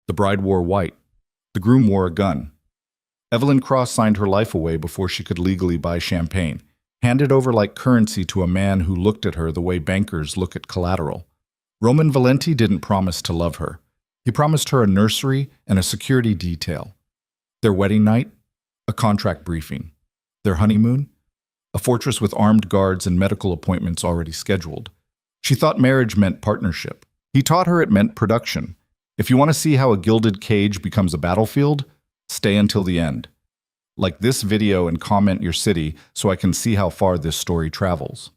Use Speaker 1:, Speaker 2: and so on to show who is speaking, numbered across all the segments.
Speaker 1: The bride wore white. The groom wore a gun. Evelyn Cross signed her life away before she could legally buy champagne, handed over like currency to a man who looked at her the way bankers look at collateral. Roman Valenti didn't promise to love her. He promised her a nursery and a security detail. Their wedding night, a contract briefing. Their honeymoon, a fortress with armed guards and medical appointments already scheduled. She thought marriage meant partnership. He taught her it meant production. If you want to see how a gilded cage becomes a battlefield, stay until the end. Like this video and comment your city so I can see how far this story travels.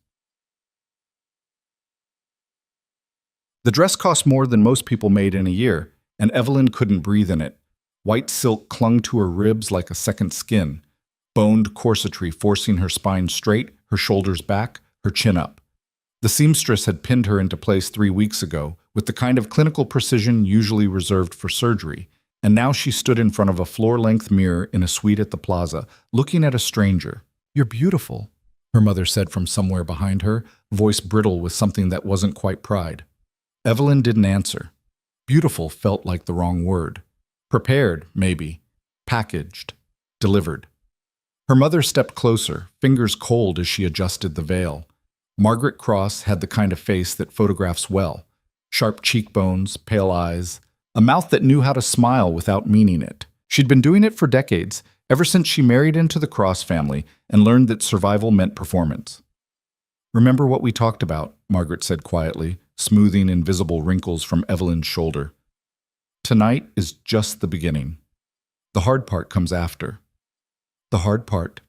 Speaker 1: The dress cost more than most people made in a year, and Evelyn couldn't breathe in it. White silk clung to her ribs like a second skin, boned corsetry forcing her spine straight, her shoulders back, her chin up. The seamstress had pinned her into place 3 weeks ago, with the kind of clinical precision usually reserved for surgery, and now she stood in front of a floor-length mirror in a suite at the plaza, looking at a stranger. "You're beautiful," her mother said from somewhere behind her, voice brittle with something that wasn't quite pride. Evelyn didn't answer. Beautiful felt like the wrong word. Prepared, maybe. Packaged. Delivered. Her mother stepped closer, fingers cold as she adjusted the veil. Margaret Cross had the kind of face that photographs well. Sharp cheekbones, pale eyes, a mouth that knew how to smile without meaning it. She'd been doing it for decades, ever since she married into the Cross family and learned that survival meant performance. "Remember what we talked about," Margaret said quietly, smoothing invisible wrinkles from Evelyn's shoulder. "Tonight is just the beginning. The hard part comes after." "The hard part,"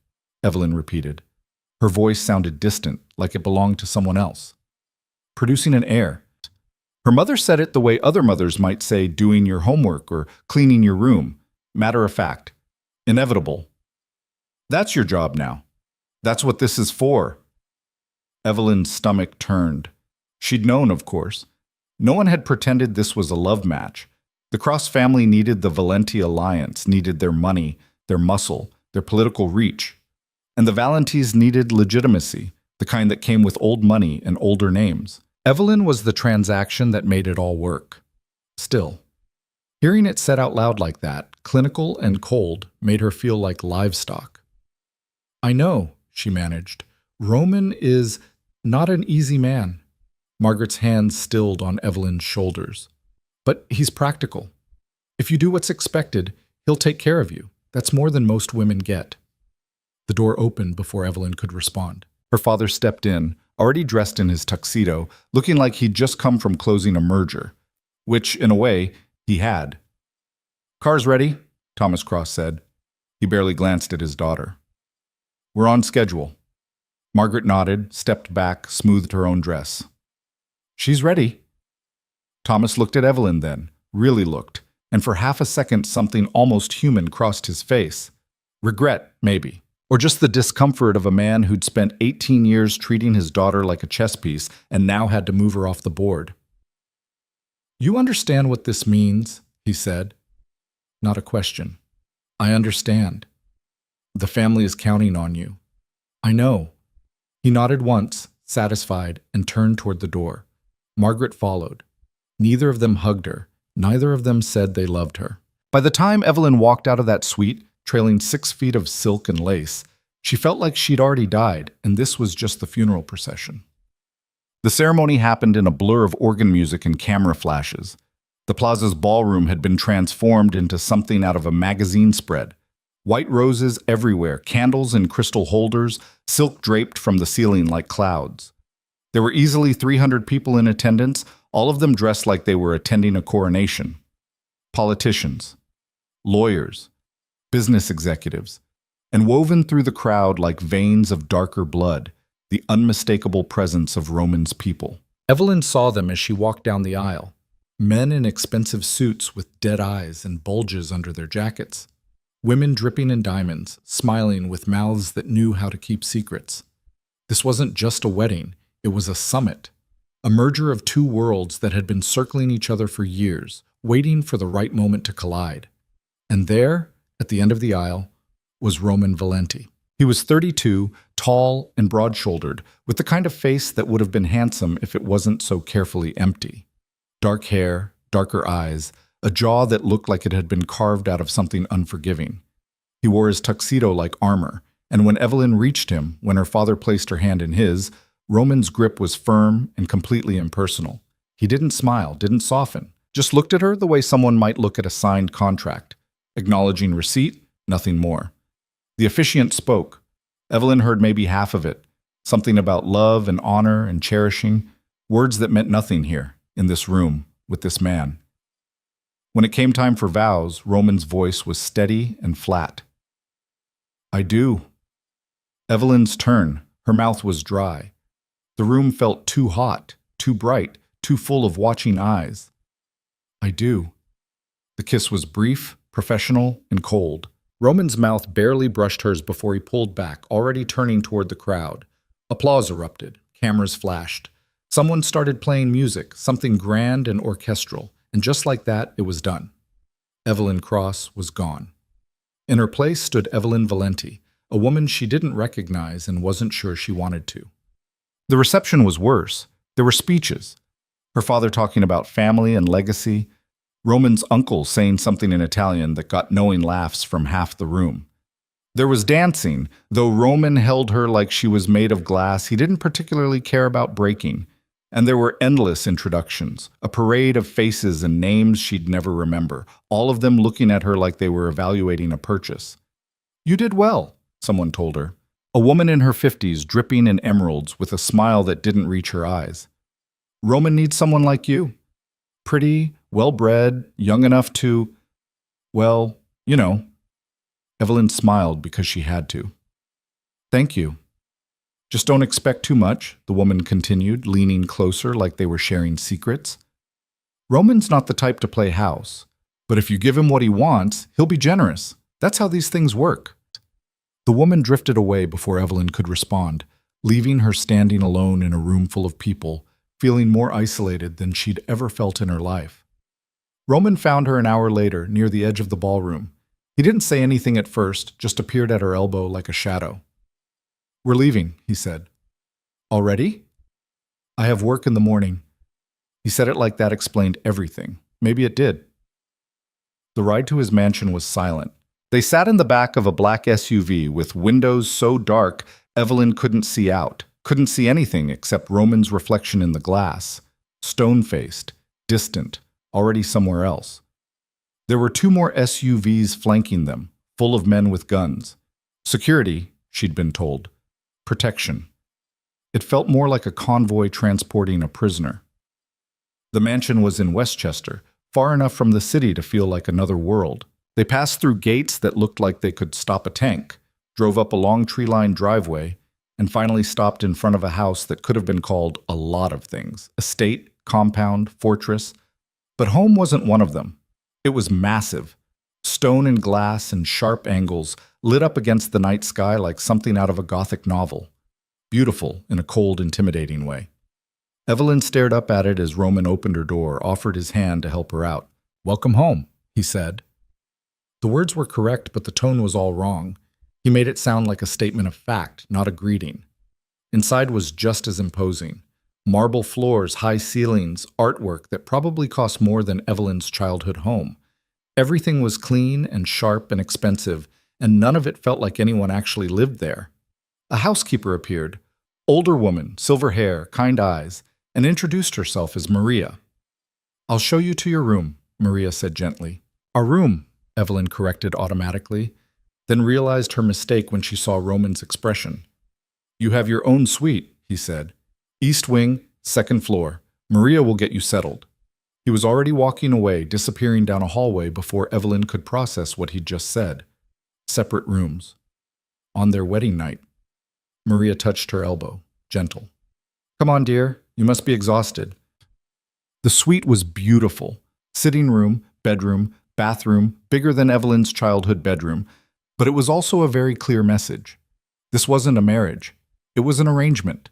Speaker 1: Evelyn repeated. Her voice sounded distant, like it belonged to someone else. "Producing an heir." Her mother said it the way other mothers might say doing your homework or cleaning your room. Matter of fact. Inevitable. "That's your job now. That's what this is for." Evelyn's stomach turned. She'd known, of course. No one had pretended this was a love match. The Cross family needed the Valenti alliance, needed their money, their muscle, their political reach. And the Valentis needed legitimacy, the kind that came with old money and older names. Evelyn was the transaction that made it all work. Still, hearing it said out loud like that, clinical and cold, made her feel like livestock. "I know," she managed. "Roman is not an easy man." Margaret's hands stilled on Evelyn's shoulders. "But he's practical. If you do what's expected, he'll take care of you. That's more than most women get." The door opened before Evelyn could respond. Her father stepped in, already dressed in his tuxedo, looking like he'd just come from closing a merger, which, in a way, he had. "Car's ready," Thomas Cross said. He barely glanced at his daughter. "We're on schedule." Margaret nodded, stepped back, smoothed her own dress. "She's ready." Thomas looked at Evelyn then, really looked, and for half a second something almost human crossed his face. Regret, maybe. Or just the discomfort of a man who'd spent 18 years treating his daughter like a chess piece and now had to move her off the board. "You understand what this means?" he said. Not a question. "I understand. The family is counting on you." "I know." He nodded once, satisfied, and turned toward the door. Margaret followed. Neither of them hugged her. Neither of them said they loved her. By the time Evelyn walked out of that suite, trailing 6 feet of silk and lace, she felt like she'd already died, and this was just the funeral procession. The ceremony happened in a blur of organ music and camera flashes. The plaza's ballroom had been transformed into something out of a magazine spread. White roses everywhere, candles in crystal holders, silk draped from the ceiling like clouds. There were easily 300 people in attendance, all of them dressed like they were attending a coronation. Politicians, lawyers, business executives, and woven through the crowd like veins of darker blood, the unmistakable presence of Roman's people. Evelyn saw them as she walked down the aisle. Men in expensive suits with dead eyes and bulges under their jackets. Women dripping in diamonds, smiling with mouths that knew how to keep secrets. This wasn't just a wedding, it was a summit. A merger of two worlds that had been circling each other for years, waiting for the right moment to collide. And there, at the end of the aisle, was Roman Valenti. He was 32, tall and broad-shouldered, with the kind of face that would have been handsome if it wasn't so carefully empty. Dark hair, darker eyes, a jaw that looked like it had been carved out of something unforgiving. He wore his tuxedo like armor, and when Evelyn reached him, when her father placed her hand in his, Roman's grip was firm and completely impersonal. He didn't smile, didn't soften, just looked at her the way someone might look at a signed contract, acknowledging receipt, nothing more. The officiant spoke. Evelyn heard maybe half of it, something about love and honor and cherishing, words that meant nothing here, in this room, with this man. When it came time for vows, Roman's voice was steady and flat. I do. Evelyn's turn. Her mouth was dry. The room felt too hot, too bright, too full of watching eyes. I do. The kiss was brief, professional, and cold. Roman's mouth barely brushed hers before he pulled back, already turning toward the crowd. Applause erupted. Cameras flashed. Someone started playing music, something grand and orchestral, and just like that, it was done. Evelyn Cross was gone. In her place stood Evelyn Valenti, a woman she didn't recognize and wasn't sure she wanted to. The reception was worse. There were speeches. Her father talking about family and legacy, Roman's uncle saying something in Italian that got knowing laughs from half the room. There was dancing. Though Roman held her like she was made of glass, he didn't particularly care about breaking. And there were endless introductions, a parade of faces and names she'd never remember, all of them looking at her like they were evaluating a purchase. You did well, someone told her. A woman in her 50s, dripping in emeralds, with a smile that didn't reach her eyes. Roman needs someone like you. Pretty, well-bred, young enough to, well, you know. Evelyn smiled because she had to. Thank you. Just don't expect too much, the woman continued, leaning closer like they were sharing secrets. Roman's not the type to play house, but if you give him what he wants, he'll be generous. That's how these things work. The woman drifted away before Evelyn could respond, leaving her standing alone in a room full of people, feeling more isolated than she'd ever felt in her life. Roman found her an hour later, near the edge of the ballroom. He didn't say anything at first, just appeared at her elbow like a shadow. We're leaving, he said. Already? I have work in the morning. He said it like that explained everything. Maybe it did. The ride to his mansion was silent. They sat in the back of a black SUV with windows so dark Evelyn couldn't see out, couldn't see anything except Roman's reflection in the glass, stone-faced, distant, already somewhere else. There were 2 more SUVs flanking them, full of men with guns. Security, she'd been told. Protection. It felt more like a convoy transporting a prisoner. The mansion was in Westchester, far enough from the city to feel like another world. They passed through gates that looked like they could stop a tank, drove up a long tree-lined driveway, and finally stopped in front of a house that could have been called a lot of things: estate, compound, fortress. But home wasn't one of them. It was massive. Stone and glass and sharp angles lit up against the night sky like something out of a Gothic novel. Beautiful in a cold, intimidating way. Evelyn stared up at it as Roman opened her door, offered his hand to help her out. Welcome home, he said. The words were correct, but the tone was all wrong. He made it sound like a statement of fact, not a greeting. Inside was just as imposing. Marble floors, high ceilings, artwork that probably cost more than Evelyn's childhood home. Everything was clean and sharp and expensive, and none of it felt like anyone actually lived there. A housekeeper appeared, older woman, silver hair, kind eyes, and introduced herself as Maria. I'll show you to your room, Maria said gently. Our room, Evelyn corrected automatically, then realized her mistake when she saw Roman's expression. You have your own suite, he said. East wing, 2nd floor. Maria will get you settled. He was already walking away, disappearing down a hallway before Evelyn could process what he'd just said. Separate rooms. On their wedding night. Maria touched her elbow, gentle. Come on, dear. You must be exhausted. The suite was beautiful. Sitting room, bedroom, bathroom, bigger than Evelyn's childhood bedroom, but it was also a very clear message. This wasn't a marriage. It was an arrangement.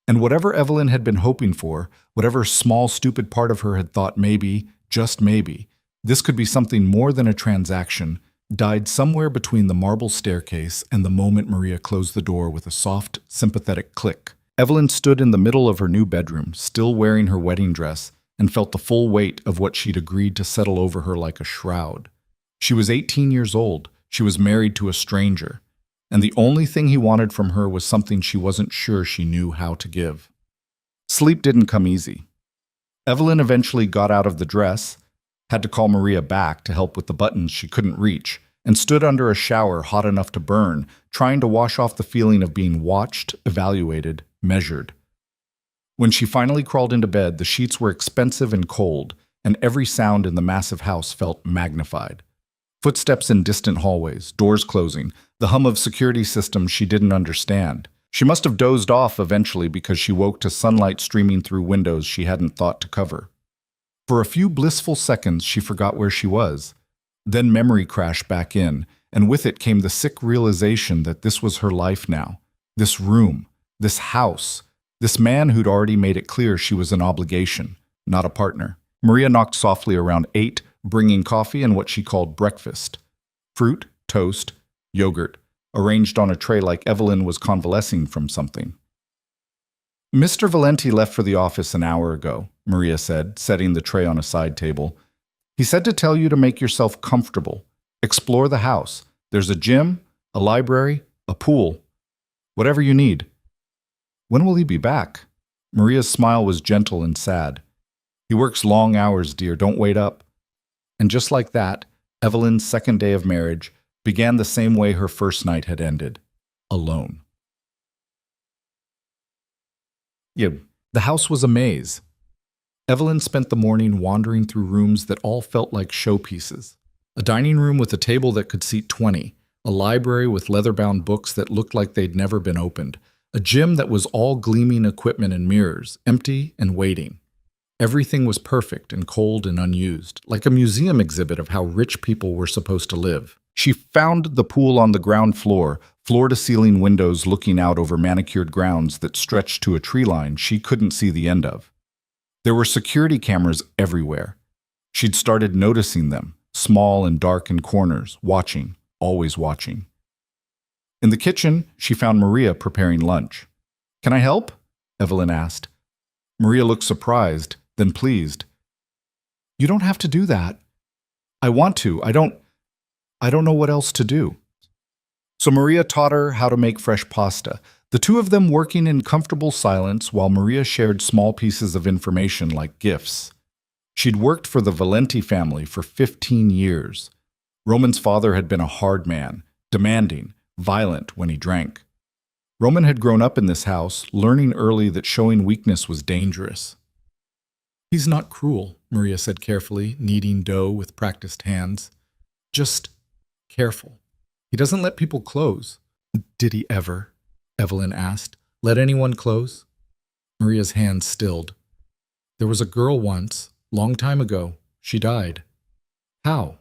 Speaker 1: And whatever Evelyn had been hoping for, whatever small, stupid part of her had thought maybe, just maybe, this could be something more than a transaction, died somewhere between the marble staircase and the moment Maria closed the door with a soft, sympathetic click. Evelyn stood in the middle of her new bedroom, still wearing her wedding dress, and felt the full weight of what she'd agreed to settle over her like a shroud. She was 18 years old, she was married to a stranger, and the only thing he wanted from her was something she wasn't sure she knew how to give. Sleep didn't come easy. Evelyn eventually got out of the dress, had to call Maria back to help with the buttons she couldn't reach, and stood under a shower hot enough to burn, trying to wash off the feeling of being watched, evaluated, measured. When she finally crawled into bed, the sheets were expensive and cold, and every sound in the massive house felt magnified. Footsteps in distant hallways, doors closing, the hum of security systems she didn't understand. She must have dozed off eventually because she woke to sunlight streaming through windows she hadn't thought to cover. For a few blissful seconds, she forgot where she was. Then memory crashed back in, and with it came the sick realization that this was her life now. This room, this house, this man who'd already made it clear she was an obligation, not a partner. Maria knocked softly around 8, bringing coffee and what she called breakfast. Fruit, toast, yogurt, arranged on a tray like Evelyn was convalescing from something. Mr. Valenti left for the office an hour ago, Maria said, setting the tray on a side table. He said to tell you to make yourself comfortable. Explore the house. There's a gym, a library, a pool. Whatever you need. When will he be back? Maria's smile was gentle and sad. He works long hours, dear. Don't wait up. And just like that, Evelyn's second day of marriage began the same way her first night had ended. Alone. The house was a maze. Evelyn spent the morning wandering through rooms that all felt like showpieces. A dining room with a table that could seat 20, a library with leather-bound books that looked like they'd never been opened, a gym that was all gleaming equipment and mirrors, empty and waiting. Everything was perfect and cold and unused, like a museum exhibit of how rich people were supposed to live. She found the pool on the ground floor, floor-to-ceiling windows looking out over manicured grounds that stretched to a tree line she couldn't see the end of. There were security cameras everywhere. She'd started noticing them, small and dark in corners, watching, always watching. In the kitchen, she found Maria preparing lunch. "Can I help?" Evelyn asked. Maria looked surprised, then pleased. "You don't have to do that." "I want to. I don't know what else to do." So Maria taught her how to make fresh pasta, the two of them working in comfortable silence while Maria shared small pieces of information like gifts. She'd worked for the Valenti family for 15 years. Roman's father had been a hard man, demanding, violent when he drank. Roman had grown up in this house, learning early that showing weakness was dangerous. "He's not cruel," Maria said carefully, kneading dough with practiced hands. "Just careful. He doesn't let people close." "Did he ever?" Evelyn asked. "Let anyone close?" Maria's hands stilled. "There was a girl once, long time ago. She died." "How?"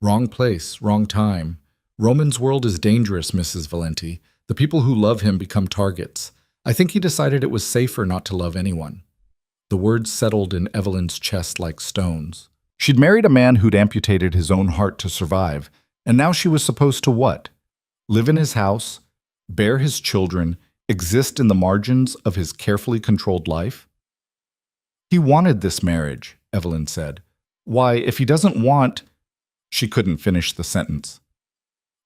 Speaker 1: "Wrong place, wrong time. Roman's world is dangerous, Mrs. Valenti. The people who love him become targets. I think he decided it was safer not to love anyone." The words settled in Evelyn's chest like stones. She'd married a man who'd amputated his own heart to survive, and now she was supposed to what? Live in his house, bear his children, exist in the margins of his carefully controlled life? "He wanted this marriage," Evelyn said. "Why, if he doesn't want—" She couldn't finish the sentence.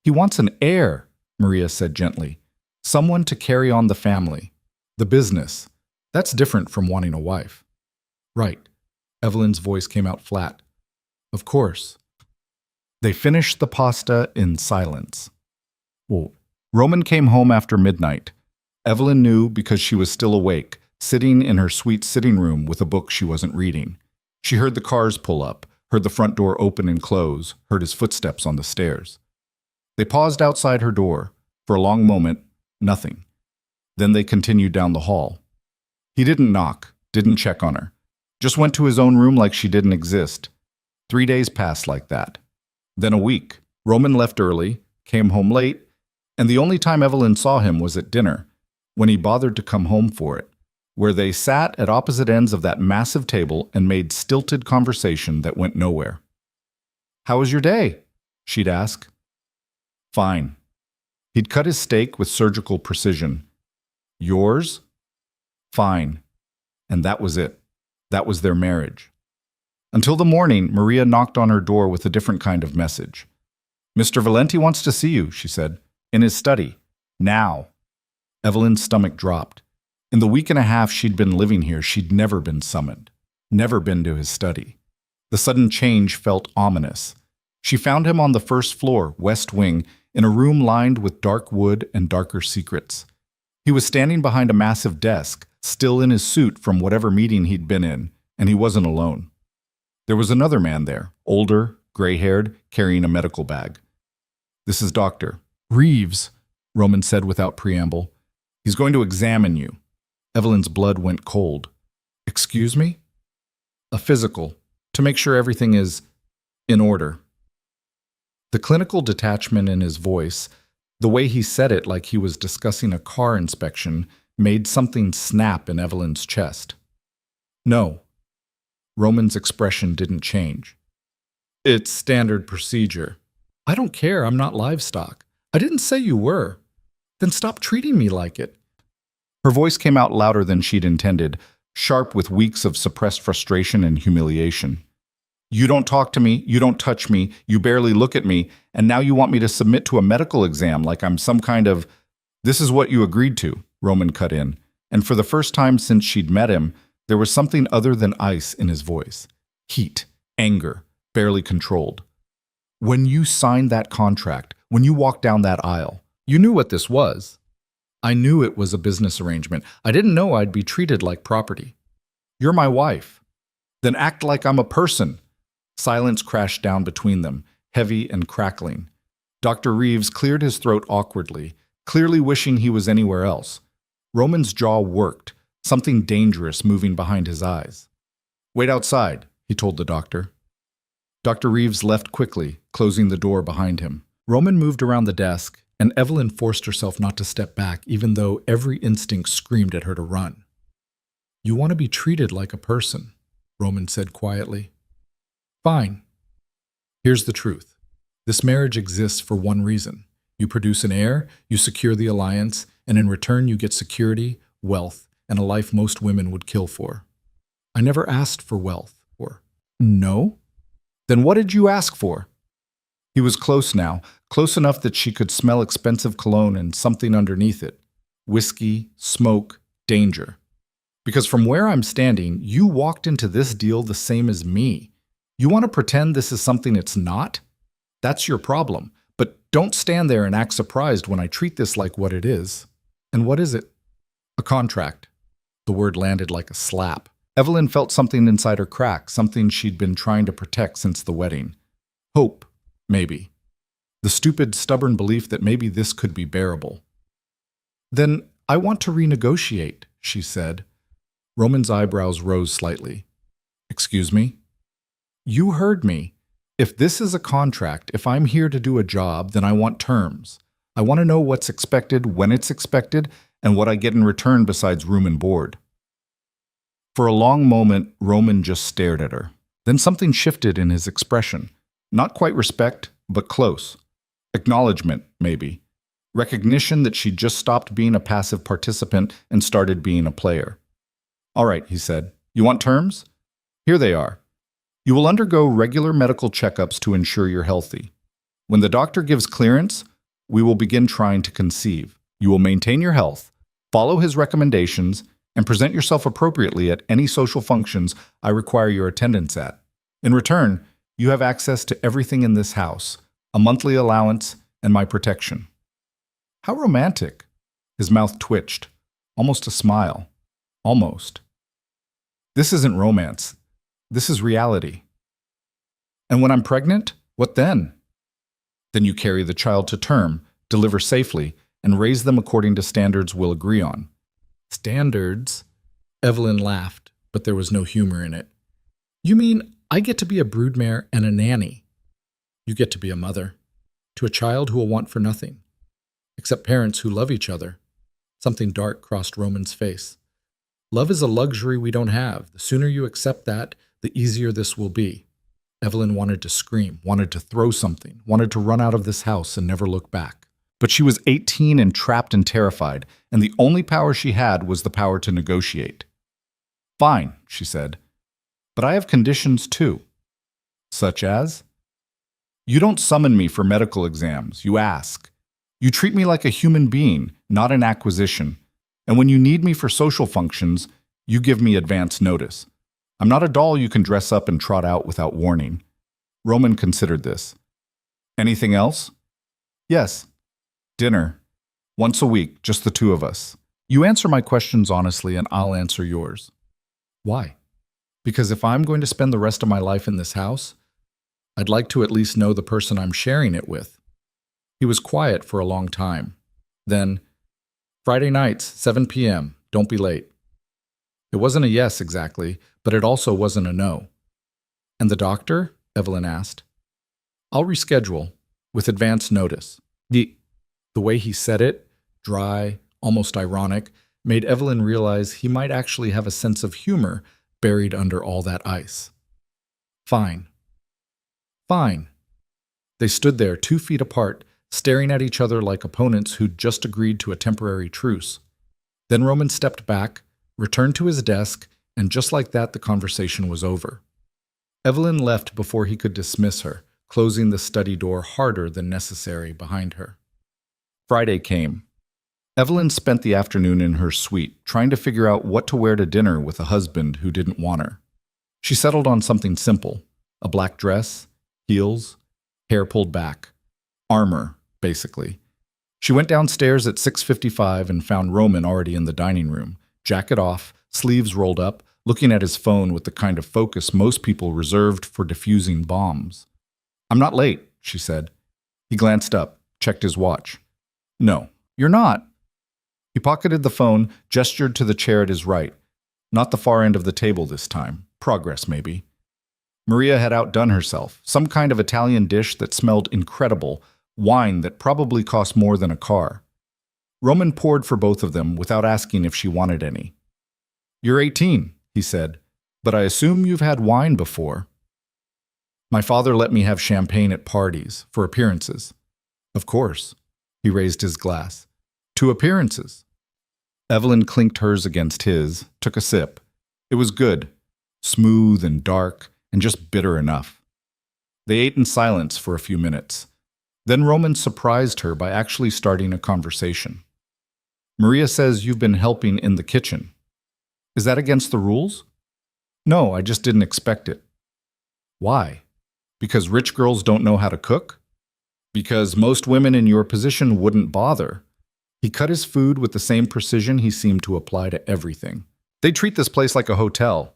Speaker 1: "He wants an heir," Maria said gently. "Someone to carry on the family, the business. That's different from wanting a wife." "Right." Evelyn's voice came out flat. "Of course." They finished the pasta in silence. Roman came home after midnight. Evelyn knew because she was still awake, sitting in her sweet sitting room with a book she wasn't reading. She heard the cars pull up, heard the front door open and close, heard his footsteps on the stairs. They paused outside her door. For a long moment, nothing. Then they continued down the hall. He didn't knock, didn't check on her. Just went to his own room like she didn't exist. 3 days passed like that. Then a week. Roman left early, came home late, and the only time Evelyn saw him was at dinner, when he bothered to come home for it, where they sat at opposite ends of that massive table and made stilted conversation that went nowhere. "How was your day?" she'd ask. "Fine." He'd cut his steak with surgical precision. "Yours?" "Fine." And that was it. That was their marriage. Until the morning, Maria knocked on her door with a different kind of message. "Mr. Valenti wants to see you," she said. "In his study. Now." Evelyn's stomach dropped. In the week and a half she'd been living here, she'd never been summoned. Never been to his study. The sudden change felt ominous. She found him on the first floor, west wing, in a room lined with dark wood and darker secrets. He was standing behind a massive desk, still in his suit from whatever meeting he'd been in, and he wasn't alone. There was another man there, older, gray-haired, carrying a medical bag. "This is Dr. Reeves," Roman said without preamble. "He's going to examine you." Evelyn's blood went cold. "Excuse me?" "A physical, to make sure everything is in order." The clinical detachment in his voice, the way he said it like he was discussing a car inspection, made something snap in Evelyn's chest. "No." Roman's expression didn't change. "It's standard procedure." "I don't care, I'm not livestock. I didn't say you were." "Then stop treating me like it." Her voice came out louder than she'd intended, sharp with weeks of suppressed frustration and humiliation. "You don't talk to me, you don't touch me, you barely look at me, and now you want me to submit to a medical exam like I'm some kind of—" "This is what you agreed to," Roman cut in, and for the first time since she'd met him, there was something other than ice in his voice. Heat, anger, barely controlled. "When you signed that contract, when you walked down that aisle, you knew what this was." "I knew it was a business arrangement. I didn't know I'd be treated like property." "You're my wife." "Then act like I'm a person." Silence crashed down between them, heavy and crackling. Dr. Reeves cleared his throat awkwardly, clearly wishing he was anywhere else. Roman's jaw worked, something dangerous moving behind his eyes. "Wait outside," he told the doctor. Dr. Reeves left quickly, closing the door behind him. Roman moved around the desk, and Evelyn forced herself not to step back, even though every instinct screamed at her to run. "You want to be treated like a person," Roman said quietly. "Fine. Here's the truth. This marriage exists for one reason. You produce an heir, you secure the alliance, and in return you get security, wealth, and a life most women would kill for. I never asked for wealth, or—" "No? Then what did you ask for?" He was close now, close enough that she could smell expensive cologne and something underneath it. Whiskey, smoke, danger. "Because from where I'm standing, you walked into this deal the same as me. You want to pretend this is something it's not? That's your problem. But don't stand there and act surprised when I treat this like what it is." "And what is it?" "A contract." The word landed like a slap. Evelyn felt something inside her crack, something she'd been trying to protect since the wedding. Hope, maybe. The stupid, stubborn belief that maybe this could be bearable. "Then I want to renegotiate," she said. Roman's eyebrows rose slightly. "Excuse me?" "You heard me. If this is a contract, if I'm here to do a job, then I want terms. I want to know what's expected, when it's expected, and what I get in return besides room and board." For a long moment, Roman just stared at her. Then something shifted in his expression. Not quite respect, but close. Acknowledgement, maybe. Recognition that she'd just stopped being a passive participant and started being a player. "All right," he said. "You want terms? Here they are. You will undergo regular medical checkups to ensure you're healthy. When the doctor gives clearance, we will begin trying to conceive. You will maintain your health, follow his recommendations, and present yourself appropriately at any social functions I require your attendance at. In return, you have access to everything in this house, a monthly allowance, and my protection." How romantic. His mouth twitched. Almost a smile. Almost. "This isn't romance. This is reality." "And when I'm pregnant, what then?" "Then you carry the child to term, deliver safely, and raise them according to standards we'll agree on." "Standards?" Evelyn laughed, but there was no humor in it. "You mean I get to be a broodmare and a nanny? You get to be a mother, to a child who will want for nothing, except parents who love each other." Something dark crossed Roman's face. "Love is a luxury we don't have. The sooner you accept that, the easier this will be." Evelyn wanted to scream, wanted to throw something, wanted to run out of this house and never look back. But she was 18 and trapped and terrified, and the only power she had was the power to negotiate. "Fine," she said. But I have conditions too. Such as? You don't summon me for medical exams, you ask. You treat me like a human being, not an acquisition. And when you need me for social functions, you give me advance notice. I'm not a doll you can dress up and trot out without warning. Roman considered this. Anything else? Yes. Dinner. Once a week, just the two of us. You answer my questions honestly and I'll answer yours. Why? Because if I'm going to spend the rest of my life in this house, I'd like to at least know the person I'm sharing it with. He was quiet for a long time. Then, Friday nights, 7 p.m., don't be late. It wasn't a yes exactly, but it also wasn't a no. And the doctor? Evelyn asked. I'll reschedule, with advance notice. The way he said it, dry, almost ironic, made Evelyn realize he might actually have a sense of humor buried under all that ice. Fine. Fine. They stood there 2 feet apart, staring at each other like opponents who'd just agreed to a temporary truce. Then Roman stepped back, returned to his desk, and just like that the conversation was over. Evelyn left before he could dismiss her, closing the study door harder than necessary behind her. Friday came. Evelyn spent the afternoon in her suite, trying to figure out what to wear to dinner with a husband who didn't want her. She settled on something simple, a black dress, heels, hair pulled back. Armor, basically. She went downstairs at 6:55 and found Roman already in the dining room, jacket off, sleeves rolled up, looking at his phone with the kind of focus most people reserved for defusing bombs. I'm not late, she said. He glanced up, checked his watch. No, you're not. He pocketed the phone, gestured to the chair at his right. Not the far end of the table this time. Progress, maybe. Maria had outdone herself. Some kind of Italian dish that smelled incredible, wine that probably cost more than a car. Roman poured for both of them without asking if she wanted any. You're 18, he said, but I assume you've had wine before. My father let me have champagne at parties, for appearances. Of course. He raised his glass. 2 appearances. Evelyn clinked hers against his, took a sip. It was good, smooth and dark, and just bitter enough. They ate in silence for a few minutes. Then Roman surprised her by actually starting a conversation. Maria says you've been helping in the kitchen. Is that against the rules? No, I just didn't expect it. Why? Because rich girls don't know how to cook? Because most women in your position wouldn't bother. He cut his food with the same precision he seemed to apply to everything. They treat this place like a hotel.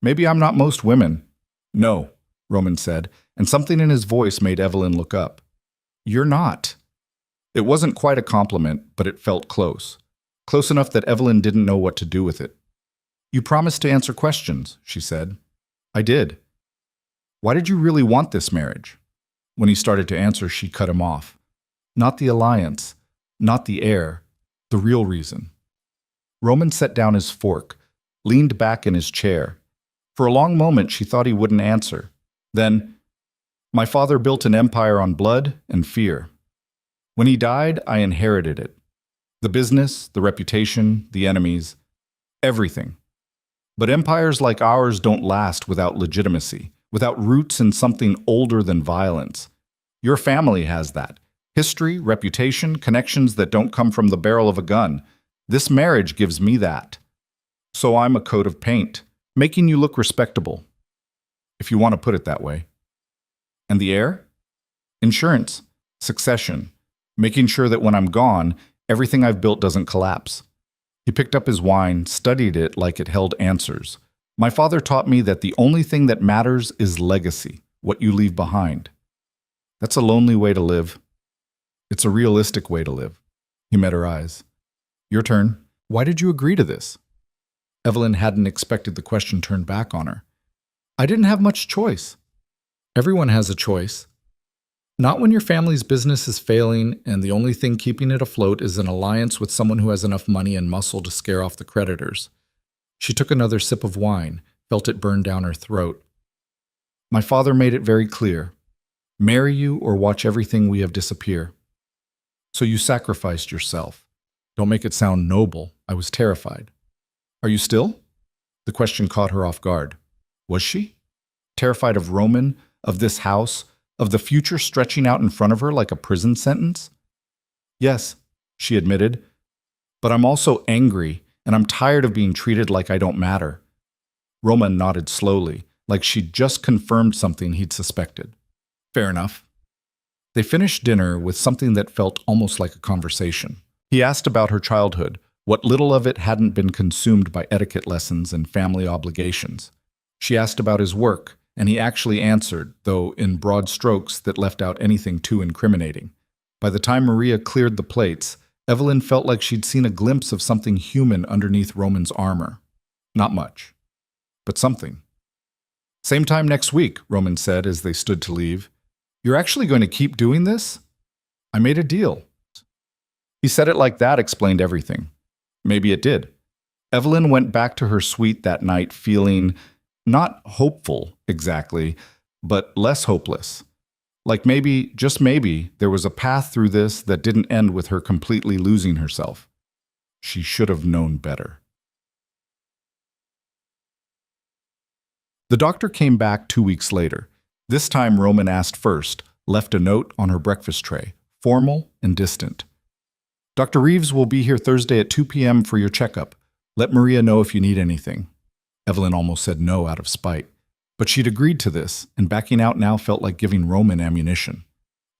Speaker 1: Maybe I'm not most women. No, Roman said, and something in his voice made Evelyn look up. You're not. It wasn't quite a compliment, but it felt close. Close enough that Evelyn didn't know what to do with it. You promised to answer questions, she said. I did. Why did you really want this marriage? When he started to answer, she cut him off. Not the alliance, not the heir, the real reason. Roman set down his fork, leaned back in his chair. For a long moment, she thought he wouldn't answer. Then, my father built an empire on blood and fear. When he died, I inherited it. The business, the reputation, the enemies, everything. But empires like ours don't last without legitimacy, without roots in something older than violence. Your family has that. History, reputation, connections that don't come from the barrel of a gun. This marriage gives me that. So I'm a coat of paint, making you look respectable, if you want to put it that way. And the heir? Insurance, succession, making sure that when I'm gone, everything I've built doesn't collapse. He picked up his wine, studied it like it held answers. My father taught me that the only thing that matters is legacy, what you leave behind. That's a lonely way to live. It's a realistic way to live. He met her eyes. Your turn. Why did you agree to this? Evelyn hadn't expected the question turned back on her. I didn't have much choice. Everyone has a choice. Not when your family's business is failing and the only thing keeping it afloat is an alliance with someone who has enough money and muscle to scare off the creditors. She took another sip of wine, felt it burn down her throat. My father made it very clear. Marry you or watch everything we have disappear. So you sacrificed yourself. Don't make it sound noble. I was terrified. Are you still? The question caught her off guard. Was she? Terrified of Roman, of this house, of the future stretching out in front of her like a prison sentence? Yes, she admitted, but I'm also angry, and I'm tired of being treated like I don't matter. Roman nodded slowly, like she'd just confirmed something he'd suspected. Fair enough. They finished dinner with something that felt almost like a conversation. He asked about her childhood, what little of it hadn't been consumed by etiquette lessons and family obligations. She asked about his work, and he actually answered, though in broad strokes that left out anything too incriminating. By the time Maria cleared the plates, Evelyn felt like she'd seen a glimpse of something human underneath Roman's armor. Not much, but something. Same time next week, Roman said as they stood to leave. You're actually going to keep doing this? I made a deal. He said it like that explained everything. Maybe it did. Evelyn went back to her suite that night feeling not hopeful exactly, but less hopeless. Like maybe, just maybe, there was a path through this that didn't end with her completely losing herself. She should have known better. The doctor came back 2 weeks later. This time Roman asked first, left a note on her breakfast tray, formal and distant. Dr. Reeves will be here Thursday at 2 p.m. for your checkup. Let Maria know if you need anything. Evelyn almost said no out of spite. But she'd agreed to this, and backing out now felt like giving Roman ammunition.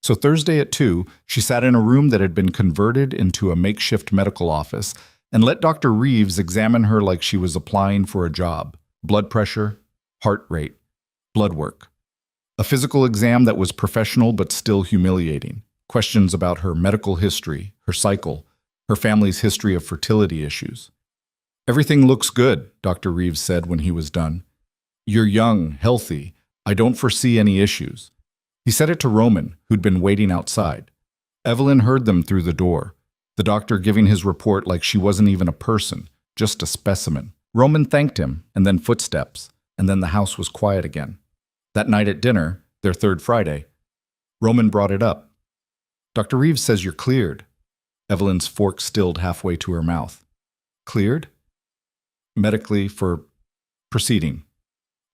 Speaker 1: So Thursday at 2, she sat in a room that had been converted into a makeshift medical office and let Dr. Reeves examine her like she was applying for a job. Blood pressure, heart rate, blood work. A physical exam that was professional but still humiliating. Questions about her medical history, her cycle, her family's history of fertility issues. Everything looks good, Dr. Reeves said when he was done. You're young, healthy. I don't foresee any issues. He said it to Roman, who'd been waiting outside. Evelyn heard them through the door, the doctor giving his report like she wasn't even a person, just a specimen. Roman thanked him, and then footsteps, and then the house was quiet again. That night at dinner, their third Friday, Roman brought it up. Dr. Reeves says you're cleared. Evelyn's fork stilled halfway to her mouth. Cleared? Medically for proceeding.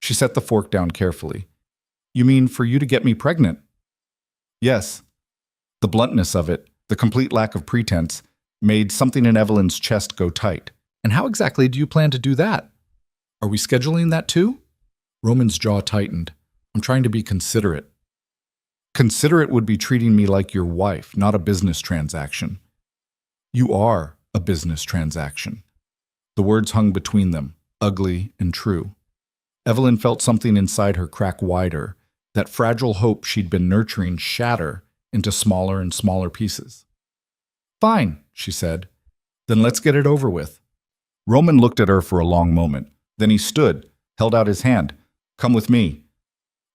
Speaker 1: She set the fork down carefully. You mean for you to get me pregnant? Yes. The bluntness of it, the complete lack of pretense, made something in Evelyn's chest go tight. And how exactly do you plan to do that? Are we scheduling that too? Roman's jaw tightened. I'm trying to be considerate. Considerate would be treating me like your wife, not a business transaction. You are a business transaction. The words hung between them, ugly and true. Evelyn felt something inside her crack wider, that fragile hope she'd been nurturing shatter into smaller and smaller pieces. Fine, she said. Then let's get it over with. Roman looked at her for a long moment. Then he stood, held out his hand. Come with me.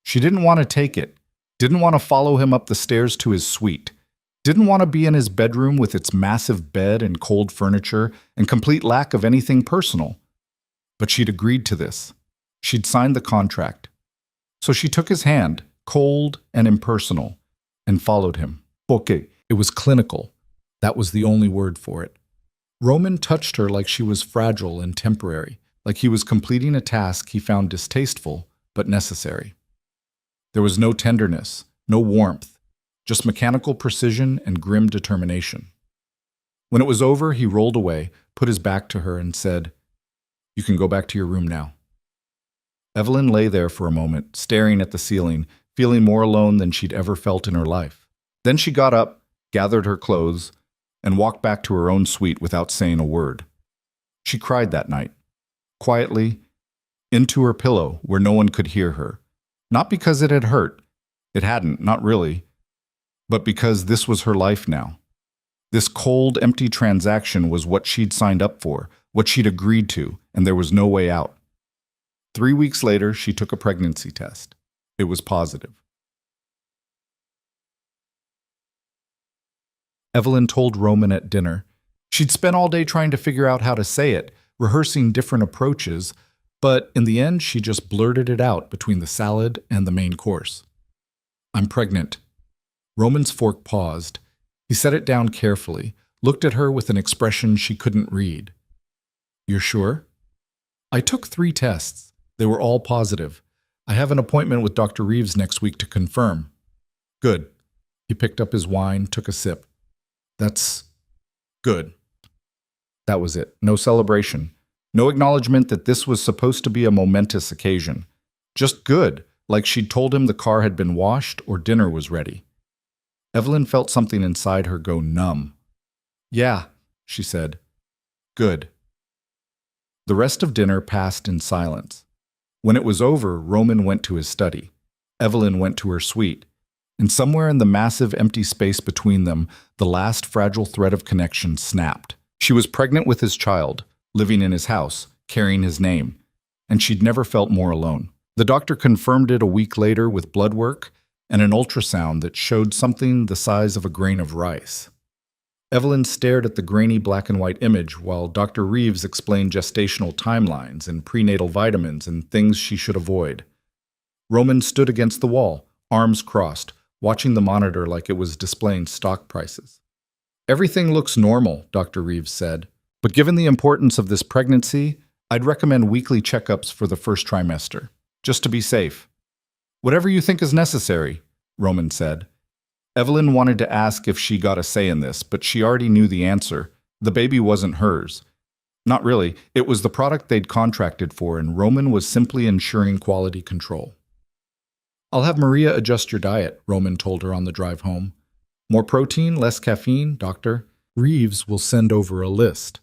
Speaker 1: She didn't want to take it, didn't want to follow him up the stairs to his suite, didn't want to be in his bedroom with its massive bed and cold furniture and complete lack of anything personal. But she'd agreed to this. She'd signed the contract. So she took his hand, cold and impersonal, and followed him. Okay, it was clinical. That was the only word for it. Roman touched her like she was fragile and temporary, like he was completing a task he found distasteful but necessary. There was no tenderness, no warmth, just mechanical precision and grim determination. When it was over, he rolled away, put his back to her, and said, You can go back to your room now. Evelyn lay there for a moment, staring at the ceiling, feeling more alone than she'd ever felt in her life. Then she got up, gathered her clothes, and walked back to her own suite without saying a word. She cried that night, quietly, into her pillow where no one could hear her. Not because it had hurt. It hadn't, not really. But because this was her life now. This cold, empty transaction was what she'd signed up for, what she'd agreed to, and there was no way out. 3 weeks later, she took a pregnancy test. It was positive. Evelyn told Roman at dinner. She'd spent all day trying to figure out how to say it, rehearsing different approaches, but in the end, she just blurted it out between the salad and the main course. I'm pregnant. Roman's fork paused. He set it down carefully, looked at her with an expression she couldn't read. You're sure? I took 3 tests. They were all positive. I have an appointment with Dr. Reeves next week to confirm. Good. He picked up his wine, took a sip. That's good. That was it. No celebration. No acknowledgement that this was supposed to be a momentous occasion. Just good, like she'd told him the car had been washed or dinner was ready. Evelyn felt something inside her go numb. Yeah, she said. Good. The rest of dinner passed in silence. When it was over, Roman went to his study. Evelyn went to her suite. And somewhere in the massive empty space between them, the last fragile thread of connection snapped. She was pregnant with his child, living in his house, carrying his name, and she'd never felt more alone. The doctor confirmed it a week later with blood work and an ultrasound that showed something the size of a grain of rice. Evelyn stared at the grainy black and white image while Dr. Reeves explained gestational timelines and prenatal vitamins and things she should avoid. Roman stood against the wall, arms crossed, watching the monitor like it was displaying stock prices. Everything looks normal, Dr. Reeves said, but given the importance of this pregnancy, I'd recommend weekly checkups for the first trimester, just to be safe. Whatever you think is necessary, Roman said. Evelyn wanted to ask if she got a say in this, but she already knew the answer. The baby wasn't hers. Not really. It was the product they'd contracted for, and Roman was simply ensuring quality control. I'll have Maria adjust your diet, Roman told her on the drive home. More protein, less caffeine, doctor. Reeves will send over a list.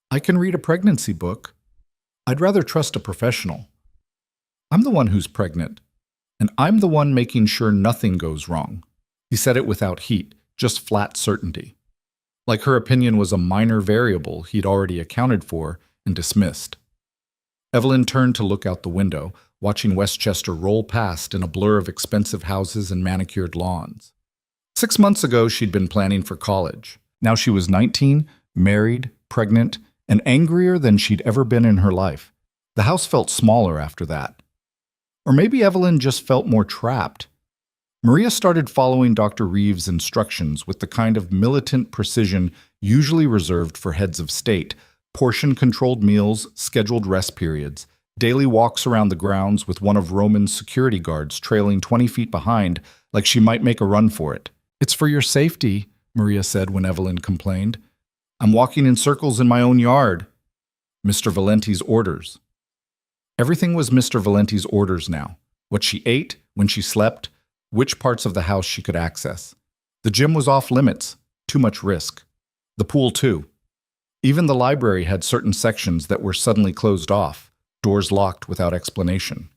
Speaker 1: I can read a pregnancy book. I'd rather trust a professional. I'm the one who's pregnant, and I'm the one making sure nothing goes wrong. He said it without heat, just flat certainty. Like her opinion was a minor variable he'd already accounted for and dismissed. Evelyn turned to look out the window, watching Westchester roll past in a blur of expensive houses and manicured lawns. 6 months ago, she'd been planning for college. Now she was 19, married, pregnant, and angrier than she'd ever been in her life. The house felt smaller after that. Or maybe Evelyn just felt more trapped. Maria started following Dr. Reeves' instructions with the kind of militant precision usually reserved for heads of state: portion-controlled meals, scheduled rest periods, daily walks around the grounds with one of Roman's security guards trailing 20 feet behind like she might make a run for it. It's for your safety, Maria said when Evelyn complained. I'm walking in circles in my own yard. Mr. Valenti's orders. Everything was Mr. Valenti's orders now. What she ate, when she slept, which parts of the house she could access. The gym was off limits, too much risk. The pool too. Even the library had certain sections that were suddenly closed off, doors locked without explanation.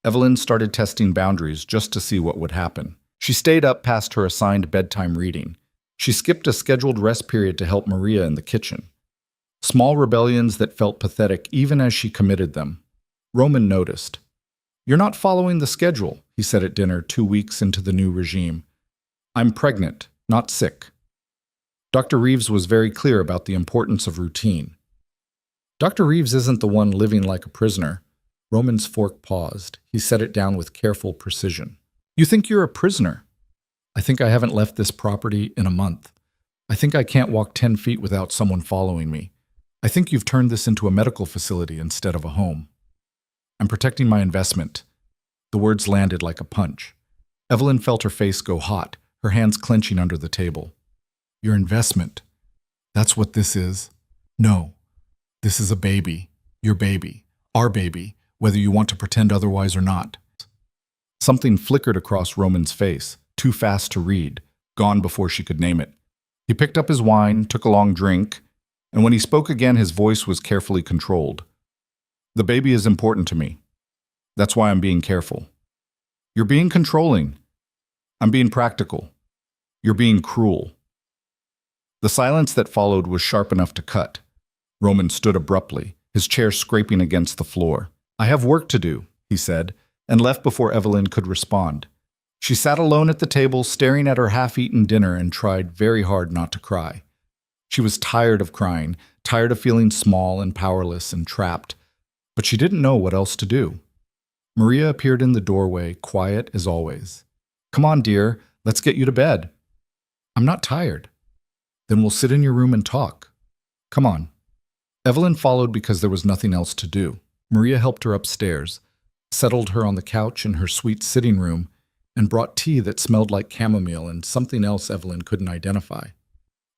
Speaker 1: Evelyn started testing boundaries just to see what would happen. She stayed up past her assigned bedtime reading. She skipped a scheduled rest period to help Maria in the kitchen. Small rebellions that felt pathetic even as she committed them. Roman noticed. You're not following the schedule, he said at dinner 2 weeks into the new regime. I'm pregnant, not sick. Dr. Reeves was very clear about the importance of routine. Dr. Reeves isn't the one living like a prisoner. Roman's fork paused. He set it down with careful precision. You think you're a prisoner? I think I haven't left this property in a month. I think I can't walk 10 feet without someone following me. I think you've turned this into a medical facility instead of a home. I'm protecting my investment. The words landed like a punch. Evelyn felt her face go hot, her hands clenching under the table. Your investment. That's what this is. No. This is a baby. Your baby. Our baby, whether you want to pretend otherwise or not. Something flickered across Roman's face, too fast to read, gone before she could name it. He picked up his wine, took a long drink, and when he spoke again, his voice was carefully controlled. The baby is important to me. That's why I'm being careful. You're being controlling. I'm being practical. You're being cruel. The silence that followed was sharp enough to cut. Roman stood abruptly, his chair scraping against the floor. I have work to do, he said, and left before Evelyn could respond. She sat alone at the table, staring at her half-eaten dinner, and tried very hard not to cry. She was tired of crying, tired of feeling small and powerless and trapped, but she didn't know what else to do. Maria appeared in the doorway, quiet as always. Come on, dear, let's get you to bed. I'm not tired. Then we'll sit in your room and talk. Come on. Evelyn followed because there was nothing else to do. Maria helped her upstairs, settled her on the couch in her sweet sitting room, and brought tea that smelled like chamomile and something else Evelyn couldn't identify.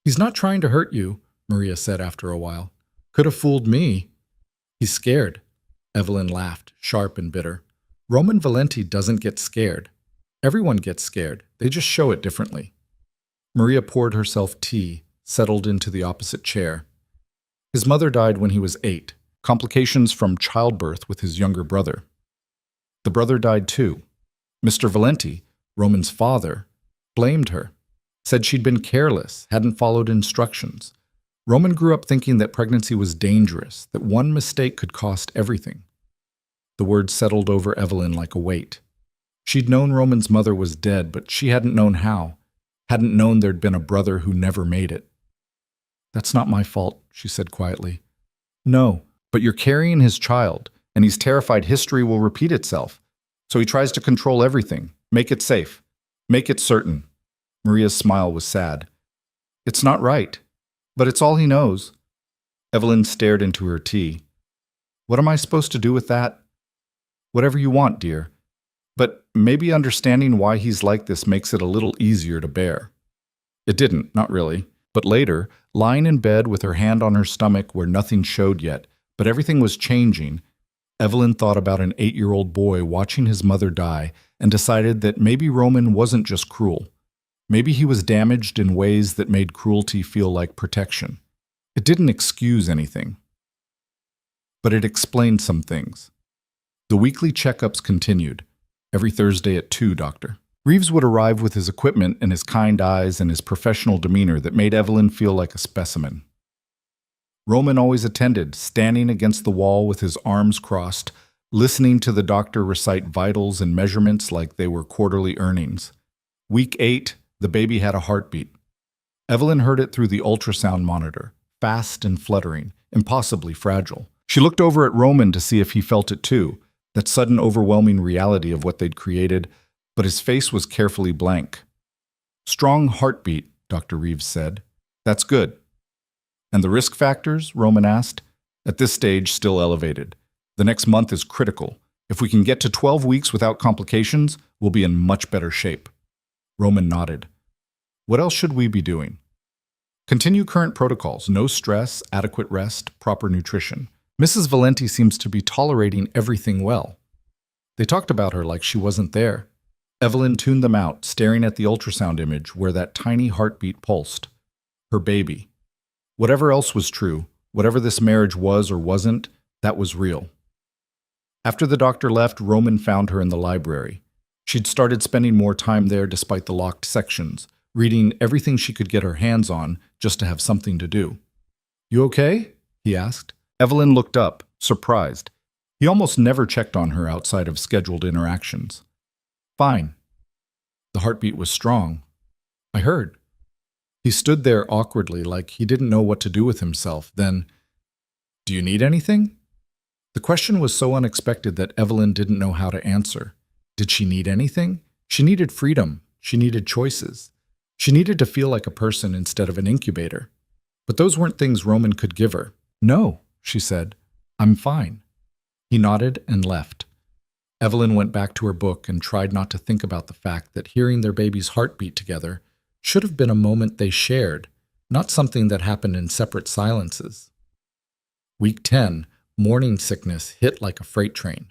Speaker 1: "He's not trying to hurt you," Maria said after a while. "Could have fooled me." "He's scared." Evelyn laughed, sharp and bitter. "Roman Valenti doesn't get scared. Everyone gets scared. They just show it differently." Maria poured herself tea, settled into the opposite chair. His mother died when he was 8, complications from childbirth with his younger brother. The brother died too. Mr. Valenti, Roman's father, blamed her, said she'd been careless, hadn't followed instructions. Roman grew up thinking that pregnancy was dangerous, that one mistake could cost everything. The words settled over Evelyn like a weight. She'd known Roman's mother was dead, but she hadn't known how, hadn't known there'd been a brother who never made it. "That's not my fault," she said quietly. "No, but you're carrying his child, and he's terrified history will repeat itself. So he tries to control everything, make it safe, make it certain." Maria's smile was sad. "It's not right, but it's all he knows." Evelyn stared into her tea. "What am I supposed to do with that?" "Whatever you want, dear. But maybe understanding why he's like this makes it a little easier to bear." It didn't, not really. But later, lying in bed with her hand on her stomach where nothing showed yet, but everything was changing, Evelyn thought about an 8-year-old boy watching his mother die and decided that maybe Roman wasn't just cruel. Maybe he was damaged in ways that made cruelty feel like protection. It didn't excuse anything, but it explained some things. The weekly checkups continued. Every Thursday at 2, doctor. Reeves would arrive with his equipment and his kind eyes and his professional demeanor that made Evelyn feel like a specimen. Roman always attended, standing against the wall with his arms crossed, listening to the doctor recite vitals and measurements like they were quarterly earnings. Week 8, the baby had a heartbeat. Evelyn heard it through the ultrasound monitor, fast and fluttering, impossibly fragile. She looked over at Roman to see if he felt it too, that sudden overwhelming reality of what they'd created, but his face was carefully blank. "Strong heartbeat," Dr. Reeves said. "That's good." "And the risk factors?" Roman asked. "At this stage, still elevated. The next month is critical. If we can get to 12 weeks without complications, we'll be in much better shape." Roman nodded. "What else should we be doing?" "Continue current protocols. No stress, adequate rest, proper nutrition. Mrs. Valenti seems to be tolerating everything well." They talked about her like she wasn't there. Evelyn tuned them out, staring at the ultrasound image where that tiny heartbeat pulsed. Her baby. Whatever else was true, whatever this marriage was or wasn't, that was real. After the doctor left, Roman found her in the library. She'd started spending more time there despite the locked sections, reading everything she could get her hands on just to have something to do. "You okay?" he asked. Evelyn looked up, surprised. He almost never checked on her outside of scheduled interactions. "Fine." The heartbeat was strong. "I heard." He stood there awkwardly, like he didn't know what to do with himself. Then, "Do you need anything?" The question was so unexpected that Evelyn didn't know how to answer. Did she need anything? She needed freedom. She needed choices. She needed to feel like a person instead of an incubator. But those weren't things Roman could give her. "No," she said. "I'm fine." He nodded and left. Evelyn went back to her book and tried not to think about the fact that hearing their baby's heartbeat together should have been a moment they shared, not something that happened in separate silences. Week 10, morning sickness hit like a freight train.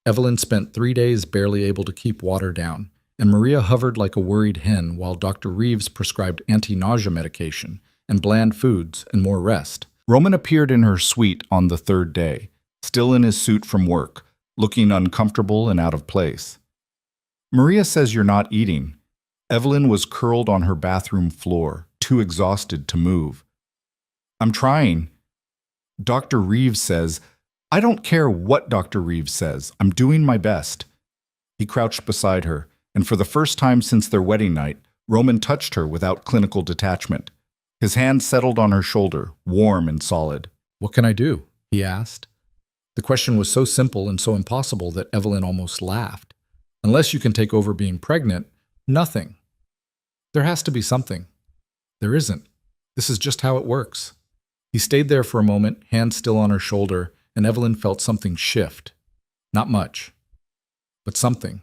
Speaker 1: Evelyn spent 3 days barely able to keep water down, and Maria hovered like a worried hen while Dr. Reeves prescribed anti-nausea medication and bland foods and more rest. Roman appeared in her suite on the 3rd day, still in his suit from work, looking uncomfortable and out of place. "Maria says you're not eating." Evelyn was curled on her bathroom floor, too exhausted to move. "I'm trying." "Dr. Reeves says—" "I don't care what Dr. Reeves says. I'm doing my best." He crouched beside her, and for the first time since their wedding night, Roman touched her without clinical detachment. His hand settled on her shoulder, warm and solid. "What can I do?" he asked. The question was so simple and so impossible that Evelyn almost laughed. Unless you can take over being pregnant, nothing. There has to be something. There isn't. This is just how it works. He stayed there for a moment, hand still on her shoulder, and Evelyn felt something shift. Not much, but something.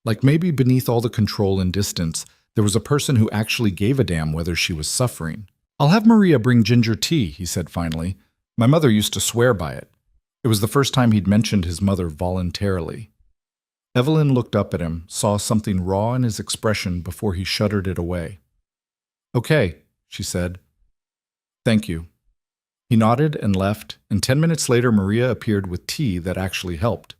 Speaker 1: Like maybe beneath all the control and distance, there was a person who actually gave a damn whether she was suffering. "I'll have Maria bring ginger tea," he said finally. "My mother used to swear by it." It was the first time he'd mentioned his mother voluntarily. Evelyn looked up at him, saw something raw in his expression before he shuddered it away. "Okay," she said. "Thank you." He nodded and left, and 10 minutes later Maria appeared with tea that actually helped.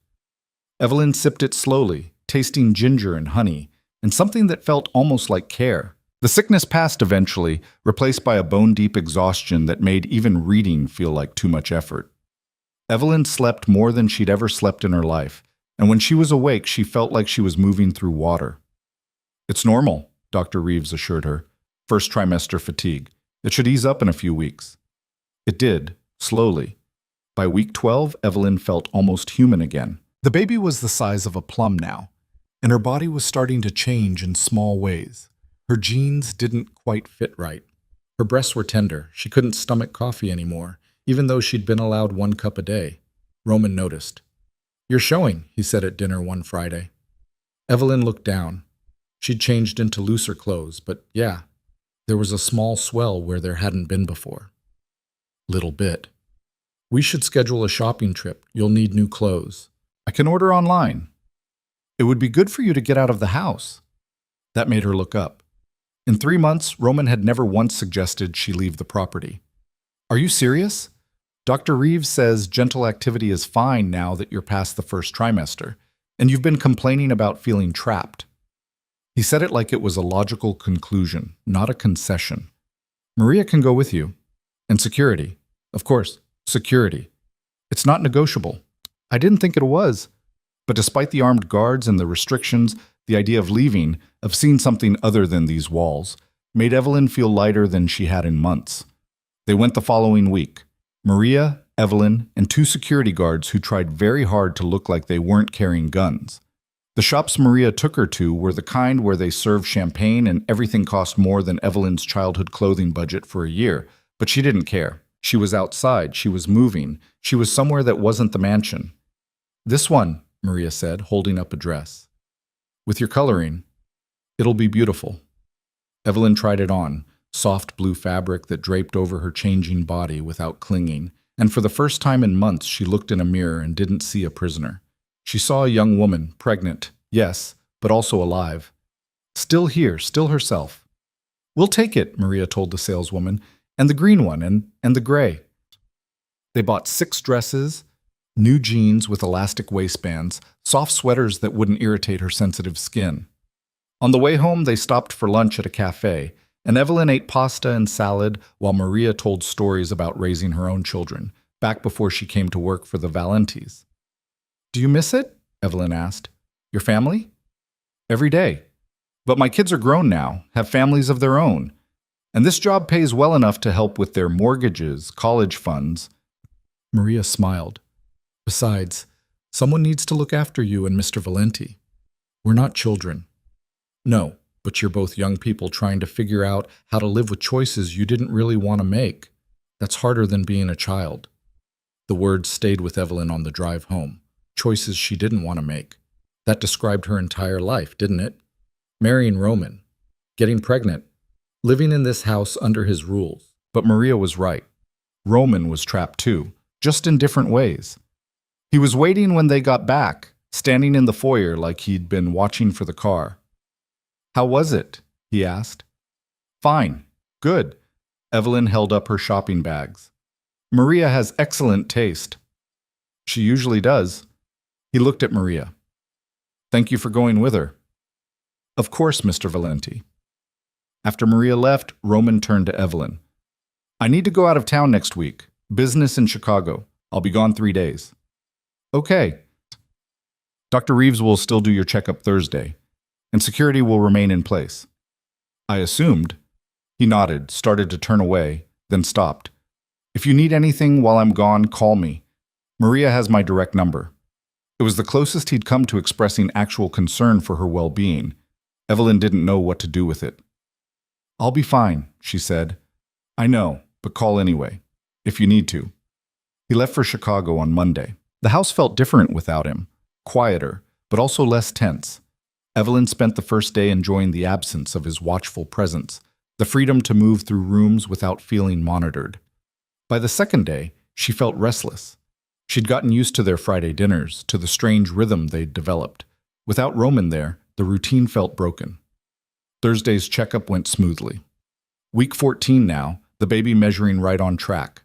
Speaker 1: Evelyn sipped it slowly, tasting ginger and honey, and something that felt almost like care. The sickness passed eventually, replaced by a bone-deep exhaustion that made even reading feel like too much effort. Evelyn slept more than she'd ever slept in her life, and when she was awake, she felt like she was moving through water. "It's normal," Dr. Reeves assured her. "First trimester fatigue. It should ease up in a few weeks." It did, slowly. By week 12, Evelyn felt almost human again. The baby was the size of a plum now, and her body was starting to change in small ways. Her jeans didn't quite fit right. Her breasts were tender. She couldn't stomach coffee anymore, even though she'd been allowed 1 cup a day. Roman noticed. "You're showing," he said at dinner one Friday. Evelyn looked down. She'd changed into looser clothes, but yeah, there was a small swell where there hadn't been before. "Little bit. We should schedule a shopping trip. You'll need new clothes." "I can order online." "It would be good for you to get out of the house." That made her look up. In 3 months, Roman had never once suggested she leave the property. "Are you serious? Dr. Reeves says gentle activity is fine now that you're past the first trimester, and you've been complaining about feeling trapped." He said it like it was a logical conclusion, not a concession. "Maria can go with you. And security. Of course, security. It's not negotiable." "I didn't think it was." But despite the armed guards and the restrictions, the idea of leaving, of seeing something other than these walls, made Evelyn feel lighter than she had in months. They went the following week. Maria, Evelyn, and 2 security guards who tried very hard to look like they weren't carrying guns. The shops Maria took her to were the kind where they served champagne and everything cost more than Evelyn's childhood clothing budget for a year, but she didn't care. She was outside, she was moving, she was somewhere that wasn't the mansion. "This one," Maria said, holding up a dress. "With your coloring, it'll be beautiful." Evelyn tried it on, soft blue fabric that draped over her changing body without clinging, and for the first time in months she looked in a mirror and didn't see a prisoner. She saw a young woman, pregnant, yes, but also alive. Still here, still herself. "We'll take it," Maria told the saleswoman, "and the green one, and the gray." They bought 6 dresses, new jeans with elastic waistbands, soft sweaters that wouldn't irritate her sensitive skin. On the way home, they stopped for lunch at a cafe, and Evelyn ate pasta and salad while Maria told stories about raising her own children, back before she came to work for the Valentis. "Do you miss it?" Evelyn asked. "Your family?" "Every day. But my kids are grown now, have families of their own. And this job pays well enough to help with their mortgages, college funds." Maria smiled. "Besides, someone needs to look after you and Mr. Valenti. We're not children." "No, but you're both young people trying to figure out how to live with choices you didn't really want to make. That's harder than being a child." The words stayed with Evelyn on the drive home. Choices she didn't want to make. That described her entire life, didn't it? Marrying Roman. Getting pregnant. Living in this house under his rules. But Maria was right. Roman was trapped too, just in different ways. He was waiting when they got back, standing in the foyer like he'd been watching for the car. "How was it?" he asked. "Fine. Good." Evelyn held up her shopping bags. "Maria has excellent taste." "She usually does." He looked at Maria. "Thank you for going with her." "Of course, Mr. Valenti." After Maria left, Roman turned to Evelyn. "I need to go out of town next week. Business in Chicago. I'll be gone 3 days." "Okay." "Dr. Reeves will still do your checkup Thursday, and security will remain in place." I assumed. He nodded, started to turn away, then stopped. "If you need anything while I'm gone, call me. Maria has my direct number." It was the closest he'd come to expressing actual concern for her well-being. Evelyn didn't know what to do with it. "I'll be fine," she said. "I know, but call anyway, if you need to." He left for Chicago on Monday. The house felt different without him, quieter, but also less tense. Evelyn spent the first day enjoying the absence of his watchful presence, the freedom to move through rooms without feeling monitored. By the second day, she felt restless. She'd gotten used to their Friday dinners, to the strange rhythm they'd developed. Without Roman there, the routine felt broken. Thursday's checkup went smoothly. Week 14 now, the baby measuring right on track.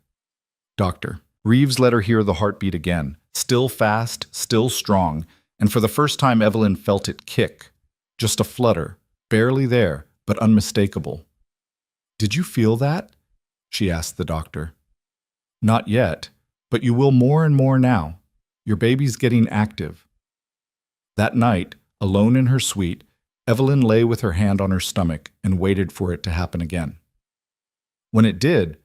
Speaker 1: Doctor. Reeves let her hear the heartbeat again, still fast, still strong, and for the first time Evelyn felt it kick. Just a flutter, barely there, but unmistakable. "Did you feel that?" she asked the doctor. "Not yet, but you will more and more now. Your baby's getting active." That night, alone in her suite, Evelyn lay with her hand on her stomach and waited for it to happen again. When it did,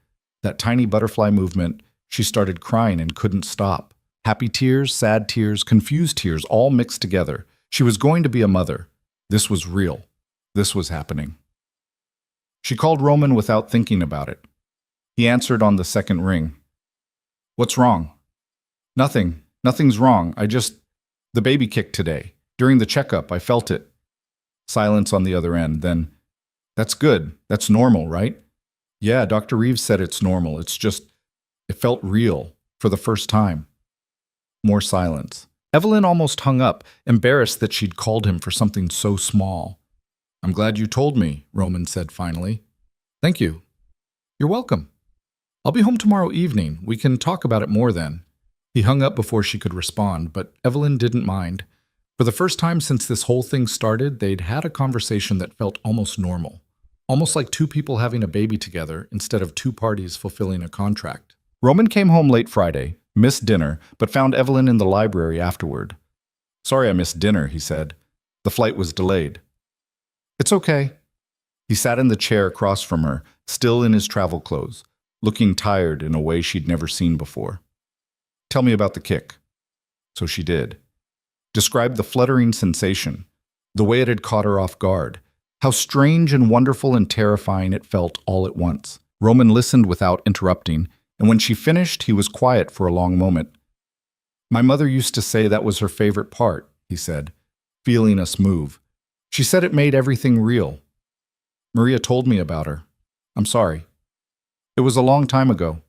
Speaker 1: that tiny butterfly movement, she started crying and couldn't stop. Happy tears, sad tears, confused tears, all mixed together. She was going to be a mother. This was real. This was happening. She called Roman without thinking about it. He answered on the second ring. "What's wrong?" "Nothing. Nothing's wrong. The baby kicked today. During the checkup, I felt it." Silence on the other end. Then, "That's good. That's normal, right?" "Yeah, Dr. Reeves said it's normal. It felt real for the first time." More silence. Evelyn almost hung up, embarrassed that she'd called him for something so small. "I'm glad you told me," Roman said finally. "Thank you." "You're welcome. I'll be home tomorrow evening. We can talk about it more then." He hung up before she could respond, but Evelyn didn't mind. For the first time since this whole thing started, they'd had a conversation that felt almost normal. Almost like two people having a baby together instead of two parties fulfilling a contract. Roman came home late Friday, missed dinner, but found Evelyn in the library afterward. "Sorry I missed dinner," he said. "The flight was delayed." "It's okay." He sat in the chair across from her, still in his travel clothes, looking tired in a way she'd never seen before. "Tell me about the kick." So she did. Described the fluttering sensation, the way it had caught her off guard, how strange and wonderful and terrifying it felt all at once. Roman listened without interrupting, and when she finished, he was quiet for a long moment. "My mother used to say that was her favorite part," he said, feeling us move. "She said it made everything real. Maria told me about her. I'm sorry. It was a long time ago.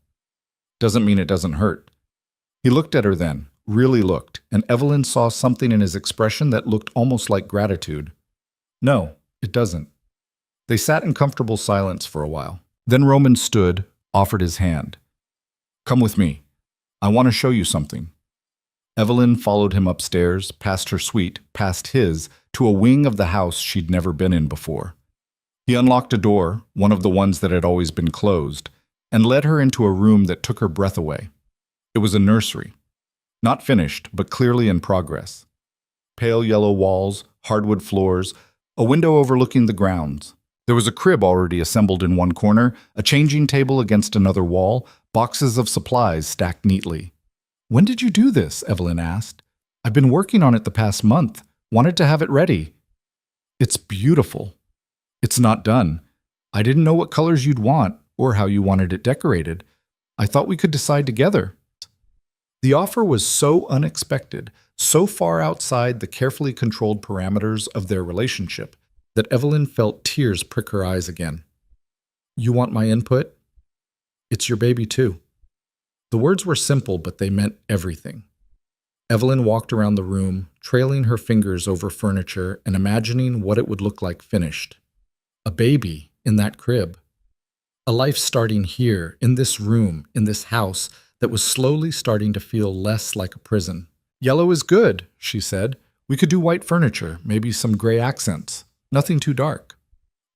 Speaker 1: Doesn't mean it doesn't hurt." He looked at her then, really looked, and Evelyn saw something in his expression that looked almost like gratitude. "No, it doesn't." They sat in comfortable silence for a while. Then Roman stood, offered his hand. "Come with me. I want to show you something." Evelyn followed him upstairs, past her suite, past his, to a wing of the house she'd never been in before. He unlocked a door, one of the ones that had always been closed, and led her into a room that took her breath away. It was a nursery. Not finished, but clearly in progress. Pale yellow walls, hardwood floors, a window overlooking the grounds. There was a crib already assembled in one corner, a changing table against another wall, boxes of supplies stacked neatly. "When did you do this?" Evelyn asked. "I've been working on it the past month. Wanted to have it ready." "It's beautiful." "It's not done. I didn't know what colors you'd want or how you wanted it decorated. I thought we could decide together." The offer was so unexpected, so far outside the carefully controlled parameters of their relationship, that Evelyn felt tears prick her eyes again. "You want my input? It's your baby too." The words were simple, but they meant everything. Evelyn walked around the room, trailing her fingers over furniture and imagining what it would look like finished. A baby in that crib. A life starting here, in this room, in this house, that was slowly starting to feel less like a prison. "Yellow is good," she said. "We could do white furniture, maybe some gray accents. Nothing too dark.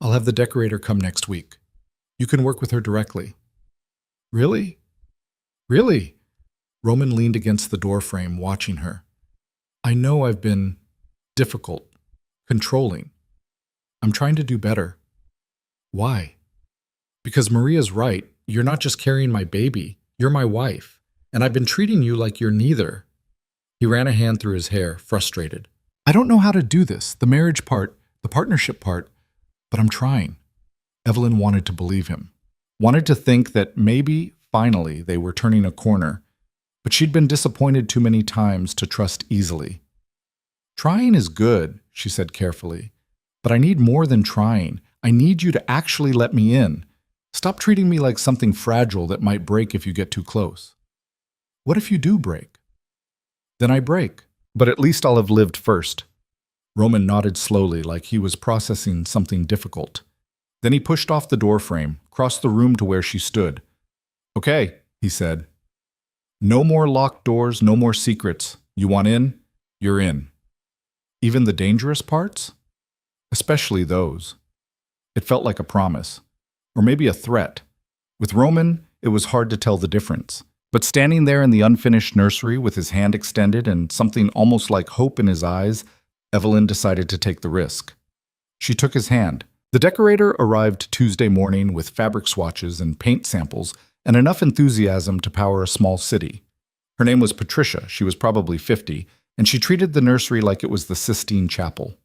Speaker 1: I'll have the decorator come next week. You can work with her directly." "Really? Really?" Roman leaned against the doorframe, watching her. "I know I've been difficult, controlling. I'm trying to do better." "Why?" "Because Maria's right. You're not just carrying my baby. You're my wife, and I've been treating you like you're neither." He ran a hand through his hair, frustrated. "I don't know how to do this, the marriage part, the partnership part, but I'm trying." Evelyn wanted to believe him, wanted to think that maybe, finally, they were turning a corner, but she'd been disappointed too many times to trust easily. "Trying is good," she said carefully, "but I need more than trying. I need you to actually let me in. Stop treating me like something fragile that might break if you get too close." "What if you do break?" "Then I break, but at least I'll have lived first." Roman nodded slowly, like he was processing something difficult. Then he pushed off the doorframe, crossed the room to where she stood. "Okay," he said. "No more locked doors, no more secrets. You want in? You're in. Even the dangerous parts? Especially those." It felt like a promise, or maybe a threat. With Roman, it was hard to tell the difference. But standing there in the unfinished nursery with his hand extended and something almost like hope in his eyes, Evelyn decided to take the risk. She took his hand. The decorator arrived Tuesday morning with fabric swatches and paint samples and enough enthusiasm to power a small city. Her name was Patricia. She was probably 50, and she treated the nursery like it was the Sistine Chapel.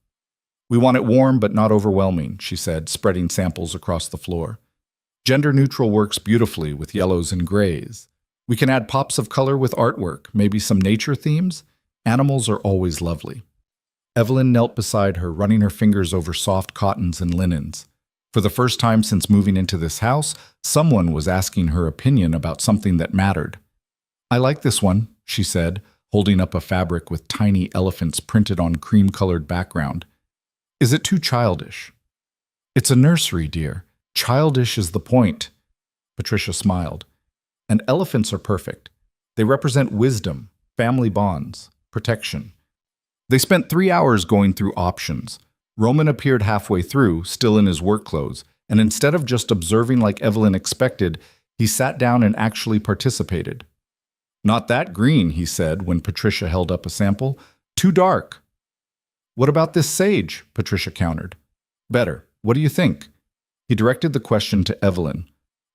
Speaker 1: "We want it warm but not overwhelming," she said, spreading samples across the floor. "Gender-neutral works beautifully with yellows and grays. We can add pops of color with artwork, maybe some nature themes. Animals are always lovely." Evelyn knelt beside her, running her fingers over soft cottons and linens. For the first time since moving into this house, someone was asking her opinion about something that mattered. "I like this one," she said, holding up a fabric with tiny elephants printed on cream-colored background. "Is it too childish?" "It's a nursery, dear. Childish is the point." Patricia smiled. "And elephants are perfect. They represent wisdom, family bonds, protection." They spent 3 hours going through options. Roman appeared halfway through, still in his work clothes, and instead of just observing like Evelyn expected, he sat down and actually participated. "Not that green," he said when Patricia held up a sample. "Too dark." "What about this sage?" Patricia countered. "Better. What do you think?" He directed the question to Evelyn.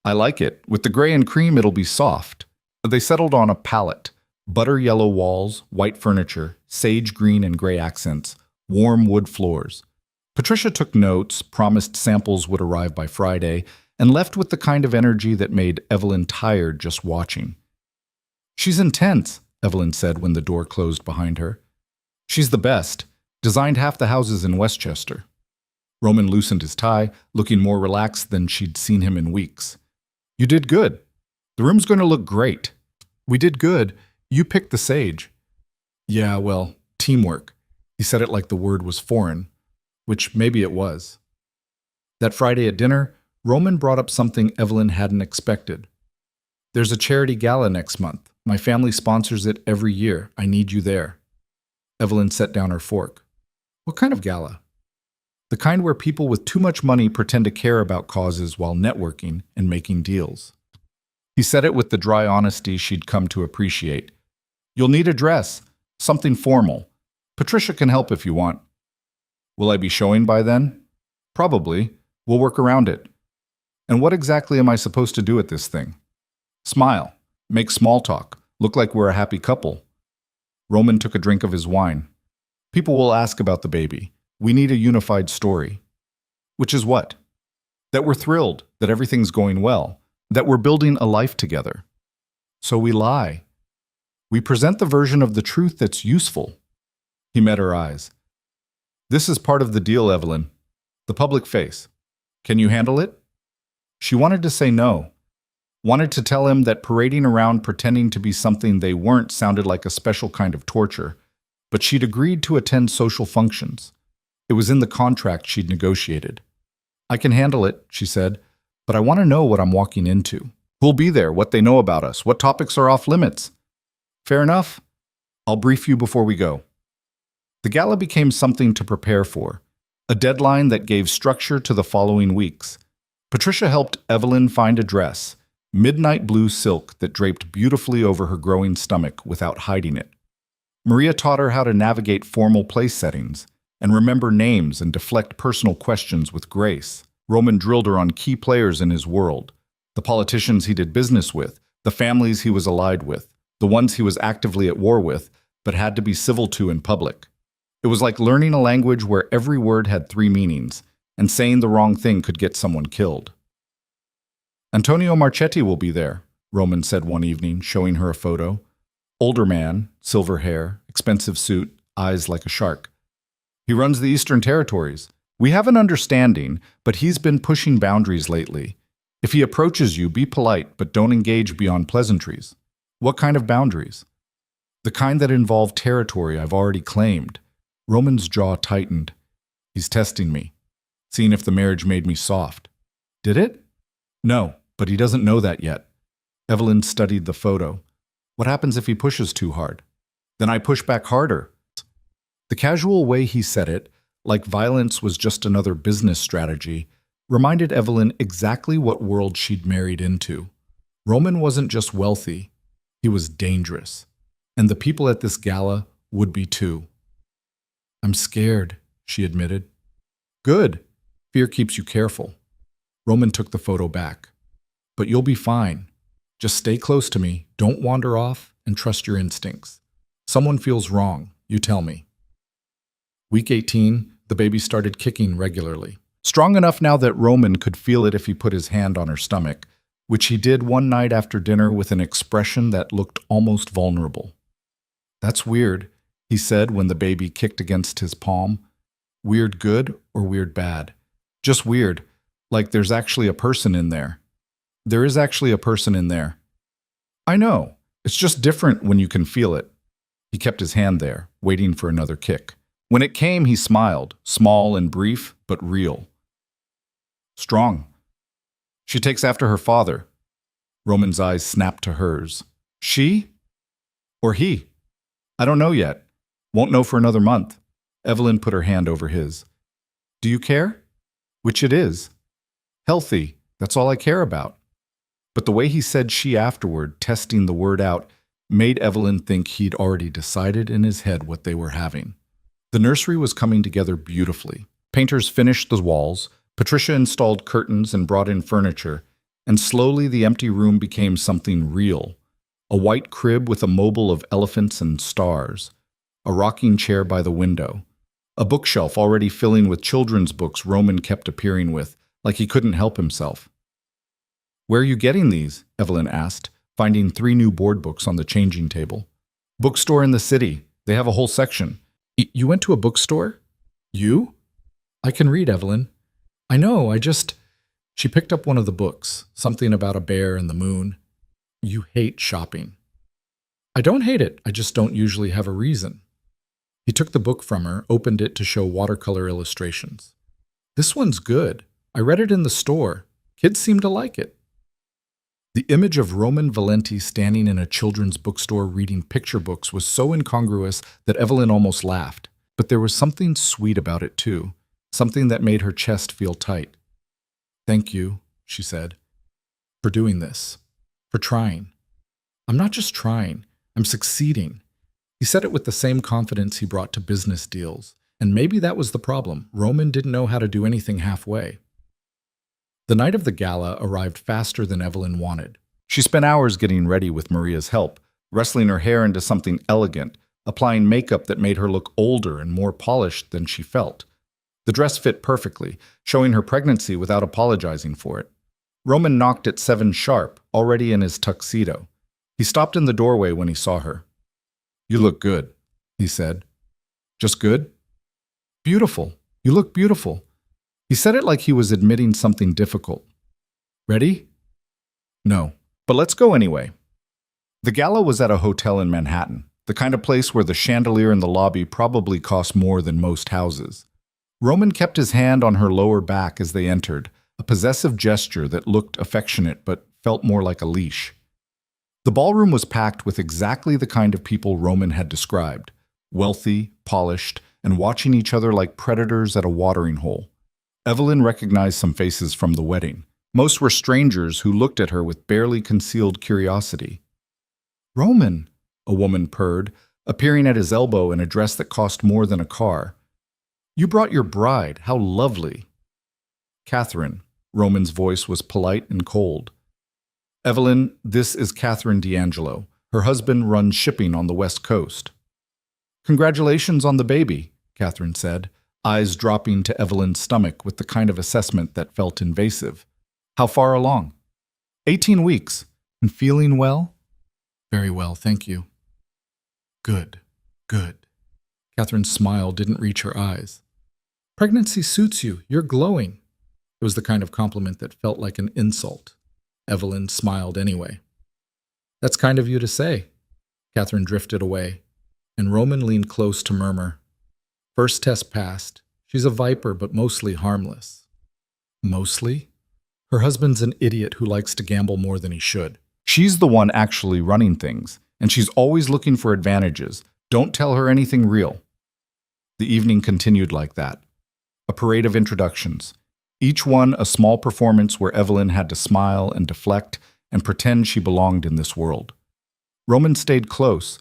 Speaker 1: "I like it. With the gray and cream, it'll be soft." They settled on a palette. Butter yellow walls, white furniture, sage green and gray accents, warm wood floors. Patricia took notes, promised samples would arrive by Friday, and left with the kind of energy that made Evelyn tired just watching. "She's intense," Evelyn said when the door closed behind her. "She's the best. Designed half the houses in Westchester." Roman loosened his tie, looking more relaxed than she'd seen him in weeks. "You did good. The room's going to look great." "We did good. You picked the sage." "Yeah, well, teamwork." He said it like the word was foreign, which maybe it was. That Friday at dinner, Roman brought up something Evelyn hadn't expected. "There's a charity gala next month. My family sponsors it every year. I need you there." Evelyn set down her fork. "What kind of gala?" "The kind where people with too much money pretend to care about causes while networking and making deals." He said it with the dry honesty she'd come to appreciate. "You'll need a dress, something formal. Patricia can help if you want." "Will I be showing by then?" "Probably. We'll work around it." "And what exactly am I supposed to do at this thing?" "Smile. Make small talk. Look like we're a happy couple." Roman took a drink of his wine. "People will ask about the baby. We need a unified story." "Which is what?" "That we're thrilled, that everything's going well, that we're building a life together." "So we lie. We present the version of the truth that's useful." He met her eyes. "This is part of the deal, Evelyn. The public face. Can you handle it?" She wanted to say no. Wanted to tell him that parading around pretending to be something they weren't sounded like a special kind of torture, but she'd agreed to attend social functions. It was in the contract she'd negotiated. "I can handle it," she said, "but I want to know what I'm walking into. Who'll be there, what they know about us, what topics are off limits." "Fair enough. I'll brief you before we go." The gala became something to prepare for, a deadline that gave structure to the following weeks. Patricia helped Evelyn find a dress, midnight blue silk that draped beautifully over her growing stomach without hiding it. Maria taught her how to navigate formal place settings and remember names and deflect personal questions with grace. Roman drilled her on key players in his world, the politicians he did business with, the families he was allied with, the ones he was actively at war with, but had to be civil to in public. It was like learning a language where every word had 3 meanings, and saying the wrong thing could get someone killed. "Antonio Marchetti will be there," Roman said one evening, showing her a photo. Older man, silver hair, expensive suit, eyes like a shark. He runs the Eastern Territories. We have an understanding, but he's been pushing boundaries lately. If he approaches you, be polite, but don't engage beyond pleasantries. What kind of boundaries? The kind that involve territory I've already claimed. Roman's jaw tightened. He's testing me, seeing if the marriage made me soft. Did it? No, but he doesn't know that yet. Evelyn studied the photo. What happens if he pushes too hard? Then I push back harder. The casual way he said it, like violence was just another business strategy, reminded Evelyn exactly what world she'd married into. Roman wasn't just wealthy, he was dangerous. And the people at this gala would be too. I'm scared, she admitted. Good. Fear keeps you careful. Roman took the photo back. But you'll be fine. Just stay close to me, don't wander off, and trust your instincts. Someone feels wrong, you tell me. Week 18, the baby started kicking regularly. Strong enough now that Roman could feel it if he put his hand on her stomach, which he did one night after dinner with an expression that looked almost vulnerable. That's weird, he said when the baby kicked against his palm. Weird good or weird bad? Just weird, like there's actually a person in there. There is actually a person in there. I know, it's just different when you can feel it. He kept his hand there, waiting for another kick. When it came, he smiled, small and brief, but real. Strong. She takes after her father. Roman's eyes snapped to hers. She? Or he? I don't know yet. Won't know for another month. Evelyn put her hand over his. Do you care? Which it is. Healthy, that's all I care about. But the way he said she afterward, testing the word out, made Evelyn think he'd already decided in his head what they were having. The nursery was coming together beautifully. Painters finished the walls, Patricia installed curtains and brought in furniture, and slowly the empty room became something real. A white crib with a mobile of elephants and stars, a rocking chair by the window, a bookshelf already filling with children's books Roman kept appearing with, like he couldn't help himself. Where are you getting these? Evelyn asked, finding 3 new board books on the changing table. Bookstore in the city. They have a whole section. You went to a bookstore? You? I can read, Evelyn. I know, She picked up one of the books, something about a bear and the moon. You hate shopping. I don't hate it, I just don't usually have a reason. He took the book from her, opened it to show watercolor illustrations. This one's good. I read it in the store. Kids seem to like it. The image of Roman Valenti standing in a children's bookstore reading picture books was so incongruous that Evelyn almost laughed. But there was something sweet about it too, something that made her chest feel tight. Thank you, she said, for doing this, for trying. I'm not just trying, I'm succeeding. He said it with the same confidence he brought to business deals, and maybe that was the problem. Roman didn't know how to do anything halfway. The night of the gala arrived faster than Evelyn wanted. She spent hours getting ready with Maria's help, wrestling her hair into something elegant, applying makeup that made her look older and more polished than she felt. The dress fit perfectly, showing her pregnancy without apologizing for it. Roman knocked at 7 sharp, already in his tuxedo. He stopped in the doorway when he saw her. You look good, he said. Just good? Beautiful. You look beautiful. He said it like he was admitting something difficult. Ready? No, but let's go anyway. The gala was at a hotel in Manhattan, the kind of place where the chandelier in the lobby probably cost more than most houses. Roman kept his hand on her lower back as they entered, a possessive gesture that looked affectionate but felt more like a leash. The ballroom was packed with exactly the kind of people Roman had described, wealthy, polished, and watching each other like predators at a watering hole. Evelyn recognized some faces from the wedding. Most were strangers who looked at her with barely concealed curiosity. Roman, a woman purred, appearing at his elbow in a dress that cost more than a car. You brought your bride, how lovely. Catherine, Roman's voice was polite and cold. Evelyn, this is Catherine D'Angelo. Her husband runs shipping on the West Coast. Congratulations on the baby, Catherine said, eyes dropping to Evelyn's stomach with the kind of assessment that felt invasive. How far along? 18 weeks. And feeling well? Very well, thank you. Good, good. Catherine's smile didn't reach her eyes. Pregnancy suits you. You're glowing. It was the kind of compliment that felt like an insult. Evelyn smiled anyway. That's kind of you to say. Catherine drifted away, and Roman leaned close to murmur. First test passed. She's a viper, but mostly harmless. Mostly? Her husband's an idiot who likes to gamble more than he should. She's the one actually running things, and she's always looking for advantages. Don't tell her anything real. The evening continued like that. A parade of introductions. Each one a small performance where Evelyn had to smile and deflect and pretend she belonged in this world. Roman stayed close,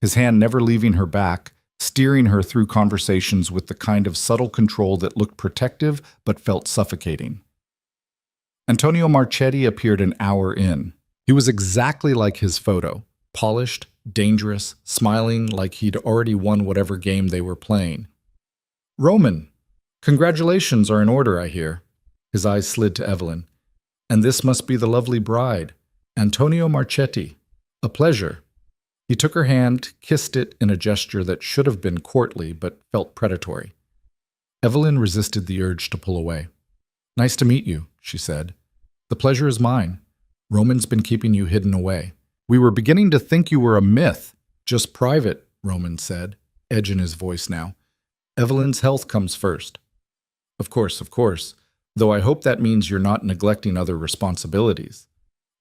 Speaker 1: his hand never leaving her back, steering her through conversations with the kind of subtle control that looked protective but felt suffocating. Antonio Marchetti appeared an hour in. He was exactly like his photo, polished, dangerous, smiling like he'd already won whatever game they were playing. Roman, congratulations are in order, I hear. His eyes slid to Evelyn. And this must be the lovely bride, Antonio Marchetti. A pleasure. He took her hand, kissed it in a gesture that should have been courtly but felt predatory. Evelyn resisted the urge to pull away. Nice to meet you, she said. The pleasure is mine. Roman's been keeping you hidden away. We were beginning to think you were a myth. Just private, Roman said, edge in his voice now. Evelyn's health comes first. Of course, though I hope that means you're not neglecting other responsibilities.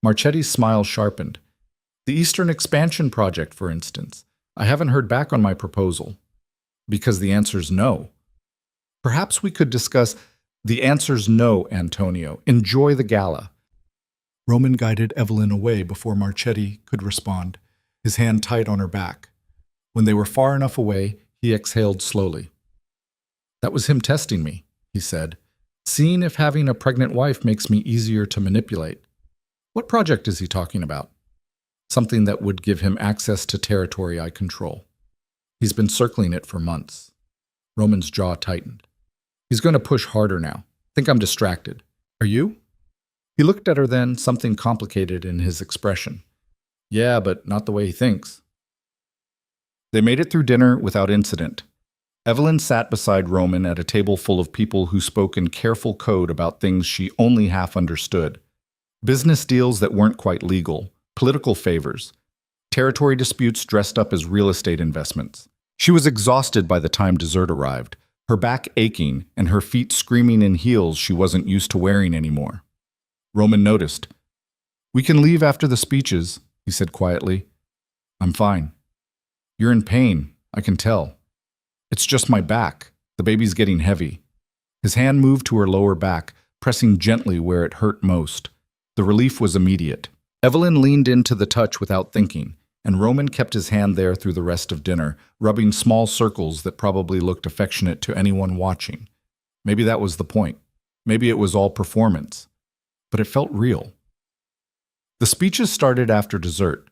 Speaker 1: Marchetti's smile sharpened. The Eastern Expansion Project, for instance. I haven't heard back on my proposal. Because the answer's no. Perhaps we could discuss the answer's no, Antonio. Enjoy the gala. Roman guided Evelyn away before Marchetti could respond, his hand tight on her back. When they were far enough away, he exhaled slowly. That was him testing me, he said, seeing if having a pregnant wife makes me easier to manipulate. What project is he talking about? Something that would give him access to territory I control. He's been circling it for months. Roman's jaw tightened. He's going to push harder now. Think I'm distracted. Are you? He looked at her then, something complicated in his expression. Yeah, but not the way he thinks. They made it through dinner without incident. Evelyn sat beside Roman at a table full of people who spoke in careful code about things she only half understood. Business deals that weren't quite legal, political favors, territory disputes dressed up as real estate investments. She was exhausted by the time dessert arrived, her back aching and her feet screaming in heels she wasn't used to wearing anymore. Roman noticed. We can leave after the speeches, he said quietly. I'm fine. You're in pain, I can tell. It's just my back. The baby's getting heavy. His hand moved to her lower back, pressing gently where it hurt most. The relief was immediate. Evelyn leaned into the touch without thinking, and Roman kept his hand there through the rest of dinner, rubbing small circles that probably looked affectionate to anyone watching. Maybe that was the point. Maybe it was all performance. But it felt real. The speeches started after dessert.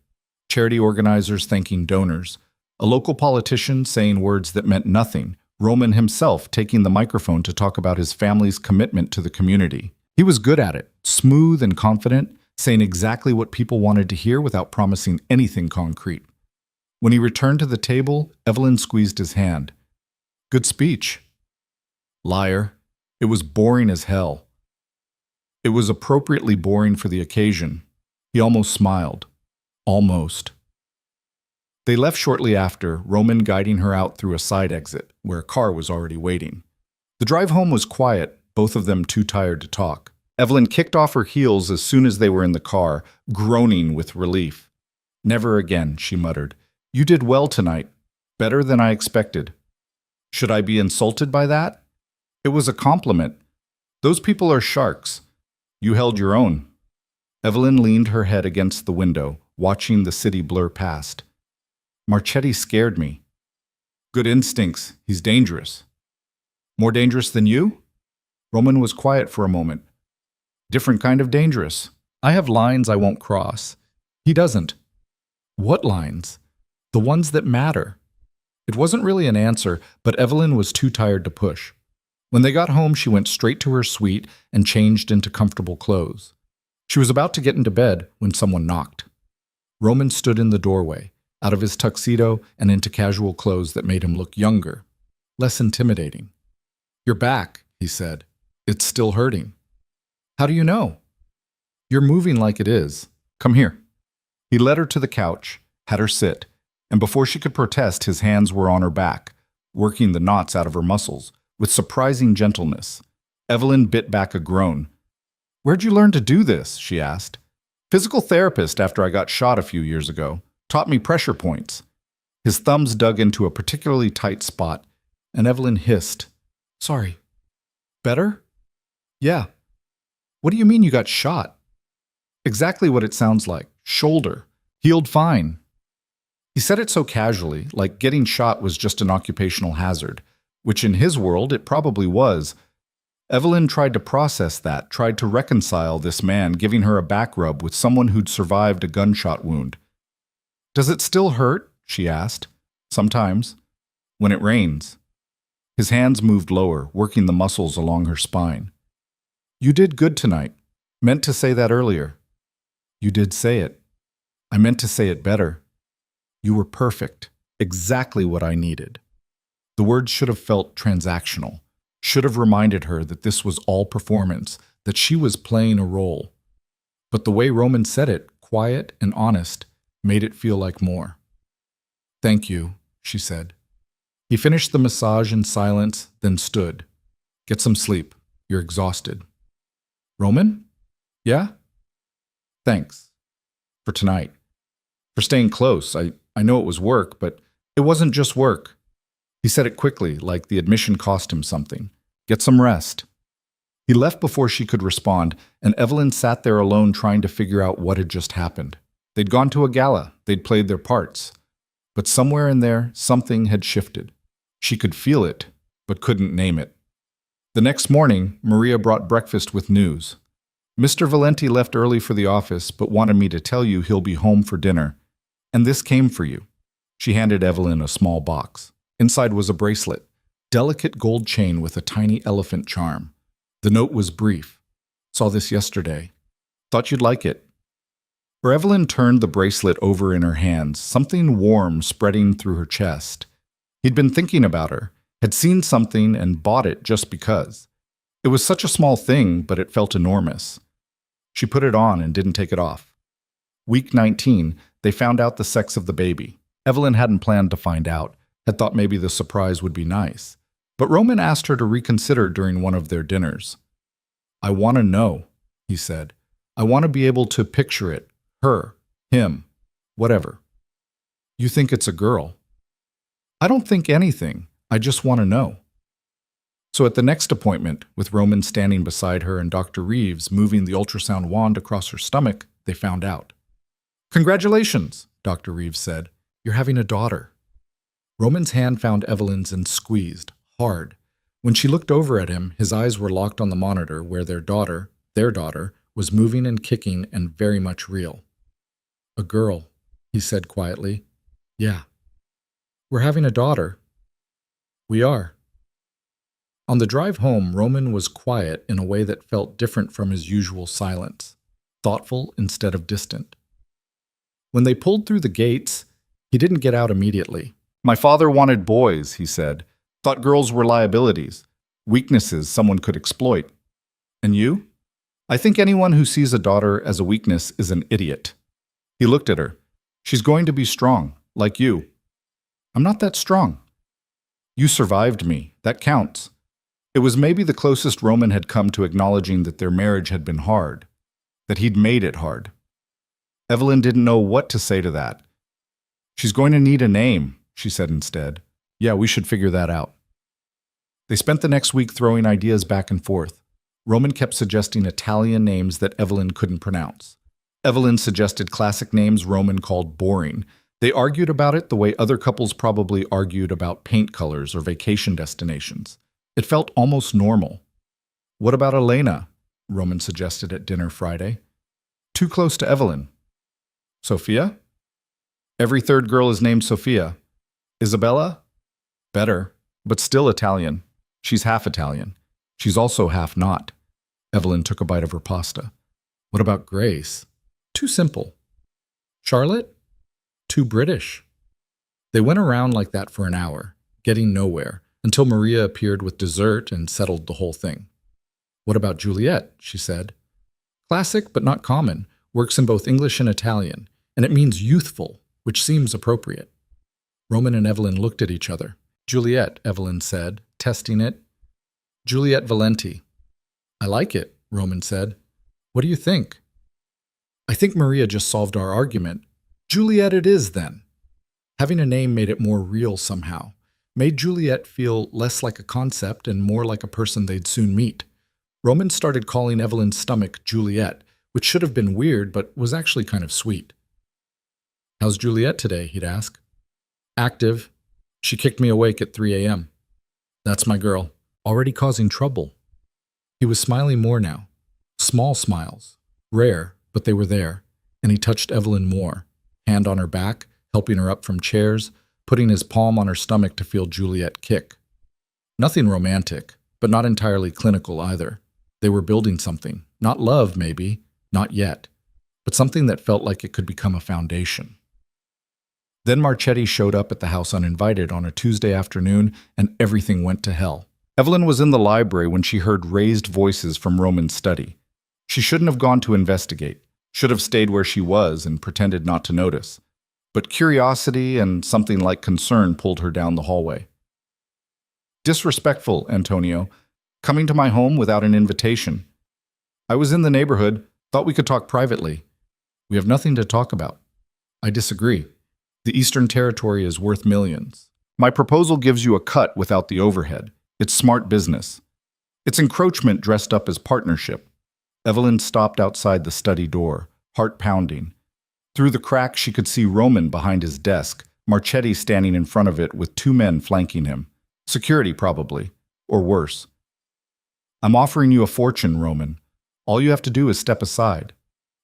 Speaker 1: Charity organizers thanking donors, a local politician saying words that meant nothing, Roman himself taking the microphone to talk about his family's commitment to the community. He was good at it, smooth and confident, saying exactly what people wanted to hear without promising anything concrete. When he returned to the table, Evelyn squeezed his hand. Good speech. Liar. It was boring as hell. It was appropriately boring for the occasion. He almost smiled. Almost. They left shortly after, Roman guiding her out through a side exit, where a car was already waiting. The drive home was quiet, both of them too tired to talk. Evelyn kicked off her heels as soon as they were in the car, groaning with relief. Never again, she muttered. You did well tonight. Better than I expected. Should I be insulted by that? It was a compliment. Those people are sharks. You held your own. Evelyn leaned her head against the window, watching the city blur past. Marchetti scared me. Good instincts. He's dangerous. More dangerous than you? Roman was quiet for a moment. Different kind of dangerous. I have lines I won't cross. He doesn't. What lines? The ones that matter. It wasn't really an answer, but Evelyn was too tired to push. When they got home, she went straight to her suite and changed into comfortable clothes. She was about to get into bed when someone knocked. Roman stood in the doorway, out of his tuxedo and into casual clothes that made him look younger, less intimidating. "You're back," he said. "It's still hurting." "How do you know?" "You're moving like it is. Come here." He led her to the couch, had her sit, and before she could protest, his hands were on her back, working the knots out of her muscles with surprising gentleness. Evelyn bit back a groan. "Where'd you learn to do this?" she asked. "Physical therapist after I got shot a few years ago. Taught me pressure points." His thumbs dug into a particularly tight spot, and Evelyn hissed. "Sorry." "Better?" "Yeah." "What do you mean you got shot?" "Exactly what it sounds like. Shoulder. Healed fine." He said it so casually, like getting shot was just an occupational hazard, which in his world it probably was. Evelyn tried to process that, tried to reconcile this man giving her a back rub with someone who'd survived a gunshot wound. "Does it still hurt?" she asked. "Sometimes. When it rains." His hands moved lower, working the muscles along her spine. "You did good tonight. Meant to say that earlier." "You did say it. I meant to say it better. You were perfect. Exactly what I needed." The words should have felt transactional, should have reminded her that this was all performance, that she was playing a role. But the way Roman said it, quiet and honest, made it feel like more. "Thank you," she said. He finished the massage in silence, then stood. "Get some sleep. You're exhausted." "Roman?" "Yeah?" "Thanks. For tonight. For staying close. I know it was work, but it wasn't just work." He said it quickly, like the admission cost him something. "Get some rest." He left before she could respond, and Evelyn sat there alone trying to figure out what had just happened. They'd gone to a gala. They'd played their parts. But somewhere in there, something had shifted. She could feel it, but couldn't name it. The next morning, Maria brought breakfast with news. "Mr. Valenti left early for the office, but wanted me to tell you he'll be home for dinner. And this came for you." She handed Evelyn a small box. Inside was a bracelet, delicate gold chain with a tiny elephant charm. The note was brief. "Saw this yesterday. Thought you'd like it." For Evelyn turned the bracelet over in her hands, something warm spreading through her chest. He'd been thinking about her, had seen something and bought it just because. It was such a small thing, but it felt enormous. She put it on and didn't take it off. Week 19, they found out the sex of the baby. Evelyn hadn't planned to find out, had thought maybe the surprise would be nice. But Roman asked her to reconsider during one of their dinners. "I want to know," he said. "I want to be able to picture it. Her, him, whatever." "You think it's a girl?" "I don't think anything. I just want to know." So at the next appointment, with Roman standing beside her and Dr. Reeves moving the ultrasound wand across her stomach, they found out. "Congratulations," Dr. Reeves said. "You're having a daughter." Roman's hand found Evelyn's and squeezed, hard. When she looked over at him, his eyes were locked on the monitor where their daughter, was moving and kicking and very much real. "A girl," he said quietly. "Yeah." "We're having a daughter." "We are." On the drive home, Roman was quiet in a way that felt different from his usual silence, thoughtful instead of distant. When they pulled through the gates, he didn't get out immediately. "My father wanted boys," he said. "Thought girls were liabilities, weaknesses someone could exploit. And you?" "I think anyone who sees a daughter as a weakness is an idiot." He looked at her. "She's going to be strong, like you." "I'm not that strong." "You survived me. That counts." It was maybe the closest Roman had come to acknowledging that their marriage had been hard, that he'd made it hard. Evelyn didn't know what to say to that. "She's going to need a name," she said instead. "Yeah, we should figure that out." They spent the next week throwing ideas back and forth. Roman kept suggesting Italian names that Evelyn couldn't pronounce. Evelyn suggested classic names Roman called boring. They argued about it the way other couples probably argued about paint colors or vacation destinations. It felt almost normal. "What about Elena?" Roman suggested at dinner Friday. "Too close to Evelyn." "Sophia?" "Every third girl is named Sophia." "Isabella?" "Better, but still Italian. She's half Italian. She's also half not." Evelyn took a bite of her pasta. "What about Grace?" "Too simple." "Charlotte?" "Too British." They went around like that for an hour, getting nowhere, until Maria appeared with dessert and settled the whole thing. "What about Juliet?" she said. "Classic, but not common. Works in both English and Italian, and it means youthful, which seems appropriate." Roman and Evelyn looked at each other. "Juliet," Evelyn said, testing it. "Juliet Valenti." "I like it," Roman said. "What do you think?" "I think Maria just solved our argument. Juliet it is, then." Having a name made it more real somehow, made Juliet feel less like a concept and more like a person they'd soon meet. Roman started calling Evelyn's stomach Juliet, which should have been weird but was actually kind of sweet. "How's Juliet today?" he'd ask. "Active. She kicked me awake at 3 a.m. That's my girl. Already causing trouble." He was smiling more now. Small smiles. Rare, but they were there. And he touched Evelyn more. Hand on her back, helping her up from chairs, putting his palm on her stomach to feel Juliet kick. Nothing romantic, but not entirely clinical either. They were building something. Not love, maybe. Not yet. But something that felt like it could become a foundation. Then Marchetti showed up at the house uninvited on a Tuesday afternoon, and everything went to hell. Evelyn was in the library when she heard raised voices from Roman's study. She shouldn't have gone to investigate, should have stayed where she was and pretended not to notice. But curiosity and something like concern pulled her down the hallway. "Disrespectful, Antonio. Coming to my home without an invitation. I was in the neighborhood, thought we could talk privately. We have nothing to talk about." "I disagree. The Eastern Territory is worth millions. My proposal gives you a cut without the overhead. It's smart business. It's encroachment dressed up as partnership." Evelyn stopped outside the study door, heart pounding. Through the crack, she could see Roman behind his desk, Marchetti standing in front of it with 2 men flanking him. Security, probably. Or worse. "I'm offering you a fortune, Roman. All you have to do is step aside.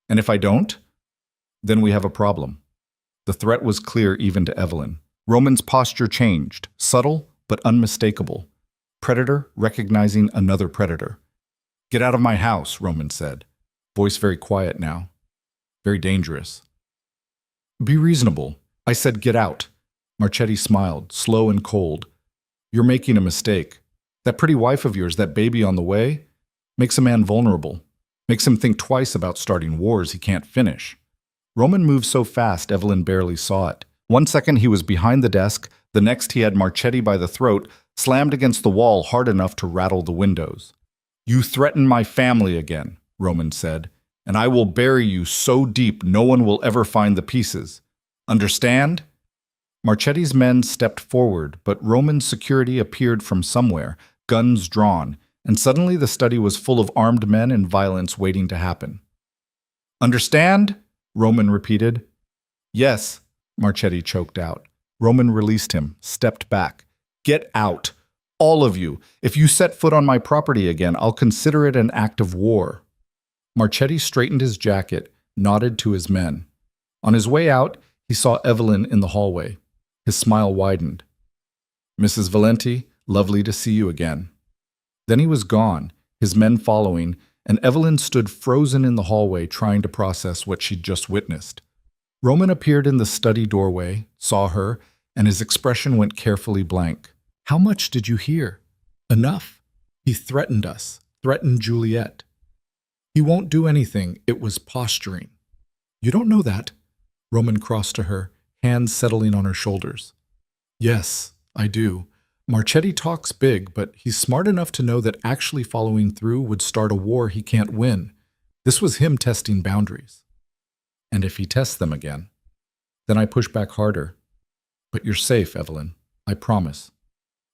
Speaker 1: And if I don't, then we have a problem." The threat was clear even to Evelyn. Roman's posture changed, subtle but unmistakable. Predator recognizing another predator. "Get out of my house," Roman said. Voice very quiet now. Very dangerous. "Be reasonable. I said get out." Marchetti smiled, slow and cold. "You're making a mistake. That pretty wife of yours, that baby on the way, makes a man vulnerable. Makes him think twice about starting wars he can't finish." Roman moved so fast Evelyn barely saw it. 1 second he was behind the desk, the next he had Marchetti by the throat, slammed against the wall hard enough to rattle the windows. "You threaten my family again," Roman said, "and I will bury you so deep no one will ever find the pieces. Understand?" Marchetti's men stepped forward, but Roman's security appeared from somewhere, guns drawn, and suddenly the study was full of armed men and violence waiting to happen. "Understand?" Roman repeated. "Yes," Marchetti choked out. Roman released him, stepped back. "Get out. All of you. If you set foot on my property again, I'll consider it an act of war." Marchetti straightened his jacket, nodded to his men. On his way out, he saw Evelyn in the hallway. His smile widened. "Mrs. Valenti, lovely to see you again." Then he was gone, his men following, and Evelyn stood frozen in the hallway trying to process what she'd just witnessed. Roman appeared in the study doorway, saw her, and his expression went carefully blank. "How much did you hear?" "Enough. He threatened us, threatened Juliet." "He won't do anything. It was posturing." "You don't know that." Roman crossed to her, hands settling on her shoulders. "Yes, I do. Marchetti talks big, but he's smart enough to know that actually following through would start a war he can't win. This was him testing boundaries. And if he tests them again, then I push back harder. But you're safe, Evelyn. I promise."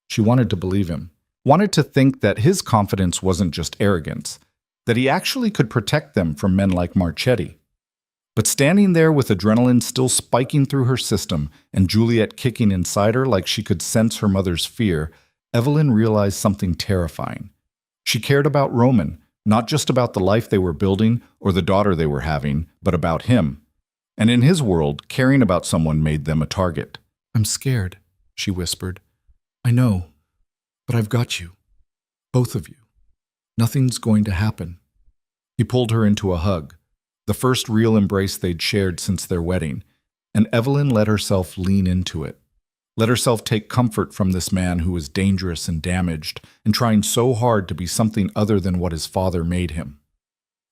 Speaker 1: She wanted to believe him, wanted to think that his confidence wasn't just arrogance, that he actually could protect them from men like Marchetti. But standing there with adrenaline still spiking through her system and Juliet kicking inside her like she could sense her mother's fear, Evelyn realized something terrifying. She cared about Roman, not just about the life they were building or the daughter they were having, but about him. And in his world, caring about someone made them a target. "I'm scared," she whispered. "I know, but I've got you. Both of you. Nothing's going to happen." He pulled her into a hug, the first real embrace they'd shared since their wedding, and Evelyn let herself lean into it. let herself take comfort from this man who was dangerous and damaged and trying so hard to be something other than what his father made him.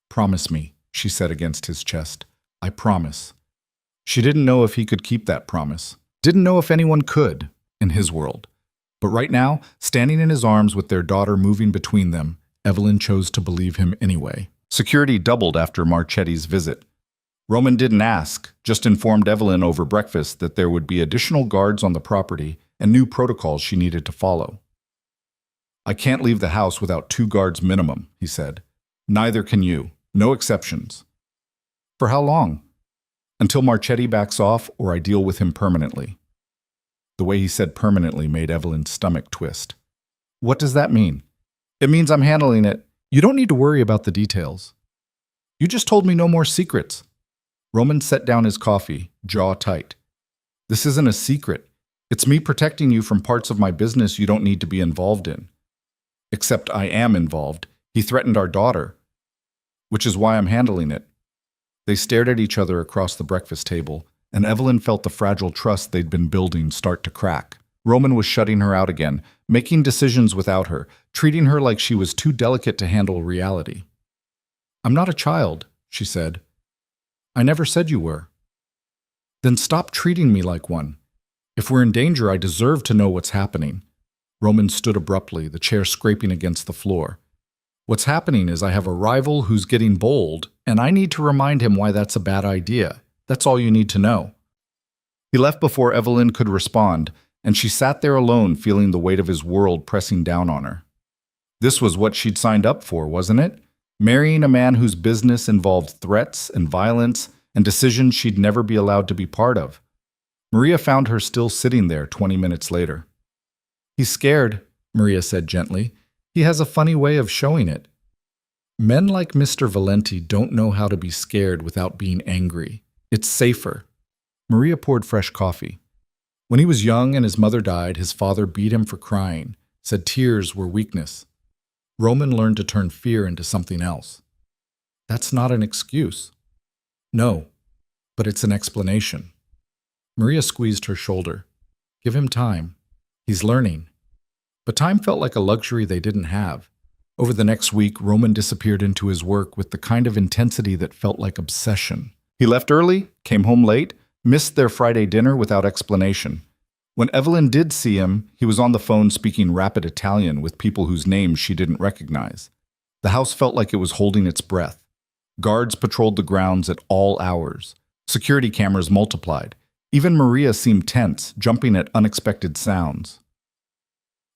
Speaker 1: "Promise me," she said against his chest. "I promise." She didn't know if he could keep that promise. Didn't know if anyone could, in his world. But right now, standing in his arms with their daughter moving between them, Evelyn chose to believe him anyway. Security doubled after Marchetti's visit. Roman didn't ask, just informed Evelyn over breakfast that there would be additional guards on the property and new protocols she needed to follow. "I can't leave the house without 2 guards minimum," he said. "Neither can you. No exceptions." "For how long?" "Until Marchetti backs off or I deal with him permanently." The way he said permanently made Evelyn's stomach twist. "What does that mean?" "It means I'm handling it. You don't need to worry about the details." "You just told me no more secrets." Roman set down his coffee, jaw tight. "This isn't a secret. It's me protecting you from parts of my business you don't need to be involved in." "Except I am involved. He threatened our daughter." "Which is why I'm handling it." They stared at each other across the breakfast table, and Evelyn felt the fragile trust they'd been building start to crack. Roman was shutting her out again, making decisions without her, treating her like she was too delicate to handle reality. "I'm not a child," she said. "I never said you were." "Then stop treating me like one. If we're in danger, I deserve to know what's happening." Roman stood abruptly, the chair scraping against the floor. "What's happening is I have a rival who's getting bold, and I need to remind him why that's a bad idea. That's all you need to know." He left before Evelyn could respond, and she sat there alone, feeling the weight of his world pressing down on her. This was what she'd signed up for, wasn't it? Marrying a man whose business involved threats and violence and decisions she'd never be allowed to be part of. Maria found her still sitting there 20 minutes later. "He's scared," Maria said gently. "He has a funny way of showing it." Men like Mr. Valenti don't know how to be scared without being angry. It's safer. Maria poured fresh coffee. When he was young and his mother died, his father beat him for crying, said tears were weakness. Roman learned to turn fear into something else. That's not an excuse. No, but it's an explanation. Maria squeezed her shoulder. Give him time. He's learning. But time felt like a luxury they didn't have. Over the next week, Roman disappeared into his work with the kind of intensity that felt like obsession. He left early, came home late, missed their Friday dinner without explanation. When Evelyn did see him, he was on the phone speaking rapid Italian with people whose names she didn't recognize. The house felt like it was holding its breath. Guards patrolled the grounds at all hours. Security cameras multiplied. Even Maria seemed tense, jumping at unexpected sounds.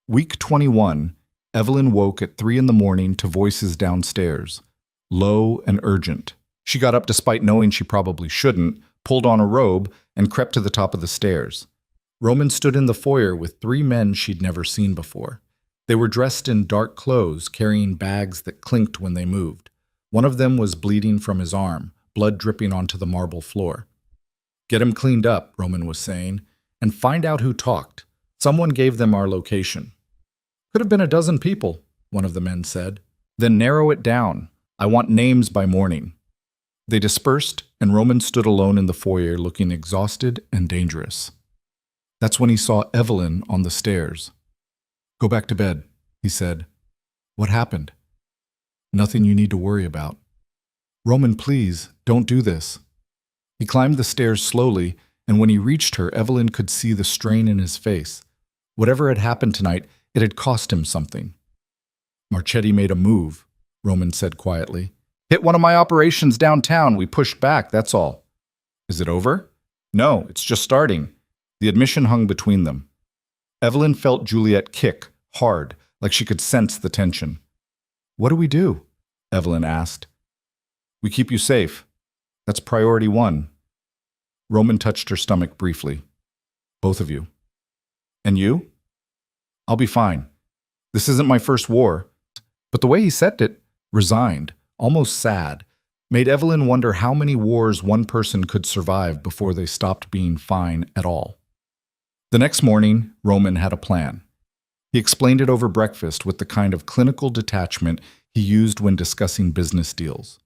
Speaker 1: Week 21, Evelyn woke at 3 a.m. to voices downstairs, low and urgent. She got up despite knowing she probably shouldn't, pulled on a robe, and crept to the top of the stairs. Roman stood in the foyer with 3 men she'd never seen before. They were dressed in dark clothes, carrying bags that clinked when they moved. One of them was bleeding from his arm, blood dripping onto the marble floor. Get him cleaned up, Roman was saying, and find out who talked. Someone gave them our location. Could have been a dozen people, one of the men said. Then narrow it down. I want names by morning. They dispersed, and Roman stood alone in the foyer looking exhausted and dangerous. That's when he saw Evelyn on the stairs. Go back to bed, he said. What happened? Nothing you need to worry about. Roman, please, don't do this. He climbed the stairs slowly, and when he reached her, Evelyn could see the strain in his face. Whatever had happened tonight, it had cost him something. Marchetti made a move, Roman said quietly. Hit one of my operations downtown. We pushed back, that's all. Is it over? No, it's just starting. The admission hung between them. Evelyn felt Juliet kick, hard, like she could sense the tension. What do we do? Evelyn asked. We keep you safe. That's priority 1. Roman touched her stomach briefly. Both of you. And you? I'll be fine. This isn't my first war. But the way he said it, resigned, almost sad, made Evelyn wonder how many wars one person could survive before they stopped being fine at all. The next morning, Roman had a plan. He explained it over breakfast with the kind of clinical detachment he used when discussing business deals.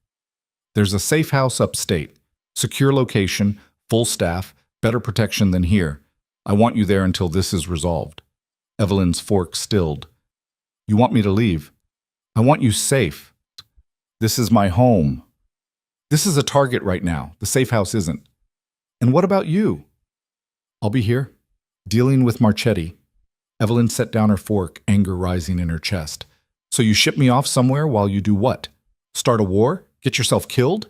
Speaker 1: There's a safe house upstate, secure location, full staff, better protection than here. I want you there until this is resolved. Evelyn's fork stilled. You want me to leave? I want you safe. This is my home. This is a target right now. The safe house isn't. And what about you? I'll be here, dealing with Marchetti. Evelyn set down her fork, anger rising in her chest. So you ship me off somewhere while you do what? Start a war? Get yourself killed?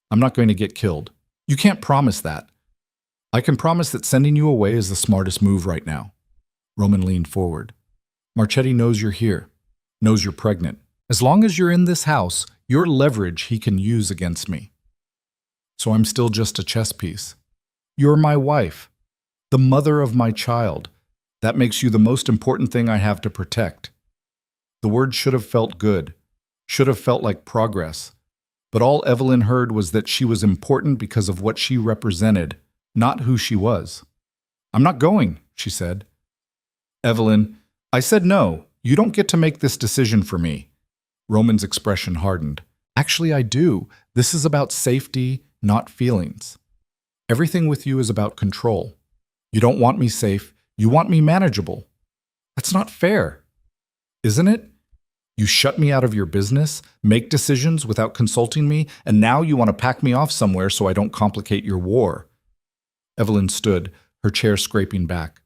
Speaker 1: I'm not going to get killed. You can't promise that. I can promise that sending you away is the smartest move right now. Roman leaned forward. Marchetti knows you're here, knows you're pregnant. As long as you're in this house, you're leverage he can use against me. So I'm still just a chess piece. You're my wife, the mother of my child. That makes you the most important thing I have to protect. The word should have felt good, should have felt like progress. But all Evelyn heard was that she was important because of what she represented, not who she was. I'm not going, she said. Evelyn, I said no. You don't get to make this decision for me. Roman's expression hardened. Actually, I do. This is about safety, not feelings. Everything with you is about control. You don't want me safe. You want me manageable. That's not fair, isn't it? You shut me out of your business, make decisions without consulting me, and now you want to pack me off somewhere so I don't complicate your war. Evelyn stood, her chair scraping back.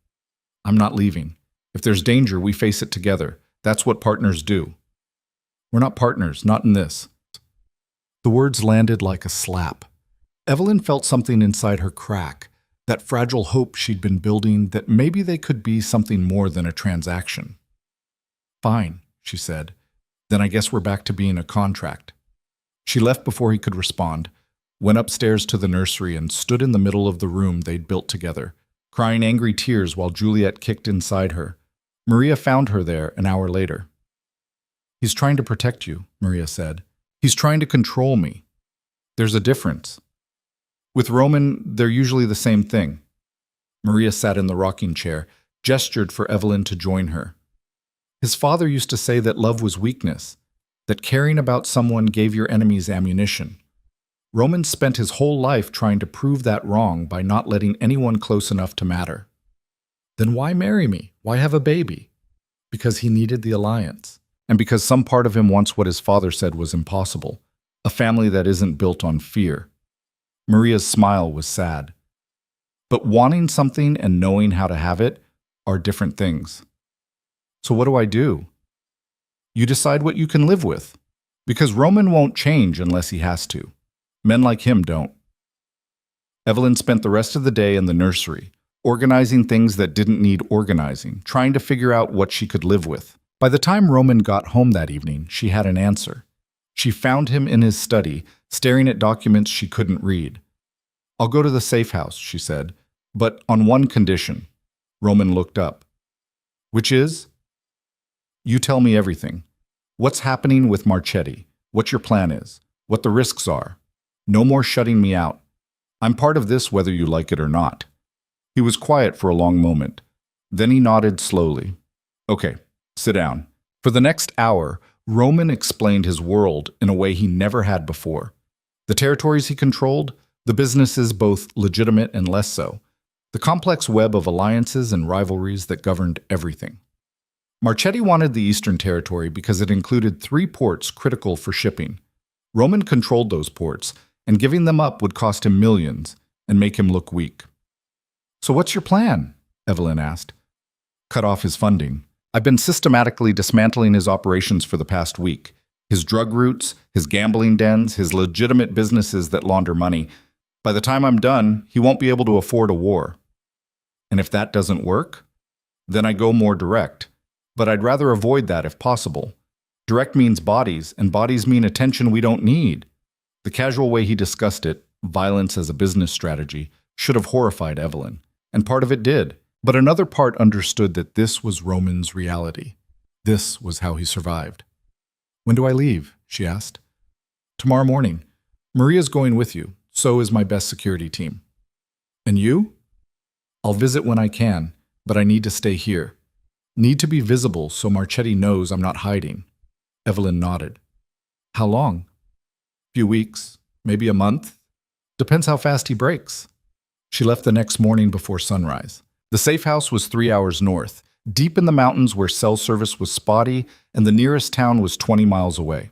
Speaker 1: I'm not leaving. If there's danger, we face it together. That's what partners do. We're not partners, not in this. The words landed like a slap. Evelyn felt something inside her crack, that fragile hope she'd been building that maybe they could be something more than a transaction. Fine, she said. Then I guess we're back to being a contract. She left before he could respond, went upstairs to the nursery and stood in the middle of the room they'd built together, crying angry tears while Juliet kicked inside her. Maria found her there an hour later. He's trying to protect you, Maria said. He's trying to control me. There's a difference. With Roman, they're usually the same thing. Maria sat in the rocking chair, gestured for Evelyn to join her. His father used to say that love was weakness, that caring about someone gave your enemies ammunition. Roman spent his whole life trying to prove that wrong by not letting anyone close enough to matter. Then why marry me? Why have a baby? Because he needed the alliance, and because some part of him wants what his father said was impossible, a family that isn't built on fear. Maria's smile was sad. But wanting something and knowing how to have it are different things. So what do I do? You decide what you can live with, because Roman won't change unless he has to. Men like him don't. Evelyn spent the rest of the day in the nursery, organizing things that didn't need organizing, trying to figure out what she could live with. By the time Roman got home that evening, she had an answer. She found him in his study, staring at documents she couldn't read. I'll go to the safe house, she said, but on one condition. Roman looked up. Which is? You tell me everything. What's happening with Marchetti? What your plan is? What the risks are? No more shutting me out. I'm part of this whether you like it or not. He was quiet for a long moment. Then he nodded slowly. Okay, sit down. For the next hour, Roman explained his world in a way he never had before. The territories he controlled, the businesses both legitimate and less so, the complex web of alliances and rivalries that governed everything. Marchetti wanted the Eastern Territory because it included 3 ports critical for shipping. Roman controlled those ports, and giving them up would cost him millions and make him look weak. So what's your plan? Evelyn asked. Cut off his funding. I've been systematically dismantling his operations for the past week. His drug routes, his gambling dens, his legitimate businesses that launder money. By the time I'm done, he won't be able to afford a war. And if that doesn't work, then I go more direct. But I'd rather avoid that if possible. Direct means bodies, and bodies mean attention we don't need. The casual way he discussed it, violence as a business strategy, should have horrified Evelyn. And part of it did. But another part understood that this was Roman's reality. This was how he survived. When do I leave? She asked. Tomorrow morning. Maria's going with you. So is my best security team. And you? I'll visit when I can, but I need to stay here. Need to be visible so Marchetti knows I'm not hiding. Evelyn nodded. How long? Few weeks, maybe a month. Depends how fast he breaks. She left the next morning before sunrise. The safe house was 3 hours north, deep in the mountains where cell service was spotty, and the nearest town was 20 miles away.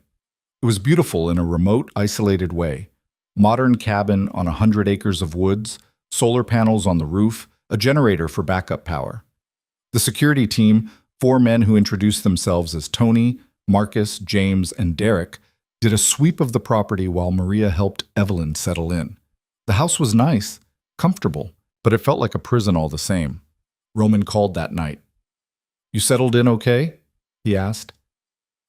Speaker 1: It was beautiful in a remote, isolated way. Modern cabin on 100 acres of woods, solar panels on the roof, a generator for backup power. The security team, 4 men who introduced themselves as Tony, Marcus, James, and Derek, did a sweep of the property while Maria helped Evelyn settle in. The house was nice, comfortable, but it felt like a prison all the same. Roman called that night. "You settled in okay?" he asked.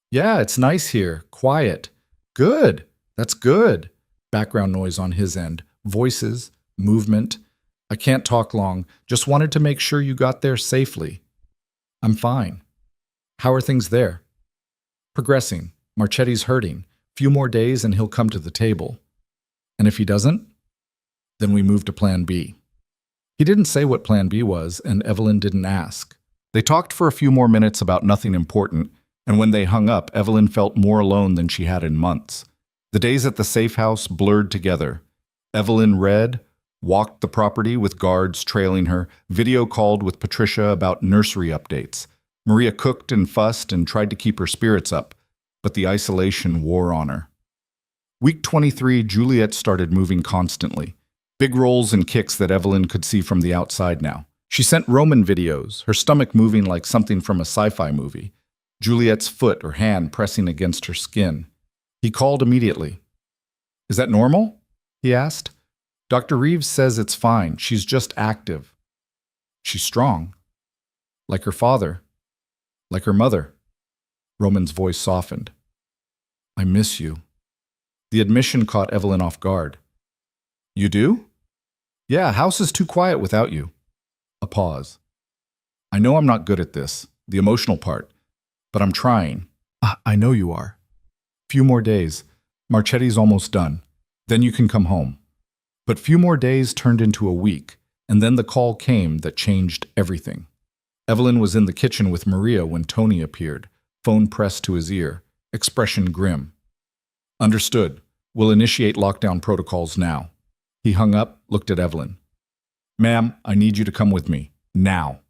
Speaker 1: "Yeah, it's nice here, quiet." "Good, that's good." Background noise on his end, voices, movement. "I can't talk long, just wanted to make sure you got there safely." "I'm fine." "How are things there?" "Progressing. Marchetti's hurting. Few more days and he'll come to the table." "And if he doesn't?" "Then we move to Plan B." He didn't say what Plan B was, and Evelyn didn't ask. They talked for a few more minutes about nothing important, and when they hung up, Evelyn felt more alone than she had in months. The days at the safe house blurred together. Evelyn read, walked the property with guards trailing her, video called with Patricia about nursery updates. Maria cooked and fussed and tried to keep her spirits up, but the isolation wore on her. Week 23, Juliet started moving constantly. Big rolls and kicks that Evelyn could see from the outside now. She sent Roman videos, her stomach moving like something from a sci-fi movie. Juliet's foot or hand pressing against her skin. He called immediately. "Is that normal?" he asked. "Dr. Reeves says it's fine. She's just active." "She's strong." "Like her father. Like her mother." Roman's voice softened. "I miss you." The admission caught Evelyn off guard. "You do?" "Yeah, house is too quiet without you." A pause. "I know I'm not good at this, the emotional part, but I'm trying." I know you are." "Few more days. Marchetti's almost done. Then you can come home." But few more days turned into a week, and then the call came that changed everything. Evelyn was in the kitchen with Maria when Tony appeared, phone pressed to his ear, expression grim. "Understood. We'll initiate lockdown protocols now." He hung up, looked at Evelyn. "Ma'am, I need you to come with me. Now."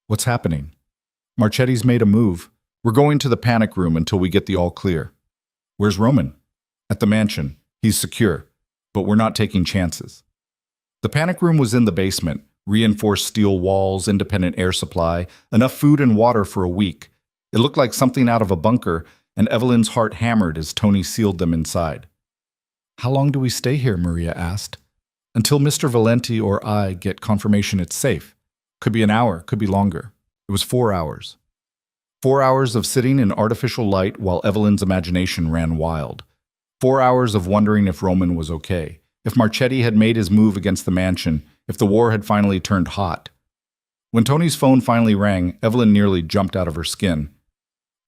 Speaker 1: "What's happening?" "Marchetti's made a move. We're going to the panic room until we get the all clear." "Where's Roman?" "At the mansion. He's secure. But we're not taking chances." The panic room was in the basement, reinforced steel walls, independent air supply, enough food and water for a week. It looked like something out of a bunker, and Evelyn's heart hammered as Tony sealed them inside. "How long do we stay here?" Maria asked. "Until Mr. Valenti or I get confirmation it's safe. Could be an hour, could be longer." It was 4 hours. 4 hours of sitting in artificial light while Evelyn's imagination ran wild. 4 hours of wondering if Roman was okay, if Marchetti had made his move against the mansion, if the war had finally turned hot. When Tony's phone finally rang, Evelyn nearly jumped out of her skin.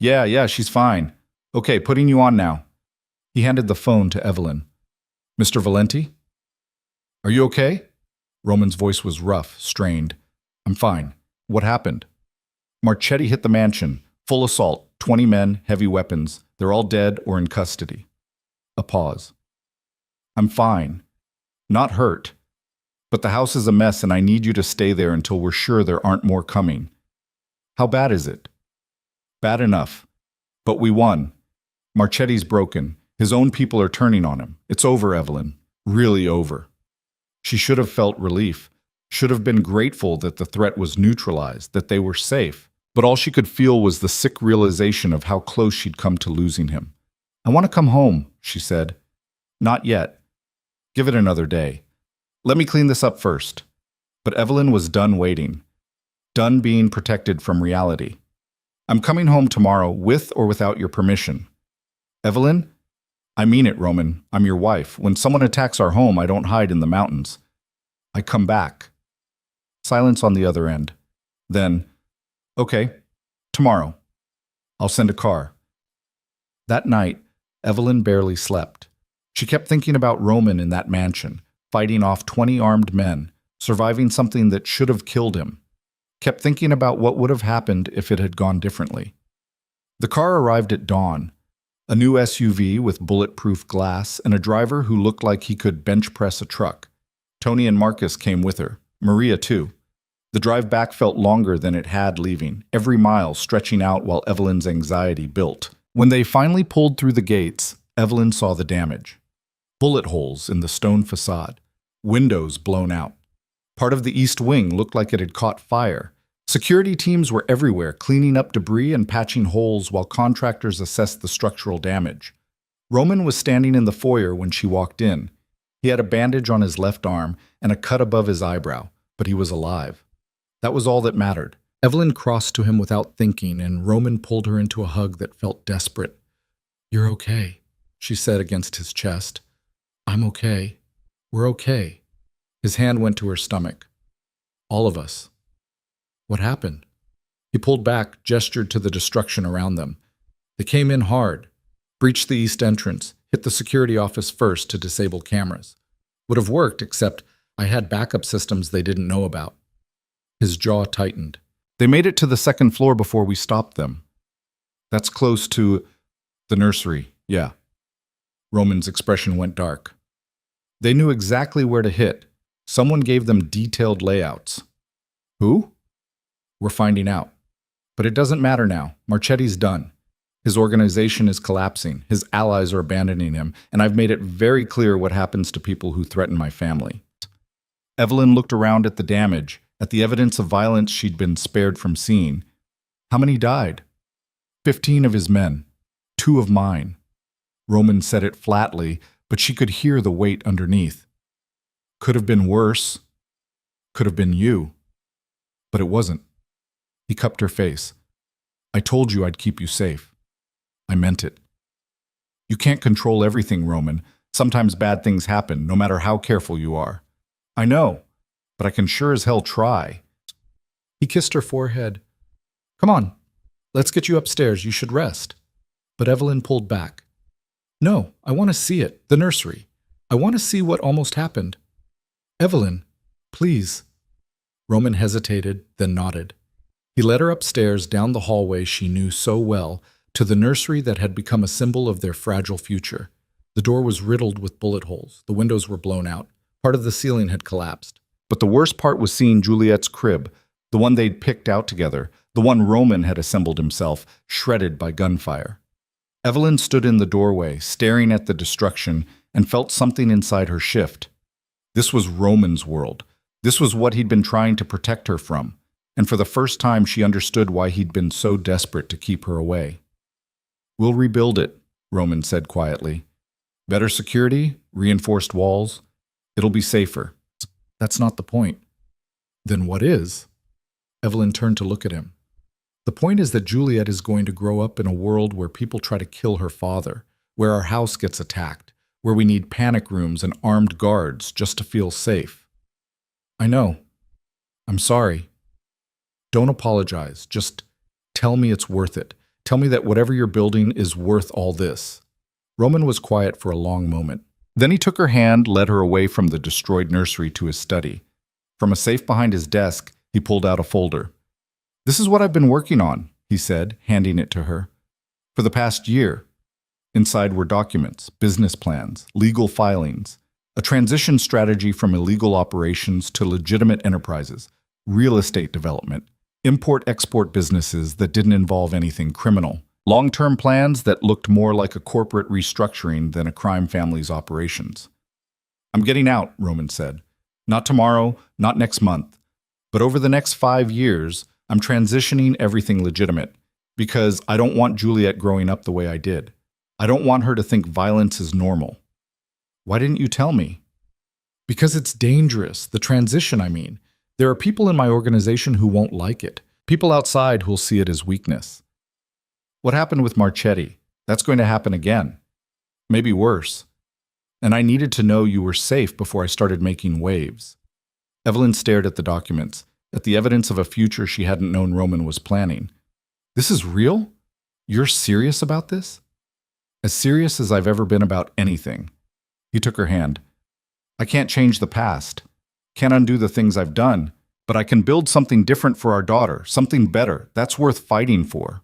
Speaker 1: Yeah, she's fine. Okay, putting you on now." He handed the phone to Evelyn. "Mr. Valenti?" "Are you okay?" Roman's voice was rough, strained. "I'm fine. What happened?" "Marchetti hit the mansion. Full assault. 20 men, heavy weapons. They're all dead or in custody." A pause. "I'm fine. Not hurt. But the house is a mess and I need you to stay there until we're sure there aren't more coming." "How bad is it?" "Bad enough. But we won. Marchetti's broken. His own people are turning on him. It's over, Evelyn. Really over." She should have felt relief, should have been grateful that the threat was neutralized, that they were safe. But all she could feel was the sick realization of how close she'd come to losing him. "I want to come home," she said. "Not yet. Give it another day. Let me clean this up first." But Evelyn was done waiting, done being protected from reality. "I'm coming home tomorrow with or without your permission." "Evelyn?" "I mean it, Roman. I'm your wife. When someone attacks our home, I don't hide in the mountains. I come back." Silence on the other end. Then, "Okay, tomorrow. I'll send a car." That night, Evelyn barely slept. She kept thinking about Roman in that mansion, fighting off 20 armed men, surviving something that should have killed him. Kept thinking about what would have happened if it had gone differently. The car arrived at dawn. A new SUV with bulletproof glass and a driver who looked like he could bench press a truck. Tony and Marcus came with her, Maria too. The drive back felt longer than it had leaving, every mile stretching out while Evelyn's anxiety built. When they finally pulled through the gates, Evelyn saw the damage. Bullet holes in the stone facade, windows blown out. Part of the east wing looked like it had caught fire. Security teams were everywhere, cleaning up debris and patching holes while contractors assessed the structural damage. Roman was standing in the foyer when she walked in. He had a bandage on his left arm and a cut above his eyebrow, but he was alive. That was all that mattered. Evelyn crossed to him without thinking, and Roman pulled her into a hug that felt desperate. "You're okay," she said against his chest. "I'm okay. We're okay." His hand went to her stomach. "All of us." "What happened?" He pulled back, gestured to the destruction around them. They came in hard, breached the east entrance, hit the security office first to disable cameras. Would have worked, except I had backup systems they didn't know about. His jaw tightened. "They made it to the second floor before we stopped them." "That's close to the nursery, yeah." Roman's expression went dark. "They knew exactly where to hit. Someone gave them detailed layouts." "Who?" "We're finding out. But it doesn't matter now. Marchetti's done. His organization is collapsing. His allies are abandoning him, and I've made it very clear what happens to people who threaten my family." Evelyn looked around at the damage, at the evidence of violence she'd been spared from seeing. "How many died?" 15 of his men. 2 of mine." Roman said it flatly, but she could hear the weight underneath. "Could have been worse. Could have been you. But it wasn't." He cupped her face. "I told you I'd keep you safe. I meant it." "You can't control everything, Roman. Sometimes bad things happen, no matter how careful you are." "I know, but I can sure as hell try." He kissed her forehead. "Come on, let's get you upstairs. You should rest." But Evelyn pulled back. "No, I want to see it, the nursery. I want to see what almost happened." "Evelyn, please." Roman hesitated, then nodded. He led her upstairs down the hallway she knew so well, to the nursery that had become a symbol of their fragile future. The door was riddled with bullet holes. The windows were blown out. Part of the ceiling had collapsed. But the worst part was seeing Juliet's crib, the one they'd picked out together, the one Roman had assembled himself, shredded by gunfire. Evelyn stood in the doorway, staring at the destruction, and felt something inside her shift. This was Roman's world. This was what he'd been trying to protect her from. And for the first time, she understood why he'd been so desperate to keep her away. "We'll rebuild it," Roman said quietly. "Better security, reinforced walls. It'll be safer." "That's not the point." "Then what is?" Evelyn turned to look at him. "The point is that Juliet is going to grow up in a world where people try to kill her father, where our house gets attacked, where we need panic rooms and armed guards just to feel safe." "I know. I'm sorry." "Don't apologize. Just tell me it's worth it. Tell me that whatever you're building is worth all this." Roman was quiet for a long moment. Then he took her hand, led her away from the destroyed nursery to his study. From a safe behind his desk, he pulled out a folder. "This is what I've been working on," he said, handing it to her. "For the past year." Inside were documents, business plans, legal filings, a transition strategy from illegal operations to legitimate enterprises, real estate development, import-export businesses that didn't involve anything criminal, long-term plans that looked more like a corporate restructuring than a crime family's operations. "I'm getting out," Roman said. "Not tomorrow, not next month. But over the next 5 years, I'm transitioning everything legitimate, because I don't want Juliet growing up the way I did. I don't want her to think violence is normal." "Why didn't you tell me?" "Because it's dangerous, the transition, I mean. There are people in my organization who won't like it. People outside who'll see it as weakness." "What happened with Marchetti? That's going to happen again. Maybe worse. And I needed to know you were safe before I started making waves." Evelyn stared at the documents, at the evidence of a future she hadn't known Roman was planning. "This is real? You're serious about this?" "As serious as I've ever been about anything." He took her hand. "I can't change the past. Can't undo the things I've done, but I can build something different for our daughter, something better. That's worth fighting for."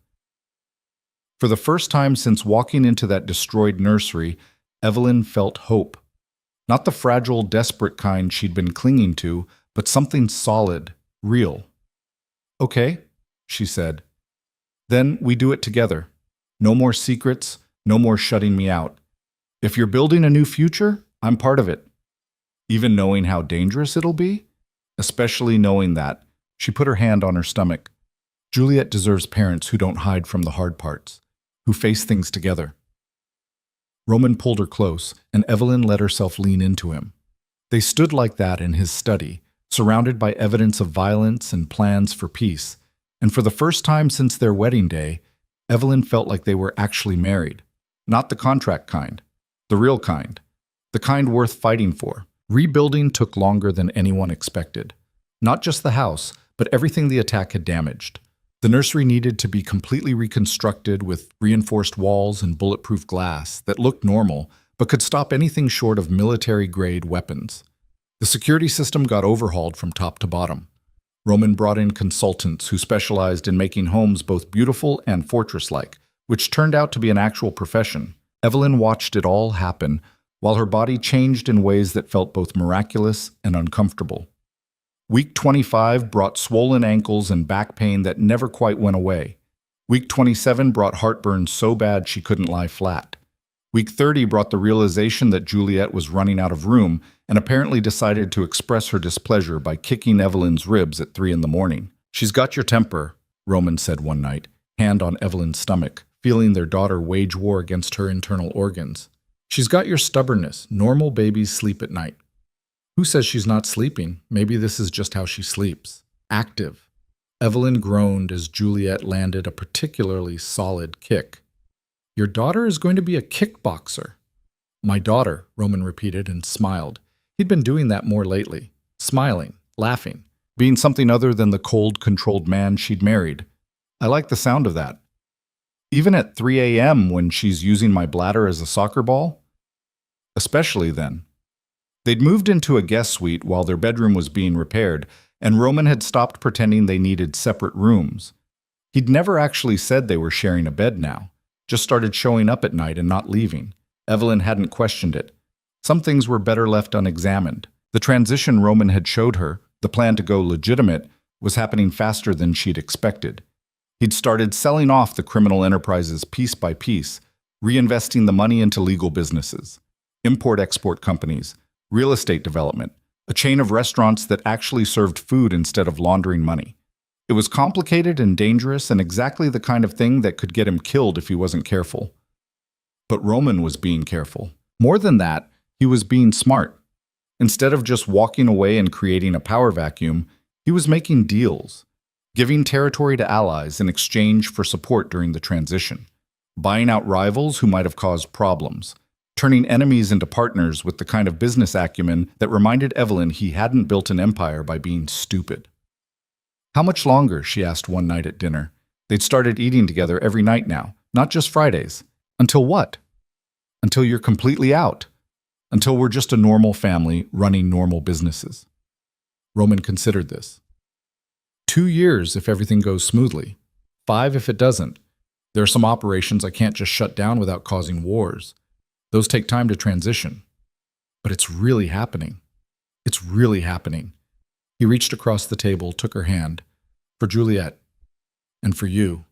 Speaker 1: For the first time since walking into that destroyed nursery, Evelyn felt hope. Not the fragile, desperate kind she'd been clinging to, but something solid, real. Okay, she said. Then we do it together. No more secrets, no more shutting me out. If you're building a new future, I'm part of it. Even knowing how dangerous it'll be? Especially knowing that. She put her hand on her stomach. Juliet deserves parents who don't hide from the hard parts, who face things together. Roman pulled her close, and Evelyn let herself lean into him. They stood like that in his study, surrounded by evidence of violence and plans for peace. And for the first time since their wedding day, Evelyn felt like they were actually married. Not the contract kind, the real kind, the kind worth fighting for. Rebuilding took longer than anyone expected. Not just the house, but everything the attack had damaged. The nursery needed to be completely reconstructed with reinforced walls and bulletproof glass that looked normal, but could stop anything short of military-grade weapons. The security system got overhauled from top to bottom. Roman brought in consultants who specialized in making homes both beautiful and fortress-like, which turned out to be an actual profession. Evelyn watched it all happen, while her body changed in ways that felt both miraculous and uncomfortable. Week 25 brought swollen ankles and back pain that never quite went away. Week 27 brought heartburn so bad she couldn't lie flat. Week 30 brought the realization that Juliet was running out of room and apparently decided to express her displeasure by kicking Evelyn's ribs at 3 in the morning. "She's got your temper," Roman said one night, hand on Evelyn's stomach, feeling their daughter wage war against her internal organs. "She's got your stubbornness. Normal babies sleep at night." "Who says she's not sleeping? Maybe this is just how she sleeps." "Active." Evelyn groaned as Juliet landed a particularly solid kick. "Your daughter is going to be a kickboxer." "My daughter," Roman repeated and smiled. He'd been doing that more lately. Smiling, laughing, being something other than the cold, controlled man she'd married. I like the sound of that. Even at 3 a.m. when she's using my bladder as a soccer ball? Especially then. They'd moved into a guest suite while their bedroom was being repaired, and Roman had stopped pretending they needed separate rooms. He'd never actually said they were sharing a bed now, just started showing up at night and not leaving. Evelyn hadn't questioned it. Some things were better left unexamined. The transition Roman had showed her, the plan to go legitimate, was happening faster than she'd expected. He'd started selling off the criminal enterprises piece by piece, reinvesting the money into legal businesses, import-export companies, real estate development, a chain of restaurants that actually served food instead of laundering money. It was complicated and dangerous and exactly the kind of thing that could get him killed if he wasn't careful. But Roman was being careful. More than that, he was being smart. Instead of just walking away and creating a power vacuum, he was making deals, giving territory to allies in exchange for support during the transition, buying out rivals who might have caused problems, turning enemies into partners with the kind of business acumen that reminded Evelyn he hadn't built an empire by being stupid. "How much longer?" she asked one night at dinner. They'd started eating together every night now, not just Fridays. "Until what?" "Until you're completely out. Until we're just a normal family running normal businesses." Roman considered this. 2 years if everything goes smoothly. 5 if it doesn't. There are some operations I can't just shut down without causing wars. Those take time to transition. But it's really happening. It's really happening. He reached across the table, took her hand. "For Juliet. And for you.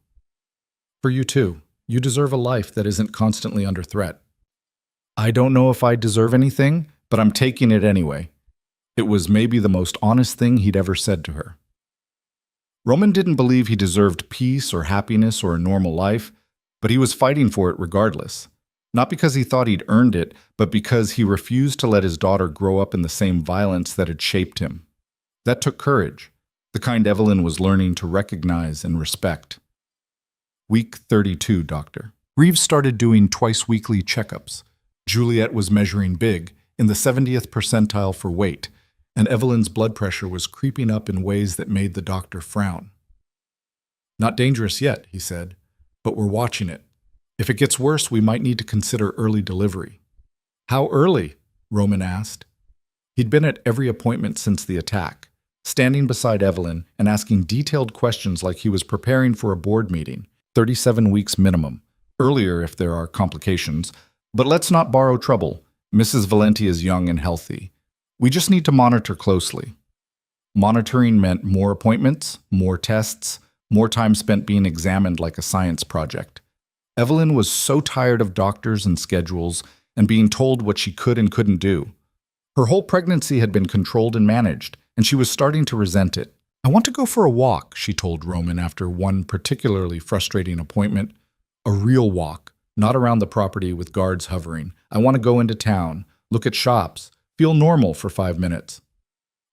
Speaker 1: For you too. You deserve a life that isn't constantly under threat." "I don't know if I deserve anything, but I'm taking it anyway." It was maybe the most honest thing he'd ever said to her. Roman didn't believe he deserved peace or happiness or a normal life, but he was fighting for it regardless. Not because he thought he'd earned it, but because he refused to let his daughter grow up in the same violence that had shaped him. That took courage, the kind Evelyn was learning to recognize and respect. Week 32, Doctor. Reeves started doing twice-weekly checkups. Juliet was measuring big, in the 70th percentile for weight, and Evelyn's blood pressure was creeping up in ways that made the doctor frown. "Not dangerous yet," he said, "but we're watching it. If it gets worse, we might need to consider early delivery." "How early?" Roman asked. He'd been at every appointment since the attack, standing beside Evelyn and asking detailed questions like he was preparing for a board meeting, 37 weeks minimum, earlier if there are complications. "But let's not borrow trouble. Mrs. Valenti is young and healthy. We just need to monitor closely." Monitoring meant more appointments, more tests, more time spent being examined like a science project. Evelyn was so tired of doctors and schedules and being told what she could and couldn't do. Her whole pregnancy had been controlled and managed, and she was starting to resent it. "I want to go for a walk," she told Roman after one particularly frustrating appointment. "A real walk, not around the property with guards hovering. I want to go into town, look at shops, feel normal for 5 minutes."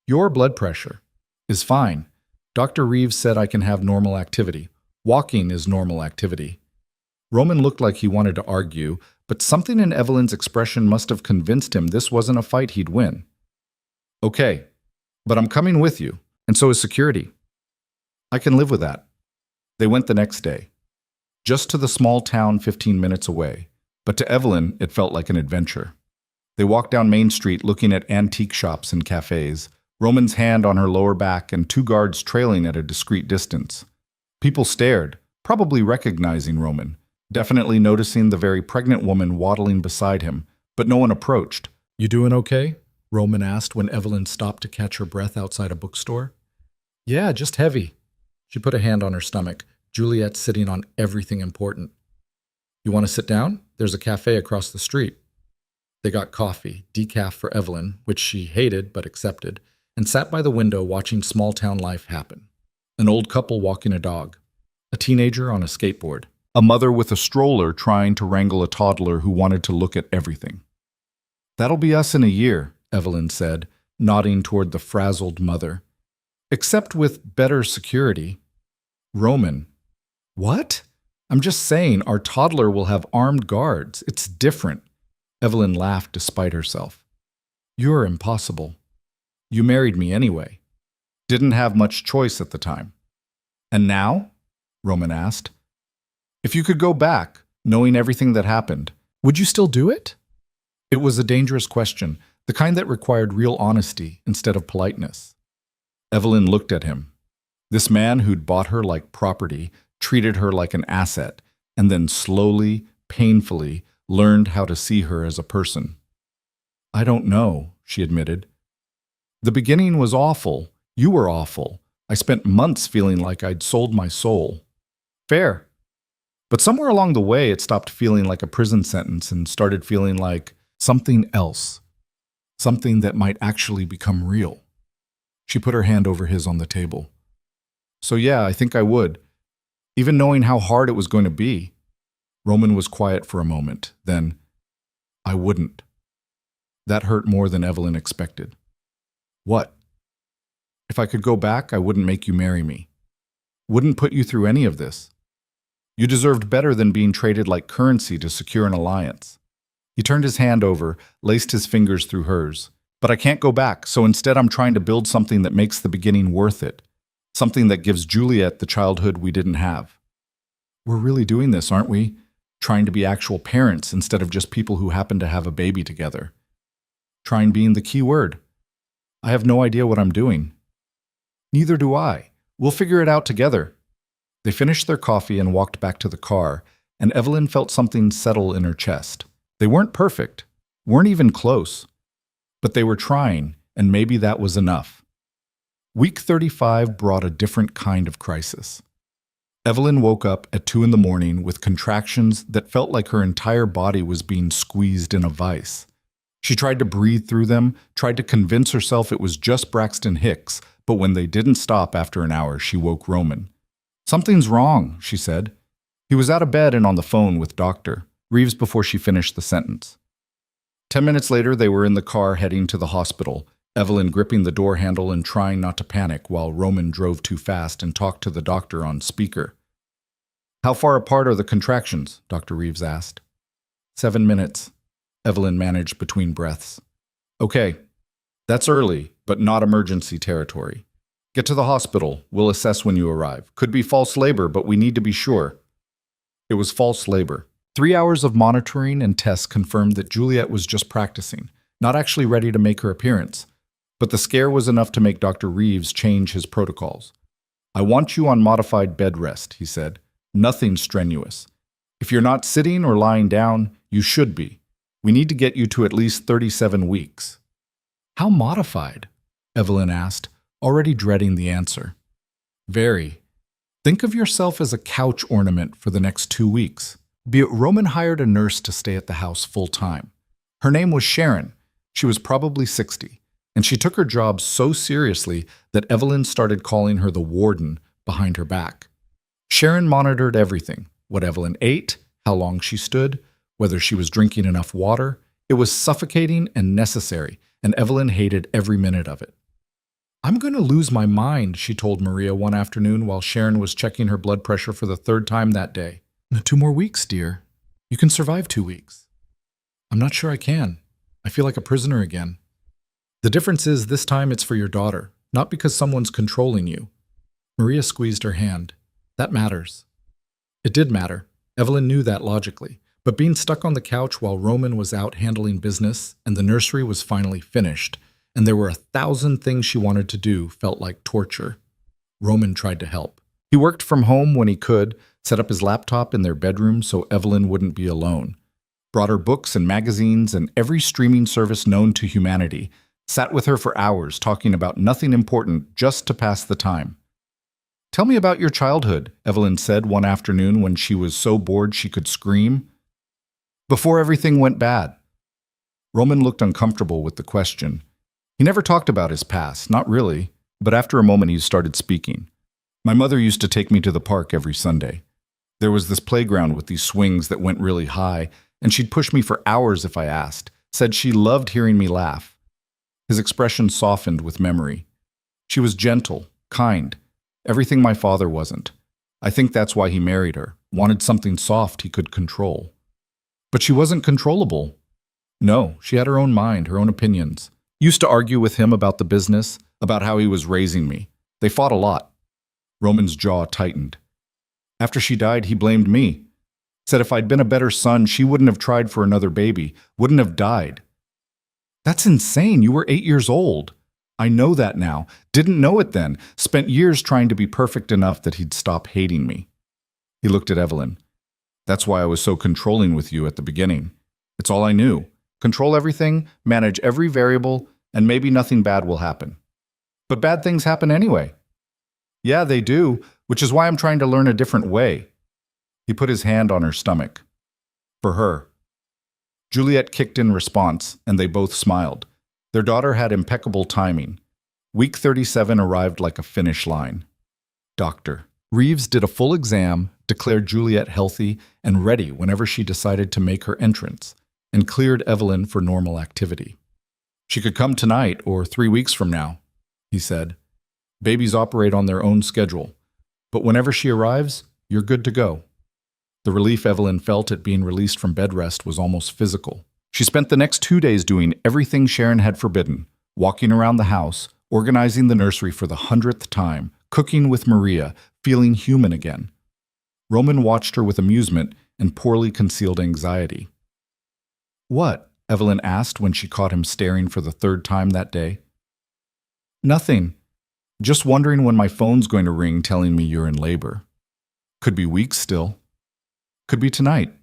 Speaker 1: "Your blood pressure is fine. Dr. Reeves said I can have normal activity. Walking is normal activity." Roman looked like he wanted to argue, but something in Evelyn's expression must have convinced him this wasn't a fight he'd win. "Okay, but I'm coming with you, and so is security." "I can live with that." They went the next day, just to the small town 15 minutes away, but to Evelyn it felt like an adventure. They walked down Main Street looking at antique shops and cafes, Roman's hand on her lower back and two guards trailing at a discreet distance. People stared, probably recognizing Roman, definitely noticing the very pregnant woman waddling beside him, but no one approached. "You doing okay?" Roman asked when Evelyn stopped to catch her breath outside a bookstore. "Yeah, just heavy." She put a hand on her stomach, Juliet sitting on everything important. "You want to sit down? There's a cafe across the street." They got coffee, decaf for Evelyn, which she hated but accepted, and sat by the window watching small-town life happen. An old couple walking a dog, a teenager on a skateboard, a mother with a stroller trying to wrangle a toddler who wanted to look at everything. "That'll be us in a year," Evelyn said, nodding toward the frazzled mother. "Except with better security." Roman. "What?" "I'm just saying, our toddler will have armed guards. It's different." Evelyn laughed despite herself. "You're impossible. You married me anyway. Didn't have much choice at the time." "And now?" Roman asked. "If you could go back, knowing everything that happened, would you still do it?" It was a dangerous question, the kind that required real honesty instead of politeness. Evelyn looked at him. This man who'd bought her like property, treated her like an asset, and then slowly, painfully, learned how to see her as a person. "I don't know," she admitted. "The beginning was awful. You were awful. I spent months feeling like I'd sold my soul." "Fair. But somewhere along the way, it stopped feeling like a prison sentence and started feeling like something else. Something that might actually become real." She put her hand over his on the table. "So yeah, I think I would. Even knowing how hard it was going to be." Roman was quiet for a moment. Then, "I wouldn't." That hurt more than Evelyn expected. "What?" "If I could go back, I wouldn't make you marry me. Wouldn't put you through any of this. You deserved better than being traded like currency to secure an alliance." He turned his hand over, laced his fingers through hers. "But I can't go back, so instead I'm trying to build something that makes the beginning worth it. Something that gives Juliet the childhood we didn't have." "We're really doing this, aren't we? Trying to be actual parents instead of just people who happen to have a baby together." "Trying being the key word. I have no idea what I'm doing." "Neither do I. We'll figure it out together." They finished their coffee and walked back to the car, and Evelyn felt something settle in her chest. They weren't perfect, weren't even close, but they were trying, and maybe that was enough. Week 35 brought a different kind of crisis. Evelyn woke up at 2 in the morning with contractions that felt like her entire body was being squeezed in a vice. She tried to breathe through them, tried to convince herself it was just Braxton Hicks, but when they didn't stop after an hour, she woke Roman. "Something's wrong," she said. He was out of bed and on the phone with Dr. Reeves before she finished the sentence. 10 minutes later, they were in the car heading to the hospital, Evelyn gripping the door handle and trying not to panic while Roman drove too fast and talked to the doctor on speaker. "How far apart are the contractions?" Dr. Reeves asked. 7 minutes, Evelyn managed between breaths. "Okay, that's early, but not emergency territory. Get to the hospital. We'll assess when you arrive. Could be false labor, but we need to be sure." It was false labor. 3 hours of monitoring and tests confirmed that Juliet was just practicing, not actually ready to make her appearance. But the scare was enough to make Dr. Reeves change his protocols. "I want you on modified bed rest," he said. "Nothing strenuous. If you're not sitting or lying down, you should be. We need to get you to at least 37 weeks. "How modified?" Evelyn asked, already dreading the answer. Very. Think of yourself as a couch ornament for the next 2 weeks. Roman hired a nurse to stay at the house full time. Her name was Sharon. She was probably 60, and she took her job so seriously that Evelyn started calling her the warden behind her back. Sharon monitored everything: what Evelyn ate, how long she stood, whether she was drinking enough water. It was suffocating and necessary, and Evelyn hated every minute of it. "I'm going to lose my mind," she told Maria one afternoon while Sharon was checking her blood pressure for the 3rd time that day. "2 more weeks, dear. You can survive 2 weeks." "I'm not sure I can. I feel like a prisoner again." "The difference is this time it's for your daughter, not because someone's controlling you." Maria squeezed her hand. "That matters." It did matter. Evelyn knew that logically. But being stuck on the couch while Roman was out handling business and the nursery was finally finished, and there were 1,000 things she wanted to do, felt like torture. Roman tried to help. He worked from home when he could, set up his laptop in their bedroom so Evelyn wouldn't be alone, brought her books and magazines and every streaming service known to humanity, sat with her for hours talking about nothing important just to pass the time. "Tell me about your childhood," Evelyn said one afternoon when she was so bored she could scream. "Before everything went bad." Roman looked uncomfortable with the question. He never talked about his past, not really, but after a moment he started speaking. "My mother used to take me to the park every Sunday. There was this playground with these swings that went really high, and she'd push me for hours if I asked, said she loved hearing me laugh." His expression softened with memory. "She was gentle, kind, everything my father wasn't. I think that's why he married her, wanted something soft he could control." "But she wasn't controllable." "No, she had her own mind, her own opinions. Used to argue with him about the business, about how he was raising me. They fought a lot." Roman's jaw tightened. "After she died, he blamed me. Said if I'd been a better son, she wouldn't have tried for another baby, wouldn't have died." "That's insane. You were 8 years old." "I know that now. Didn't know it then. Spent years trying to be perfect enough that he'd stop hating me." He looked at Evelyn. "That's why I was so controlling with you at the beginning. It's all I knew. Control everything, manage every variable, and maybe nothing bad will happen." "But bad things happen anyway." "Yeah, they do, which is why I'm trying to learn a different way." He put his hand on her stomach. "For her." Juliet kicked in response, and they both smiled. Their daughter had impeccable timing. Week 37 arrived like a finish line. Dr. Reeves did a full exam, declared Juliet healthy and ready whenever she decided to make her entrance, and cleared Evelyn for normal activity. "She could come tonight or 3 weeks from now," he said. "Babies operate on their own schedule, but whenever she arrives, you're good to go." The relief Evelyn felt at being released from bed rest was almost physical. She spent the next 2 days doing everything Sharon had forbidden, walking around the house, organizing the nursery for the 100th time, cooking with Maria, feeling human again. Roman watched her with amusement and poorly concealed anxiety. "What?" Evelyn asked when she caught him staring for the 3rd time that day. "Nothing. Just wondering when my phone's going to ring telling me you're in labor. Could be weeks still. Could be tonight."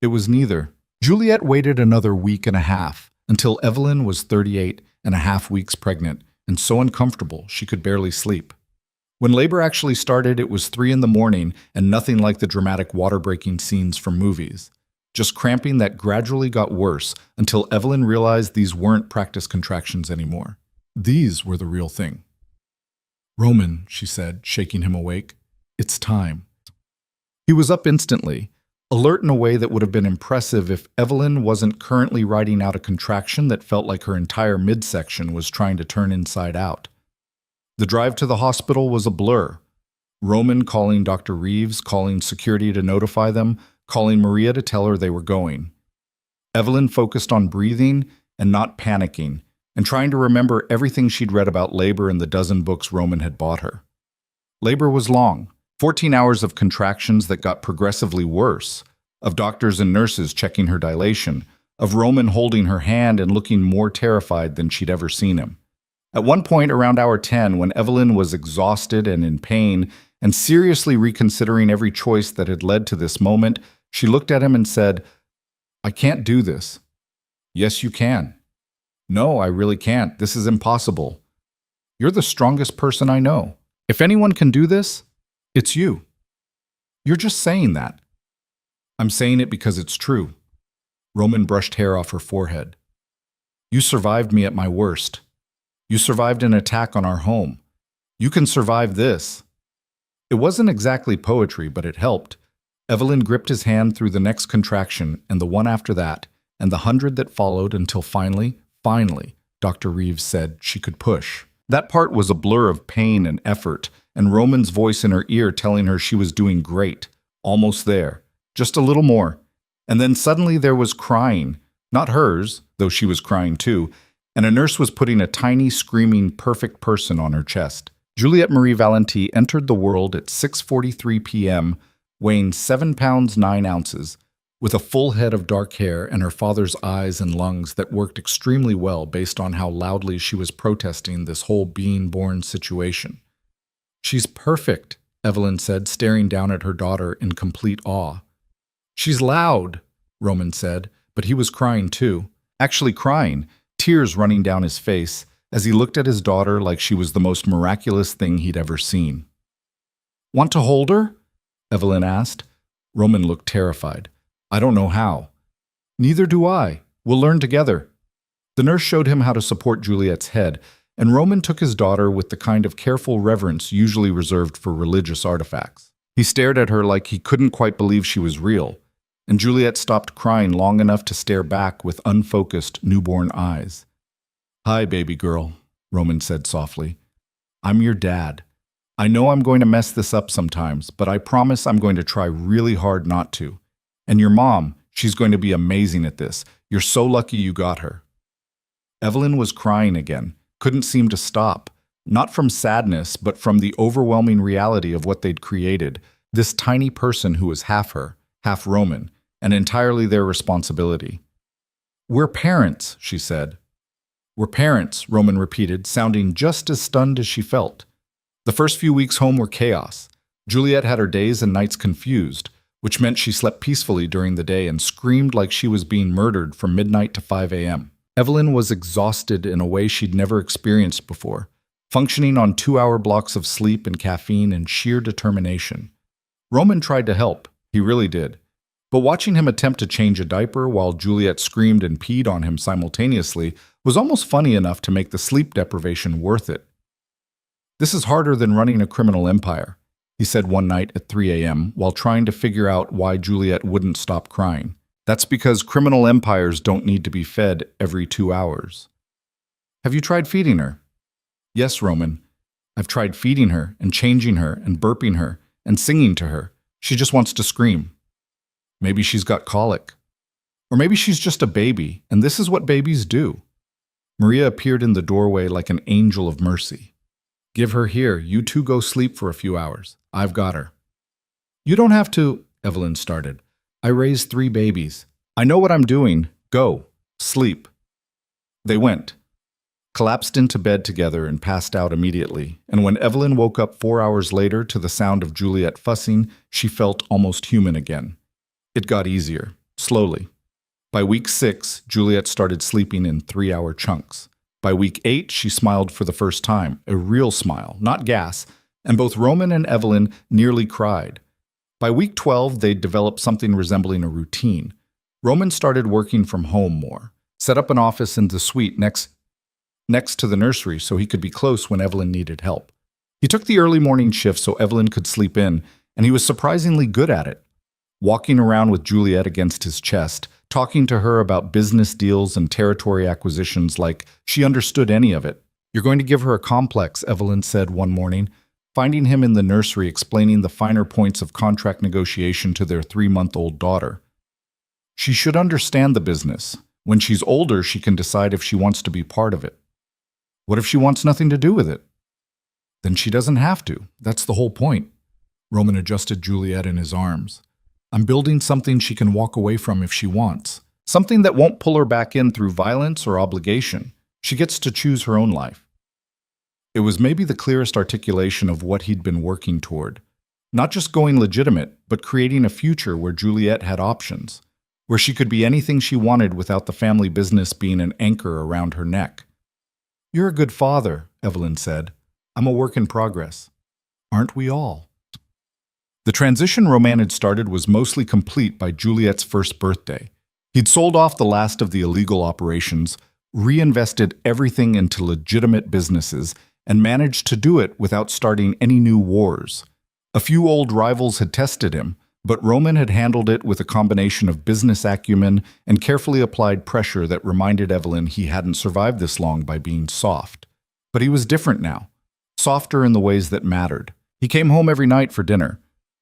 Speaker 1: It was neither. Juliet waited another week and a half until Evelyn was 38.5 weeks pregnant and so uncomfortable she could barely sleep. When labor actually started, it was 3 in the morning and nothing like the dramatic water-breaking scenes from movies. Just cramping that gradually got worse until Evelyn realized these weren't practice contractions anymore. These were the real thing. "Roman," she said, shaking him awake, "it's time." He was up instantly, alert in a way that would have been impressive if Evelyn wasn't currently writing out a contraction that felt like her entire midsection was trying to turn inside out. The drive to the hospital was a blur. Roman calling Dr. Reeves, calling security to notify them, calling Maria to tell her they were going. Evelyn focused on breathing and not panicking, and trying to remember everything she'd read about labor in the dozen books Roman had bought her. Labor was long, 14 hours of contractions that got progressively worse, of doctors and nurses checking her dilation, of Roman holding her hand and looking more terrified than she'd ever seen him. At one point around hour 10, when Evelyn was exhausted and in pain and seriously reconsidering every choice that had led to this moment, she looked at him and said, "I can't do this." "Yes, you can." "No, I really can't. This is impossible." You're the strongest person I know. If anyone can do this, it's you. You're just saying that. I'm saying it because it's true. Roman brushed hair off her forehead. You survived me at my worst. You survived an attack on our home. You can survive this. It wasn't exactly poetry, but it helped. Evelyn gripped his hand through the next contraction and the one after that, and the 100 that followed until finally, Dr. Reeves said she could push. That part was a blur of pain and effort, and Roman's voice in her ear telling her she was doing great, almost there, just a little more. And then suddenly there was crying, not hers, though she was crying too, and a nurse was putting a tiny, screaming, perfect person on her chest. Juliette Marie Valenti entered the world at 6:43 p.m., weighing 7 pounds 9 ounces, with a full head of dark hair and her father's eyes and lungs that worked extremely well based on how loudly she was protesting this whole being-born situation. She's perfect, Evelyn said, staring down at her daughter in complete awe. She's loud, Roman said, but he was crying too. Actually crying, tears running down his face, as he looked at his daughter like she was the most miraculous thing he'd ever seen. Want to hold her? Evelyn asked. Roman looked terrified. I don't know how. Neither do I. We'll learn together. The nurse showed him how to support Juliette's head, and Roman took his daughter with the kind of careful reverence usually reserved for religious artifacts. He stared at her like he couldn't quite believe she was real, and Juliette stopped crying long enough to stare back with unfocused, newborn eyes. Hi, baby girl, Roman said softly. I'm your dad. I know I'm going to mess this up sometimes, but I promise I'm going to try really hard not to. And your mom, she's going to be amazing at this. You're so lucky you got her. Evelyn was crying again, couldn't seem to stop, not from sadness, but from the overwhelming reality of what they'd created, this tiny person who was half her, half Roman, and entirely their responsibility. We're parents, she said. We're parents, Roman repeated, sounding just as stunned as she felt. The first few weeks home were chaos. Juliette had her days and nights confused, which meant she slept peacefully during the day and screamed like she was being murdered from midnight to 5 a.m. Evelyn was exhausted in a way she'd never experienced before, functioning on 2-hour blocks of sleep and caffeine and sheer determination. Roman tried to help, he really did. But watching him attempt to change a diaper while Juliette screamed and peed on him simultaneously was almost funny enough to make the sleep deprivation worth it. This is harder than running a criminal empire, he said one night at 3 a.m. while trying to figure out why Juliette wouldn't stop crying. That's because criminal empires don't need to be fed every 2 hours. Have you tried feeding her? Yes, Roman. I've tried feeding her and changing her and burping her and singing to her. She just wants to scream. Maybe she's got colic. Or maybe she's just a baby, and this is what babies do. Maria appeared in the doorway like an angel of mercy. Give her here. You two go sleep for a few hours. I've got her. You don't have to, Evelyn started. I raised 3 babies. I know what I'm doing. Go. Sleep. They went, collapsed into bed together and passed out immediately, and when Evelyn woke up 4 hours later to the sound of Juliette fussing, she felt almost human again. It got easier, slowly. By week 6, Juliette started sleeping in 3-hour chunks. By week 8, she smiled for the first time, a real smile, not gas, and both Roman and Evelyn nearly cried. By week 12, they'd developed something resembling a routine. Roman started working from home more, set up an office in the suite next to the nursery so he could be close when Evelyn needed help. He took the early morning shift so Evelyn could sleep in, and he was surprisingly good at it. Walking around with Juliette against his chest, talking to her about business deals and territory acquisitions like she understood any of it. You're going to give her a complex, Evelyn said one morning, finding him in the nursery explaining the finer points of contract negotiation to their 3-month-old daughter. She should understand the business. When she's older, she can decide if she wants to be part of it. What if she wants nothing to do with it? Then she doesn't have to. That's the whole point. Roman adjusted Juliette in his arms. I'm building something she can walk away from if she wants. Something that won't pull her back in through violence or obligation. She gets to choose her own life. It was maybe the clearest articulation of what he'd been working toward. Not just going legitimate, but creating a future where Juliette had options, where she could be anything she wanted without the family business being an anchor around her neck. You're a good father, Evelyn said. I'm a work in progress. Aren't we all? The transition Roman had started was mostly complete by Juliet's first birthday. He'd sold off the last of the illegal operations, reinvested everything into legitimate businesses, and managed to do it without starting any new wars. A few old rivals had tested him, but Roman had handled it with a combination of business acumen and carefully applied pressure that reminded Evelyn he hadn't survived this long by being soft. But he was different now, softer in the ways that mattered. He came home every night for dinner.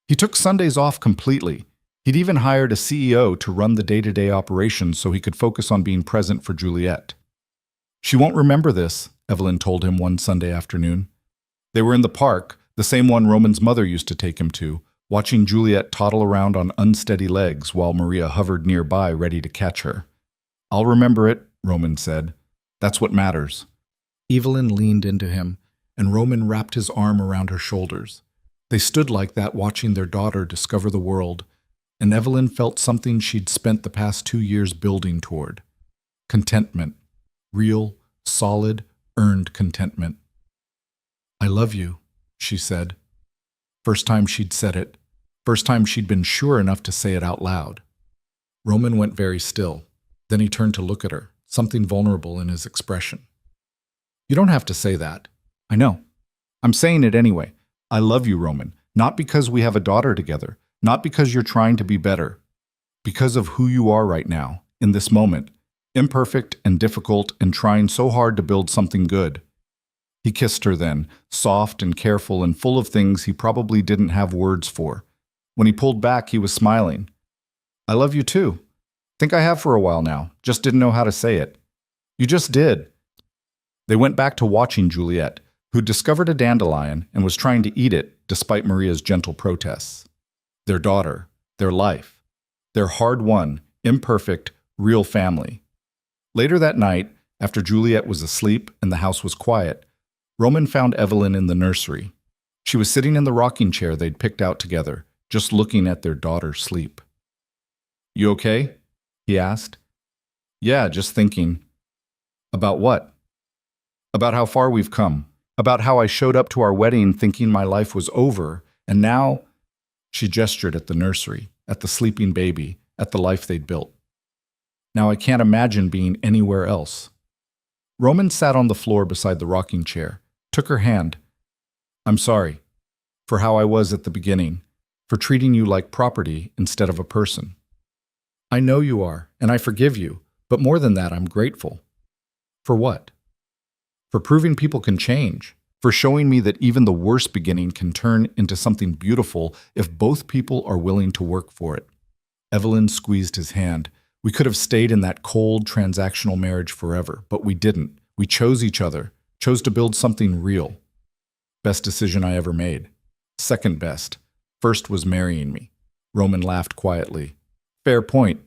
Speaker 1: He took Sundays off completely. He'd even hired a CEO to run the day-to-day operations so he could focus on being present for Juliet. She won't remember this, Evelyn told him one Sunday afternoon. They were in the park, the same one Roman's mother used to take him to, watching Juliet toddle around on unsteady legs while Maria hovered nearby ready to catch her. I'll remember it, Roman said. That's what matters. Evelyn leaned into him, and Roman wrapped his arm around her shoulders. They stood like that watching their daughter discover the world, and Evelyn felt something she'd spent the past 2 years building toward. Contentment. Real, solid, earned contentment. I love you, she said. First time she'd said it. First time she'd been sure enough to say it out loud. Roman went very still. Then he turned to look at her, something vulnerable in his expression. You don't have to say that. I know. I'm saying it anyway. I love you, Roman, not because we have a daughter together, not because you're trying to be better, because of who you are right now, in this moment, imperfect and difficult and trying so hard to build something good. He kissed her then, soft and careful and full of things he probably didn't have words for. When he pulled back, he was smiling. I love you too. Think I have for a while now, just didn't know how to say it. You just did. They went back to watching Juliet, who'd discovered a dandelion and was trying to eat it despite Maria's gentle protests. Their daughter, their life, their hard-won, imperfect, real family. Later that night, after Juliet was asleep and the house was quiet, Roman found Evelyn in the nursery. She was sitting in the rocking chair they'd picked out together, just looking at their daughter sleep. You okay? He asked. Yeah, just thinking. About what? About how far we've come. About how I showed up to our wedding thinking my life was over, and now... She gestured at the nursery, at the sleeping baby, at the life they'd built. Now I can't imagine being anywhere else. Roman sat on the floor beside the rocking chair, took her hand. I'm sorry for how I was at the beginning, for treating you like property instead of a person. I know you are, and I forgive you, but more than that, I'm grateful. For what? For proving people can change, for showing me that even the worst beginning can turn into something beautiful if both people are willing to work for it. Evelyn squeezed his hand. We could have stayed in that cold, transactional marriage forever, but we didn't. We chose each other, chose to build something real. Best decision I ever made. Second best. First was marrying me. Roman laughed quietly. Fair point.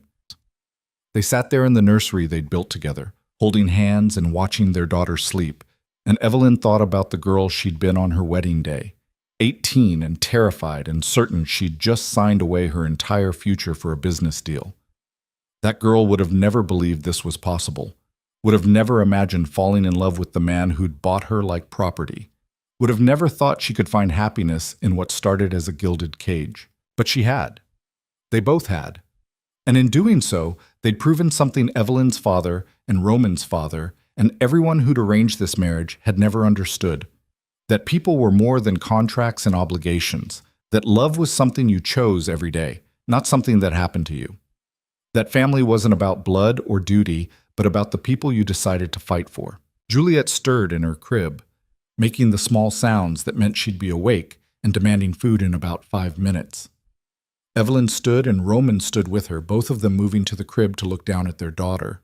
Speaker 1: They sat there in the nursery they'd built together, holding hands and watching their daughter sleep, and Evelyn thought about the girl she'd been on her wedding day, 18 and terrified and certain she'd just signed away her entire future for a business deal. That girl would have never believed this was possible, would have never imagined falling in love with the man who'd bought her like property, would have never thought she could find happiness in what started as a gilded cage. But she had. They both had. And in doing so, they'd proven something Evelyn's father and Roman's father and everyone who'd arranged this marriage had never understood. That people were more than contracts and obligations. That love was something you chose every day, not something that happened to you. That family wasn't about blood or duty, but about the people you decided to fight for. Juliet stirred in her crib, making the small sounds that meant she'd be awake and demanding food in about 5 minutes. Evelyn stood and Roman stood with her, both of them moving to the crib to look down at their daughter.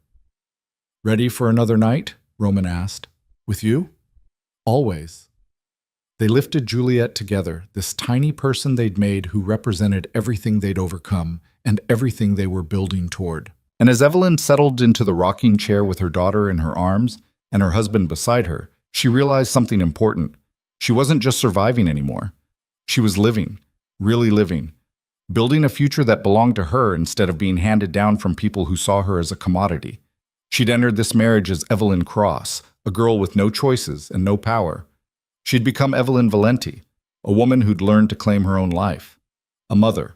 Speaker 1: Ready for another night? Roman asked. With you? Always. They lifted Juliet together, this tiny person they'd made who represented everything they'd overcome and everything they were building toward. And as Evelyn settled into the rocking chair with her daughter in her arms and her husband beside her, she realized something important. She wasn't just surviving anymore. She was living, really living, building a future that belonged to her instead of being handed down from people who saw her as a commodity. She'd entered this marriage as Evelyn Cross, a girl with no choices and no power. She'd become Evelyn Valenti, a woman who'd learned to claim her own life, a mother,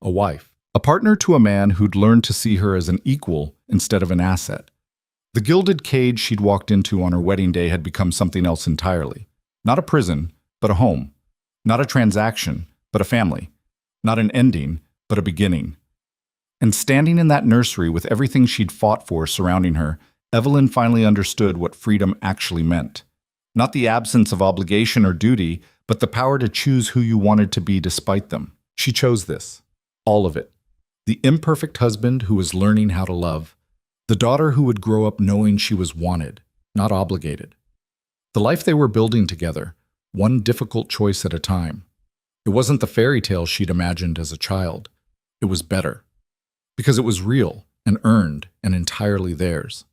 Speaker 1: a wife, a partner to a man who'd learned to see her as an equal instead of an asset. The gilded cage she'd walked into on her wedding day had become something else entirely. Not a prison, but a home. Not a transaction, but a family. Not an ending, but a beginning. And standing in that nursery with everything she'd fought for surrounding her, Evelyn finally understood what freedom actually meant. Not the absence of obligation or duty, but the power to choose who you wanted to be despite them. She chose this. All of it. The imperfect husband who was learning how to love. The daughter who would grow up knowing she was wanted, not obligated. The life they were building together, one difficult choice at a time. It wasn't the fairy tale she'd imagined as a child. It was better. Because it was real and earned and entirely theirs.